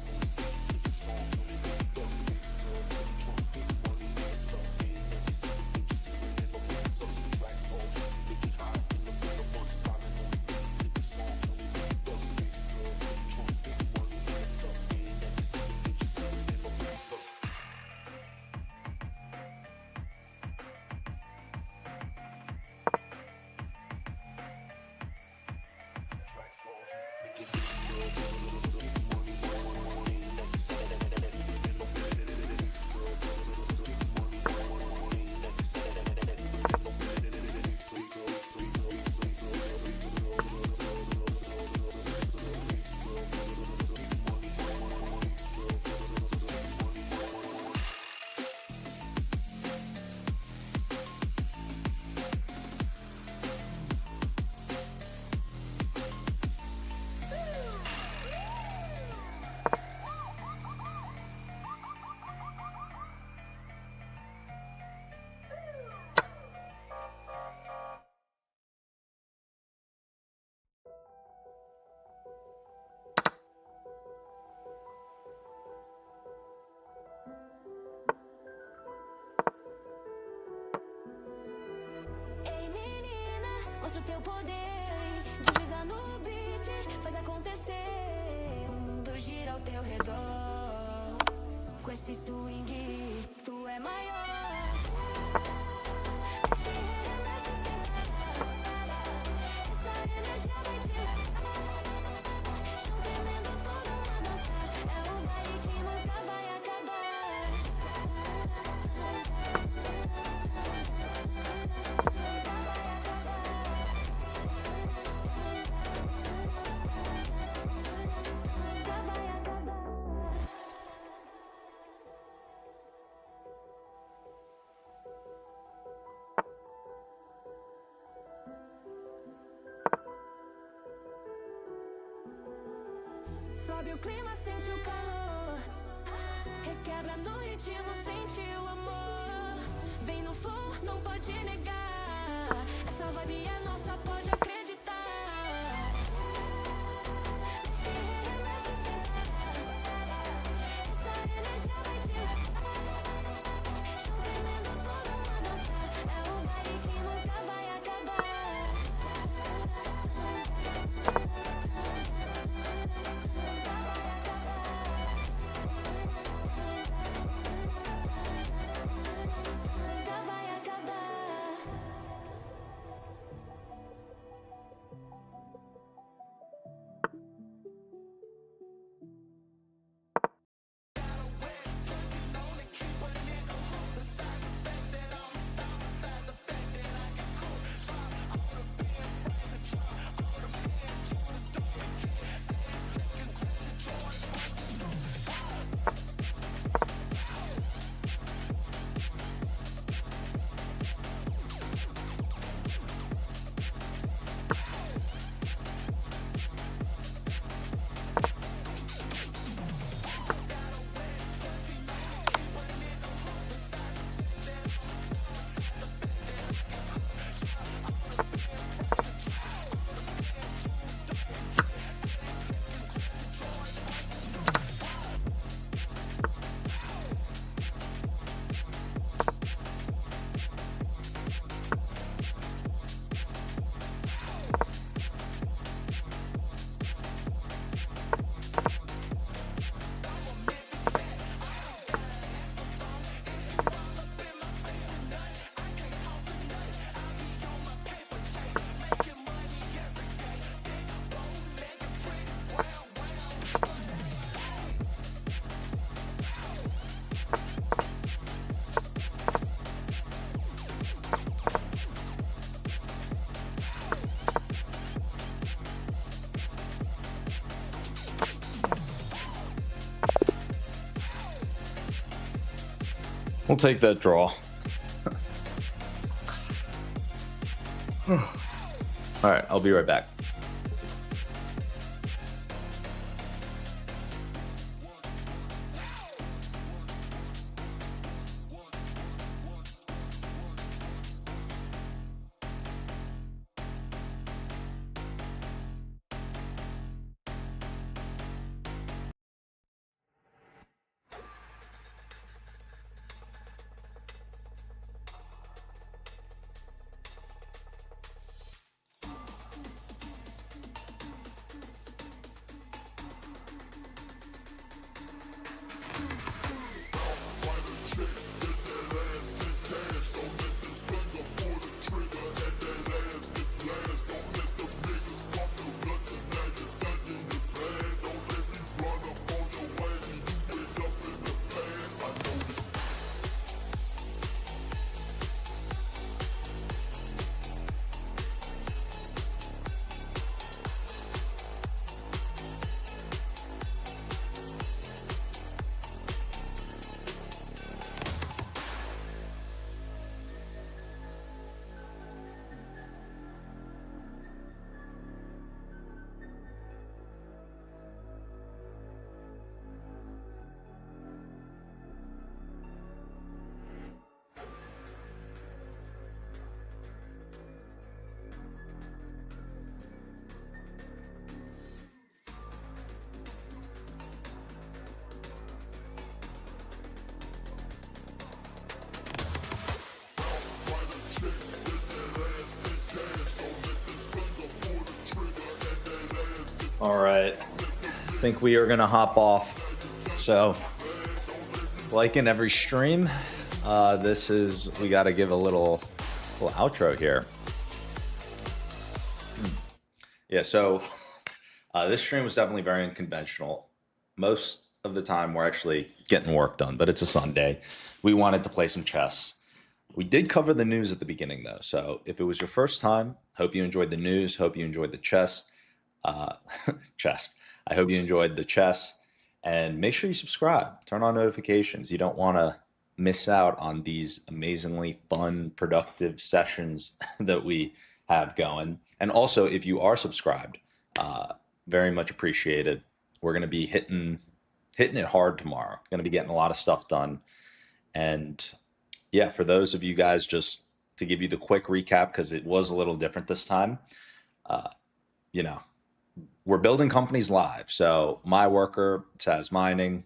meu poder. Divisa no beat, faz acontecer. O mundo gira ao teu redor. Com esse swing, tu é maior. Mexe, remexe sem parar. Essa energia vai te levar. Chão tremendo, todo mundo dançar. É o baile que nunca vai acabar. Sobe o clima, sente o calor. Requebra no ritmo, sente o amor. Vem no flow, não pode negar. Essa vibe é nossa, pode acreditar. Mexe, remexe sem parar. Essa energia vai te levar. Chão tremendo, todo mundo dançar. É o baile que nunca vai acabar. Nunca vai acabar. We'll take that draw. All right, I'll be right back. All right. I think we are going to hop off. So, like in every stream, we got to give a little outro here. Yeah, so this stream was definitely very unconventional. Most of the time, we're actually getting work done, but it's a Sunday. We wanted to play some chess. We did cover the news at the beginning, though. So if it was your first time, hope you enjoyed the news. Hope you enjoyed the chess. Chess. I hope you enjoyed the chess. And make sure you subscribe. Turn on notifications. You don't want to miss out on these amazingly fun, productive sessions that we have going. And also, if you are subscribed, very much appreciated. We're going to be hitting it hard tomorrow. Going to be getting a lot of stuff done. And yeah, for those of you guys, just to give you the quick recap, because it was a little different this time, you know, we're building companies live. So my worker, Saz Mining,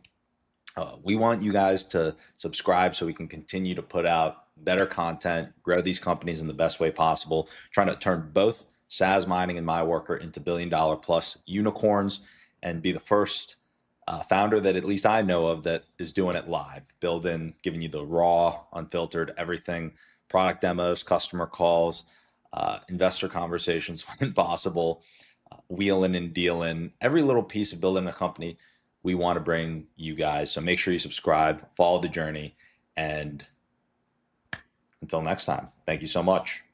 we want you guys to subscribe so we can continue to put out better content, grow these companies in the best way possible, trying to turn both Saz Mining and my worker into billion-dollar-plus unicorns and be the first founder that at least I know of that is doing it live, giving you the raw, unfiltered everything, product demos, customer calls, investor conversations when possible, wheeling and dealing, every little piece of building a company we want to bring you guys. So make sure you subscribe, follow the journey, and until next time, thank you so much.